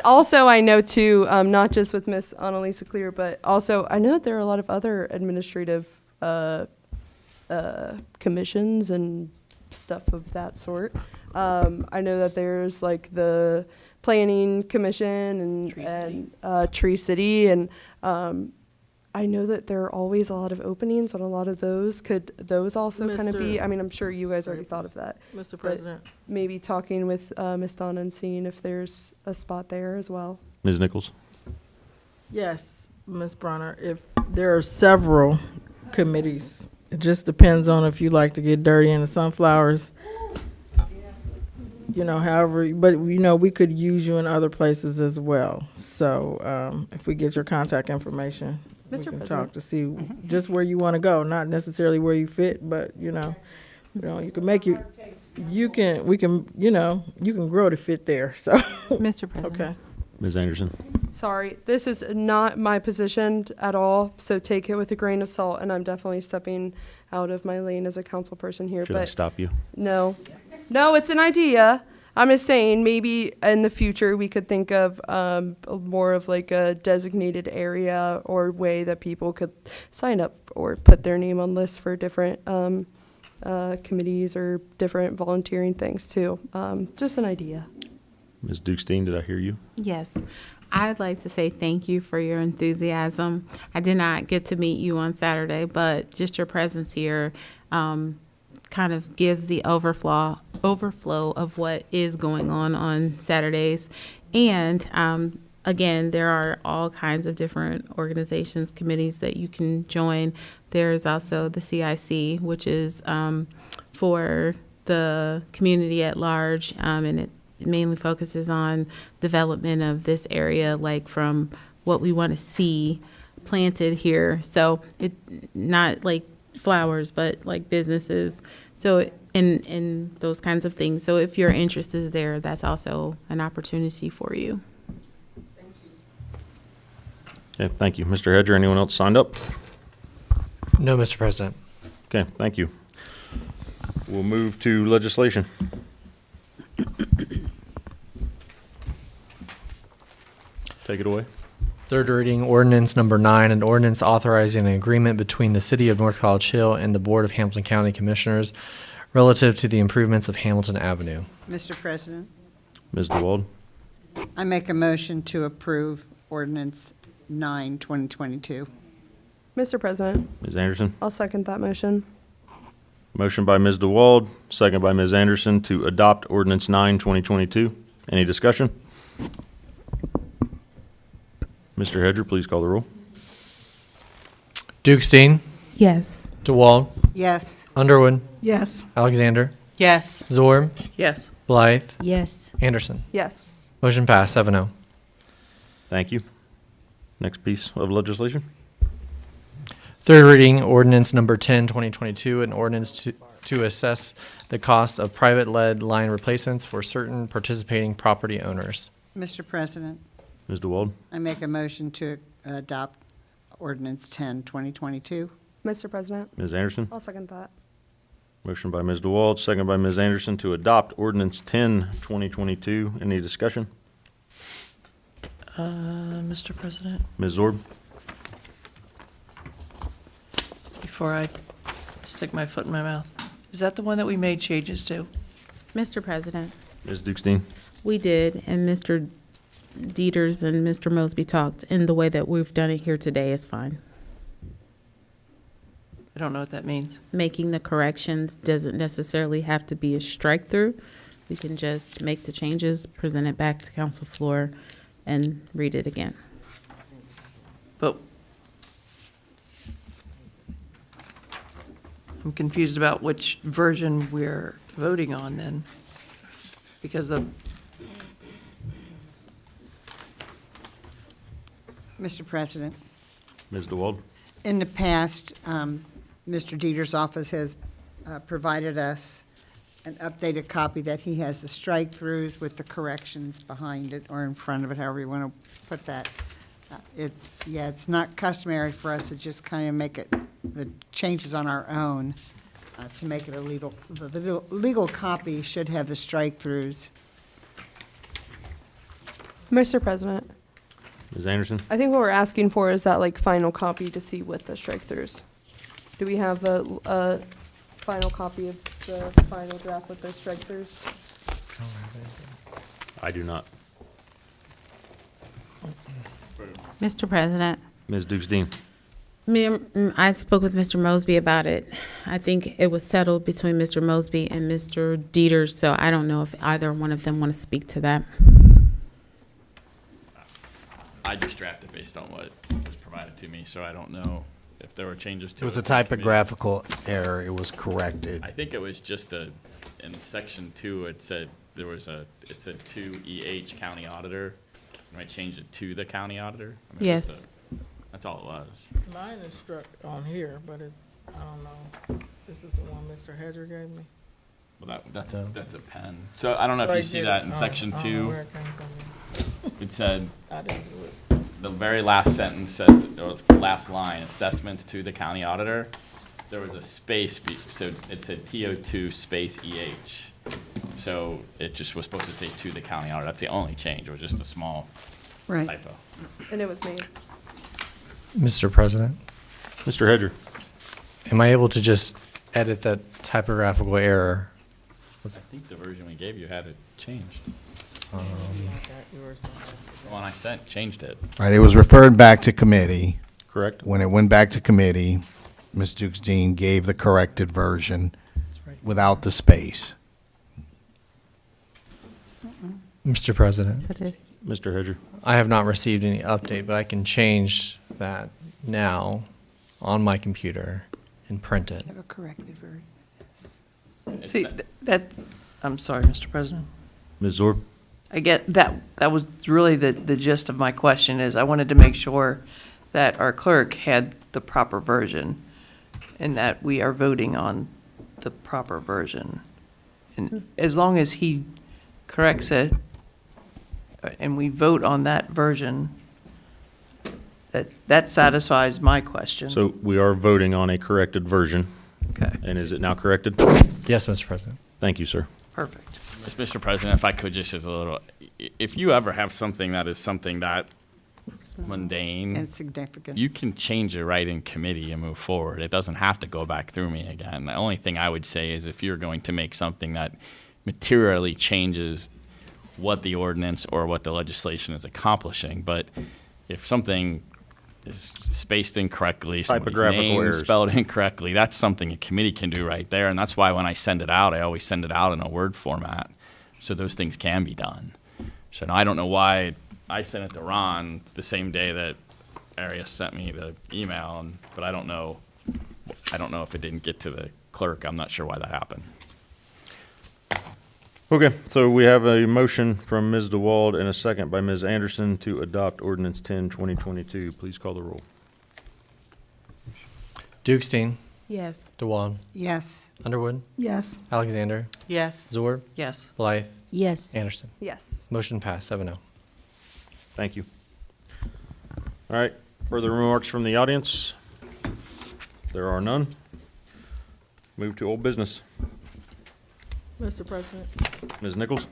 Speaker 5: also I know too, not just with Miss Annalisa Clear, but also I know that there are a lot of other administrative commissions and stuff of that sort. I know that there's like the Planning Commission and Tree City, and I know that there are always a lot of openings on a lot of those. Could those also kind of be, I mean, I'm sure you guys already thought of that.
Speaker 10: Mr. President.
Speaker 5: Maybe talking with Ms. Donna and seeing if there's a spot there as well.
Speaker 1: Ms. Nichols.
Speaker 10: Yes, Ms. Bronner, if there are several committees, it just depends on if you like to get dirty in the sunflowers. You know, however, but you know, we could use you in other places as well. So if we get your contact information, we
Speaker 5: Mr.
Speaker 10: can
Speaker 5: President.
Speaker 10: talk to see just where you want to go, not necessarily where you fit, but you can make you can grow to fit there. So
Speaker 3: Mr. President.
Speaker 10: okay.
Speaker 1: Ms. Anderson.
Speaker 5: Sorry, this is not my position at all, so take it with a grain of salt, and I'm definitely stepping out of my lane as a council person here.
Speaker 1: Should I
Speaker 5: But
Speaker 1: stop you?
Speaker 5: no, no, it's an idea. I'm just saying maybe in the future we could think of more of like a designated area or way that people could sign up or put their name on lists for different committees or different volunteering things too. Just an idea.
Speaker 1: Ms. Dukestein, did I hear you?
Speaker 3: Yes. I'd like to say thank you for your enthusiasm. I did not get to meet you on Saturday, but just your presence here kind of gives the overflow of what is going on Saturdays. And again, there are all kinds of different organizations, committees that you can join. There's also the CIC, which is for the community at large, and it mainly focuses on development of this area, like from what we want to see planted here. So it not like flowers, but like businesses. So in those kinds of things. So if your interest is there, that's also an opportunity for you.
Speaker 1: Okay, thank you. Mr. Hedger, anyone else signed up?
Speaker 15: No, Mr. President.
Speaker 1: Okay, thank you. We'll move to legislation. Take it away.
Speaker 15: Third reading ordinance number 9, an ordinance authorizing an agreement between the City of North College Hill and the Board of Hamilton County Commissioners relative to the improvements of Hamilton Avenue.
Speaker 7: Mr. President,
Speaker 1: Ms. DeWald.
Speaker 7: I make a motion to approve ordinance 9, 2022.
Speaker 5: Mr. President,
Speaker 1: Ms. Anderson.
Speaker 5: I'll second that motion.
Speaker 1: Motion by Ms. DeWald, second by Ms. Anderson to adopt ordinance 9, 2022. Any discussion? Mr. Hedger, please call the roll.
Speaker 15: Dukestein,
Speaker 3: Yes.
Speaker 15: DeWald,
Speaker 7: Yes.
Speaker 15: Underwood,
Speaker 6: Yes.
Speaker 15: Alexander,
Speaker 12: Yes.
Speaker 15: Zorb,
Speaker 4: Yes.
Speaker 15: Blythe,
Speaker 8: Yes.
Speaker 15: Anderson.
Speaker 5: Yes.
Speaker 15: Motion passed 7-0.
Speaker 1: Thank you. Next piece of legislation.
Speaker 15: Third reading ordinance number 10, 2022, an ordinance to assess the cost of private lead line replacements for certain participating property owners.
Speaker 7: Mr. President,
Speaker 1: Ms. DeWald.
Speaker 7: I make a motion to adopt ordinance 10, 2022.
Speaker 5: Mr. President,
Speaker 1: Ms. Anderson.
Speaker 5: I'll second that.
Speaker 1: Motion by Ms. DeWald, second by Ms. Anderson to adopt ordinance 10, 2022. Any discussion?
Speaker 4: Mr. President,
Speaker 1: Ms. Zorb.
Speaker 4: before I stick my foot in my mouth, is that the one that we made changes to?
Speaker 3: Mr. President,
Speaker 1: Ms. Dukestein.
Speaker 3: we did, and Mr. Dieters and Mr. Mosby talked, and the way that we've done it here today is fine.
Speaker 4: I don't know what that means.
Speaker 3: Making the corrections doesn't necessarily have to be a strike through. We can just make the changes, present it back to council floor, and read it again.
Speaker 4: But I'm confused about which version we're voting on then. Because the,
Speaker 7: Mr. President,
Speaker 1: Ms. DeWald?
Speaker 7: in the past, Mr. Dieter's office has provided us an updated copy that he has the strike-throughs with the corrections behind it or in front of it, however you want to put that. It's not customary for us to just kind of make it, the changes on our own to make it a legal, the legal copy should have the strike-throughs.
Speaker 5: Mr. President,
Speaker 1: Ms. Anderson?
Speaker 5: I think what we're asking for is that like final copy to see with the strike-throughs. Do we have a final copy of the final draft with the strike-throughs?
Speaker 1: I do not.
Speaker 3: Mr. President,
Speaker 1: Ms. Dukes Dean?
Speaker 3: I spoke with Mr. Mosby about it. I think it was settled between Mr. Mosby and Mr. Dieter, so I don't know if either one of them want to speak to that.
Speaker 9: I just drafted based on what was provided to me, so I don't know if there were changes to
Speaker 11: It was a
Speaker 9: from the committee.
Speaker 11: typographical error. It was corrected.
Speaker 9: I think it was just in section 2, it said it said to EH County Auditor. And I changed it to the county auditor. I mean,
Speaker 3: Yes.
Speaker 9: that's all it was.
Speaker 10: Mine is struck on here, but it's, I don't know. This is the one Mr. Hedger gave me.
Speaker 9: Well, that's a pen. So I don't know if you see that in section 2. It said,
Speaker 10: I didn't do it.
Speaker 9: the very last sentence says, or the last line, assessments to the county auditor. There was a space, so it said TO2 space EH. So it just was supposed to say to the county auditor. That's the only change. It was just a small
Speaker 7: Right.
Speaker 9: typo.
Speaker 5: And it was made.
Speaker 15: Mr. President,
Speaker 1: Mr. Hedger?
Speaker 15: am I able to just edit that typographical error?
Speaker 9: I think the version we gave you had it changed.
Speaker 10: Yours don't have
Speaker 9: The one I sent changed it.
Speaker 11: Right, it was referred back to committee.
Speaker 1: Correct?
Speaker 11: When it went back to committee, Ms. Dukes Dean gave the corrected version without the space.
Speaker 15: Mr. President,
Speaker 1: Mr. Hedger?
Speaker 15: I have not received any update, but I can change that now on my computer and print it.
Speaker 7: Have a corrected version.
Speaker 9: It's
Speaker 4: see,
Speaker 9: not-
Speaker 4: I'm sorry, Mr. President.
Speaker 1: Ms. Zorb?
Speaker 4: I get that, that was really the gist of my question is I wanted to make sure that our clerk had the proper version and that we are voting on the proper version. And as long as he corrects it and we vote on that version, that satisfies my question.
Speaker 1: So we are voting on a corrected version.
Speaker 4: Okay,
Speaker 1: And is it now corrected?
Speaker 15: Yes, Mr. President.
Speaker 1: Thank you, sir.
Speaker 4: perfect.
Speaker 9: Mr. President, if I could just as a little, if you ever have something that is something that mundane,
Speaker 7: And significant.
Speaker 9: you can change it right in committee and move forward. It doesn't have to go back through me again. The only thing I would say is if you're going to make something that materially changes what the ordinance or what the legislation is accomplishing, but if something is spaced incorrectly, somebody's
Speaker 1: Typographical
Speaker 9: name
Speaker 1: errors.
Speaker 9: spelled incorrectly, that's something a committee can do right there. And that's why when I send it out, I always send it out in a Word format, so those things can be done. So now I don't know why I sent it to Ron the same day that Arias sent me the email, but I don't know if it didn't get to the clerk. I'm not sure why that happened.
Speaker 1: Okay, so we have a motion from Ms. DeWald and a second by Ms. Anderson to adopt ordinance 10, 2022. Please call the roll.
Speaker 15: Dukestein,
Speaker 3: Yes.
Speaker 15: DeWald,
Speaker 7: Yes.
Speaker 15: Underwood,
Speaker 6: Yes.
Speaker 15: Alexander,
Speaker 10: Yes.
Speaker 15: Zorb,
Speaker 4: Yes.
Speaker 15: Blythe,
Speaker 8: Yes.
Speaker 15: Anderson.
Speaker 5: Yes.
Speaker 15: Motion passed, 7-0.
Speaker 1: Thank you. All right, further remarks from the audience? There are none. Move to old business.
Speaker 10: Mr. President,
Speaker 1: Ms. Nichols?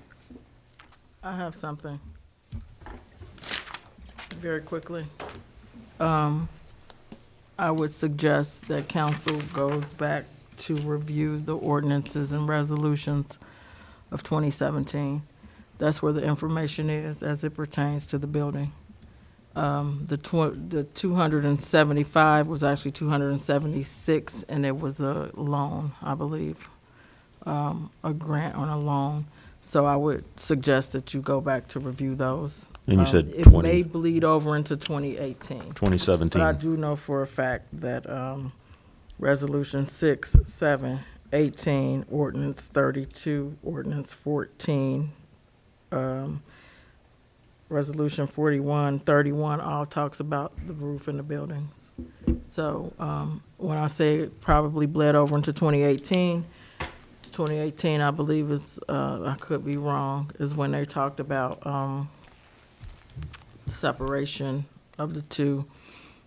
Speaker 10: I have something. Very quickly. I would suggest that council goes back to review the ordinances and resolutions of 2017. That's where the information is as it pertains to the building. The 275 was actually 276, and it was a loan, I believe, a grant on a loan. So I would suggest that you go back to review those.
Speaker 1: And you said
Speaker 10: It
Speaker 1: 20
Speaker 10: may bleed over into 2018.
Speaker 1: 2017.
Speaker 10: But I do know for a fact that Resolution 6, 7, 18, Ordinance 32, Ordinance 14, Resolution 4131 all talks about the roof in the buildings. So when I say it probably bled over into 2018, I believe is, I could be wrong, is when they talked about separation of the two.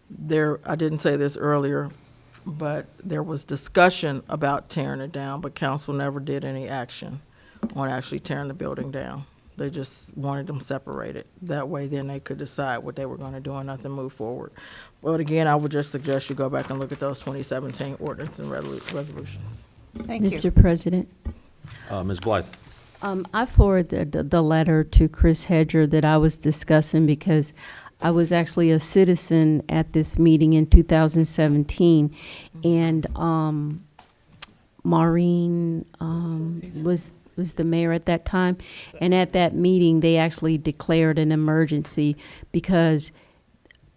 Speaker 10: There, I didn't say this earlier, but there was discussion about tearing it down, but council never did any action on actually tearing the building down. They just wanted them separated. That way, then they could decide what they were going to do and nothing move forward. But again, I would just suggest you go back and look at those 2017 ordinance and resolutions.
Speaker 7: Thank you.
Speaker 8: Mr. President,
Speaker 1: Ms. Blythe.
Speaker 8: I forwarded the letter to Chris Hedger that I was discussing because I was actually a citizen at this meeting in 2017, and Maureen was the mayor at that time, and at that meeting they actually declared an emergency because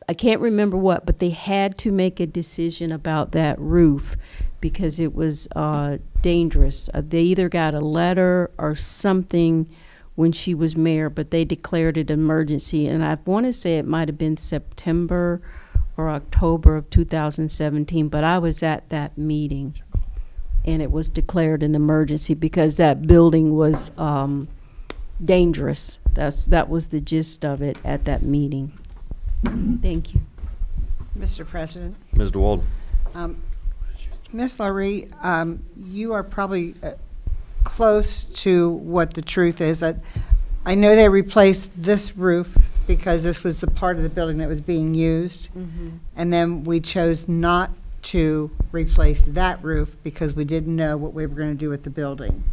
Speaker 8: I can't remember what, but they had to make a decision about that roof because it was dangerous. They either got a letter or something when she was mayor, but they declared it emergency. And I want to say it might have been September or October of 2017, but I was at that meeting, and it was declared an emergency because that building was dangerous. That was the gist of it at that meeting. Thank you.
Speaker 7: Mr. President.
Speaker 1: Ms. DeWald.
Speaker 7: Ms. Laurie, you are probably close to what the truth is. I know they replaced this roof because this was the part of the building that was being used. And then we chose not to replace that roof because we didn't know what we were going to do with the building.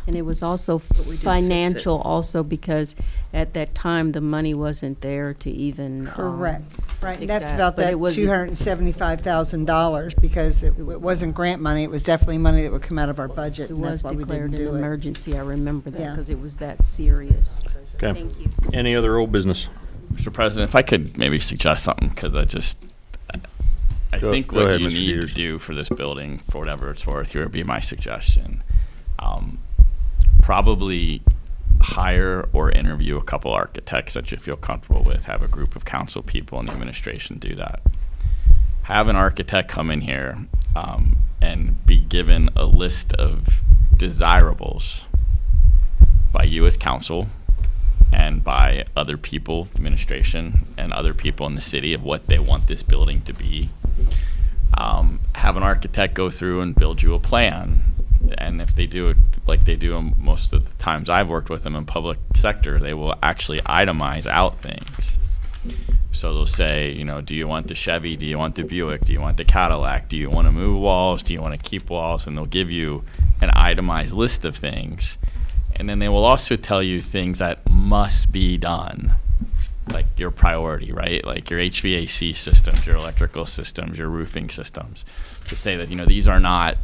Speaker 8: And it was also financial also because at that time the money wasn't there to even
Speaker 7: Correct. Right.
Speaker 8: fix
Speaker 7: That's
Speaker 8: that.
Speaker 7: about
Speaker 8: But
Speaker 7: that
Speaker 8: it was
Speaker 7: $275,000 because it wasn't grant money. It was definitely money that would come out of our budget.
Speaker 8: It
Speaker 7: And that's
Speaker 8: was
Speaker 7: why we
Speaker 8: declared
Speaker 7: didn't
Speaker 8: an
Speaker 7: do it.
Speaker 8: emergency. I remember that
Speaker 7: Yeah.
Speaker 8: because it was that serious.
Speaker 1: Okay.
Speaker 8: Thank you.
Speaker 1: Any other old business?
Speaker 9: Mr. President, if I could maybe suggest something, because I think
Speaker 1: Go
Speaker 9: what
Speaker 1: ahead,
Speaker 9: you
Speaker 1: Mr.
Speaker 9: need
Speaker 1: Peters.
Speaker 9: to do for this building, for whatever it's worth, here would be my suggestion. Probably hire or interview a couple architects that you feel comfortable with. Have a group of council people in the administration do that. Have an architect come in here and be given a list of desirables by you as council and by other people, administration, and other people in the city of what they want this building to be. Have an architect go through and build you a plan. And if they do it like they do most of the times I've worked with them in public sector, they will actually itemize out things. So they'll say, you know, do you want the Chevy? Do you want the Buick? Do you want the Cadillac? Do you want to move walls? Do you want to keep walls? And they'll give you an itemized list of things. And then they will also tell you things that must be done, like your priority, right? Like your HVAC systems, your electrical systems, your roofing systems. To say that, you know, these are not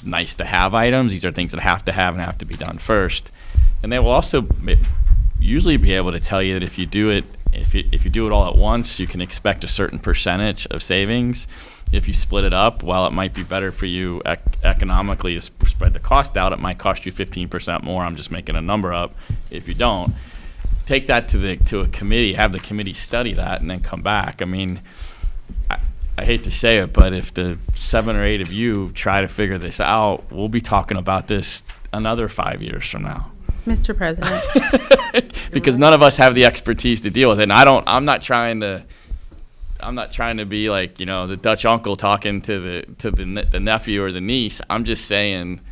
Speaker 9: nice to have items. These are things that have to have and have to be done first. And they will also usually be able to tell you that if you do it, if you do it all at once, you can expect a certain percentage of savings. If you split it up, while it might be better for you economically to spread the cost out, it might cost you 15% more. I'm just making a number up. If you don't, take that to a committee, have the committee study that, and then come back. I mean, I hate to say it, but if the 7 or 8 of you try to figure this out, we'll be talking about this another 5 years from now.
Speaker 3: Mr. President.
Speaker 9: Because none of us have the expertise to deal with it. And I'm not trying to be like, you know, the Dutch uncle talking to the nephew or the niece. I'm just saying,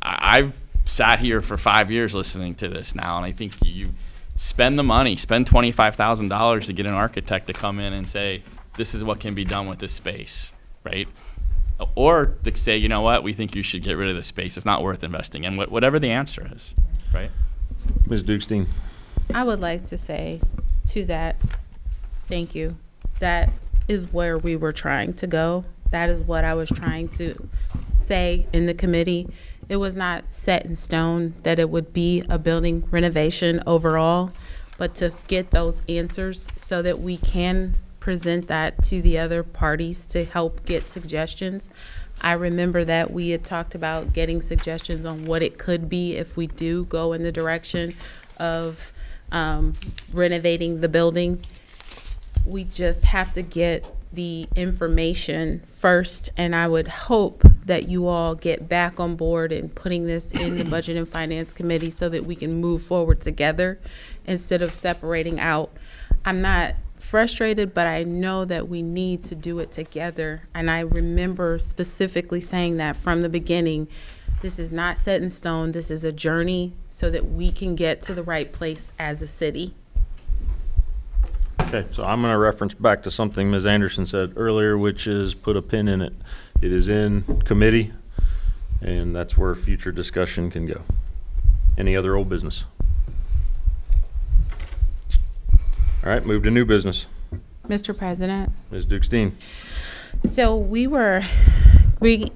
Speaker 9: I've sat here for 5 years listening to this now, and I think you spend the money, spend $25,000 to get an architect to come in and say, this is what can be done with this space, right? Or to say, you know what, we think you should get rid of this space. It's not worth investing in, whatever the answer is, right?
Speaker 1: Ms. Dukestein.
Speaker 3: I would like to say to that, thank you. That is where we were trying to go. That is what I was trying to say in the committee. It was not set in stone that it would be a building renovation overall, but to get those answers so that we can present that to the other parties to help get suggestions I remember that we had talked about getting suggestions on what it could be if we do go in the direction of renovating the building. We just have to get the information first, and I would hope that you all get back on board and putting this in the Budget and Finance Committee so that we can move forward together instead of separating out. I'm not frustrated, but I know that we need to do it together. And I remember specifically saying that from the beginning. This is not set in stone. This is a journey so that we can get to the right place as a city.
Speaker 1: Okay, so I'm going to reference back to something Ms. Anderson said earlier, which is put a pin in it. It is in committee, and that's where future discussion can go. Any other old business? All right, move to new business.
Speaker 3: Mr. President.
Speaker 1: Ms. Dukestein.
Speaker 3: So we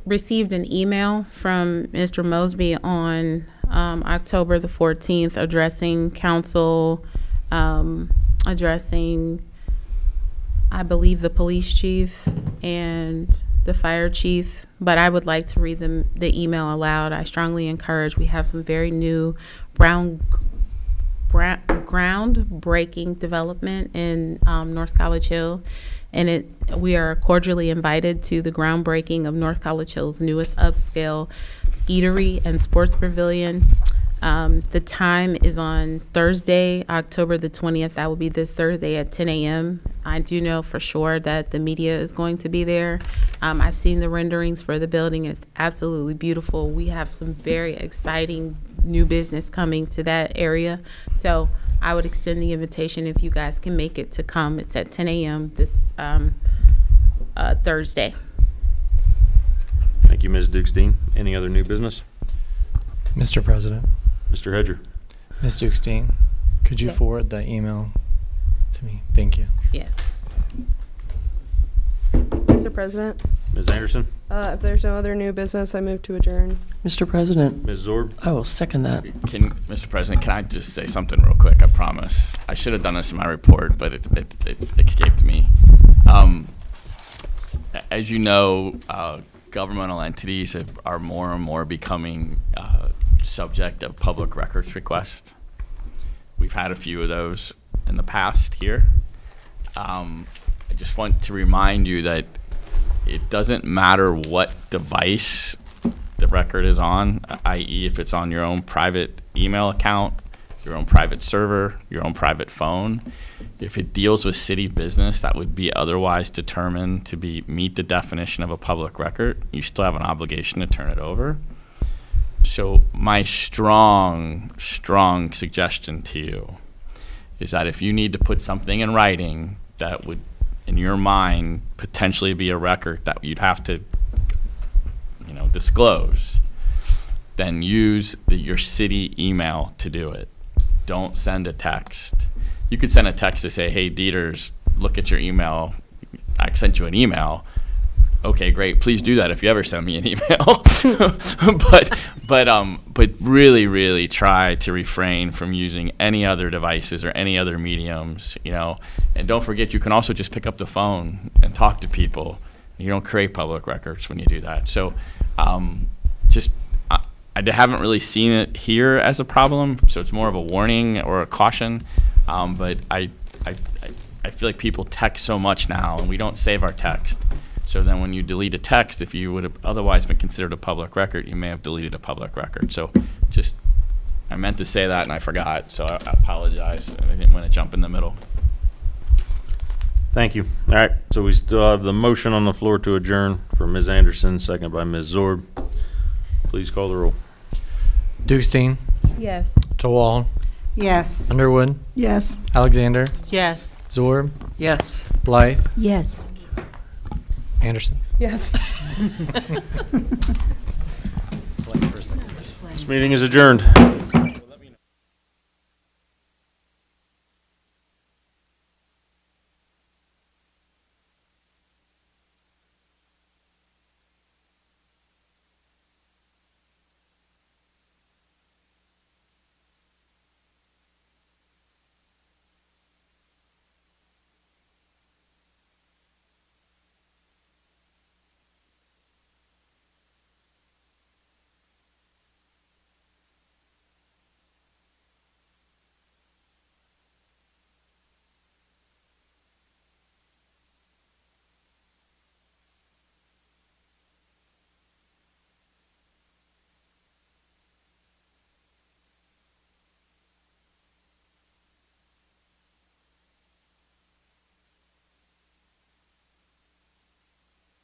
Speaker 3: received an email from Mr. Mosby on October the 14th addressing council, addressing, I believe, the police chief and the fire chief, but I would like to read the email aloud. I strongly encourage, we have some very new groundbreaking development in North College Hill, and we are cordially invited to the groundbreaking of North College Hill's newest upscale eatery and sports pavilion. The time is on Thursday, October the 20th. That will be this Thursday at 10 a.m. I do know for sure that the media is going to be there. I've seen the renderings for the building. It's absolutely beautiful. We have some very exciting new business coming to that area. So I would extend the invitation if you guys can make it to come. It's at 10 a.m. this Thursday.
Speaker 1: Thank you, Ms. Dukestein. Any other new business?
Speaker 15: Mr. President,
Speaker 1: Mr. Hedger.
Speaker 15: Ms. Dukestein, could you forward that email to me? Thank you.
Speaker 3: Yes.
Speaker 5: Mr. President,
Speaker 1: Ms. Anderson.
Speaker 5: if there's no other new business, I move to adjourn.
Speaker 4: Mr. President,
Speaker 1: Ms. Zorb.
Speaker 4: I will second that.
Speaker 9: Mr. President, can I just say something real quick? I promise. I should have done this in my report, but it escaped me. As you know, governmental entities are more and more becoming subject of public records requests. We've had a few of those in the past here. I just want to remind you that it doesn't matter what device the record is on, i.e. if it's on your own private email account, your own private server, your own private phone. If it deals with city business that would be otherwise determined to meet the definition of a public record, you still have an obligation to turn it over. So my strong suggestion to you is that if you need to put something in writing that would, in your mind, potentially be a record that you'd have to, disclose, then use your city email to do it. Don't send a text. You could send a text to say, hey, Dieters, look at your email. I sent you an email. Okay, great. Please do that if you ever send me an email. but really try to refrain from using any other devices or any other mediums, And don't forget, you can also just pick up the phone and talk to people. You don't create public records when you do that. So I haven't really seen it here as a problem, so it's more of a warning or a caution. But I feel like people text so much now, and we don't save our text. So then when you delete a text, if you would have otherwise been considered a public record, you may have deleted a public record. So I meant to say that and I forgot, so I apologize. I didn't want to jump in the middle.
Speaker 1: Thank you. All right, so we still have the motion on the floor to adjourn for Ms. Anderson, second by Ms. Zorb. Please call the roll.
Speaker 15: Dukestein,
Speaker 3: Yes.
Speaker 15: Tawal,
Speaker 7: Yes.
Speaker 15: Underwood,
Speaker 6: Yes.
Speaker 15: Alexander,
Speaker 12: Yes.
Speaker 15: Zorb,
Speaker 4: Yes.
Speaker 15: Blythe,
Speaker 8: Yes.
Speaker 3: Yes.
Speaker 15: Anderson.
Speaker 1: This meeting is adjourned.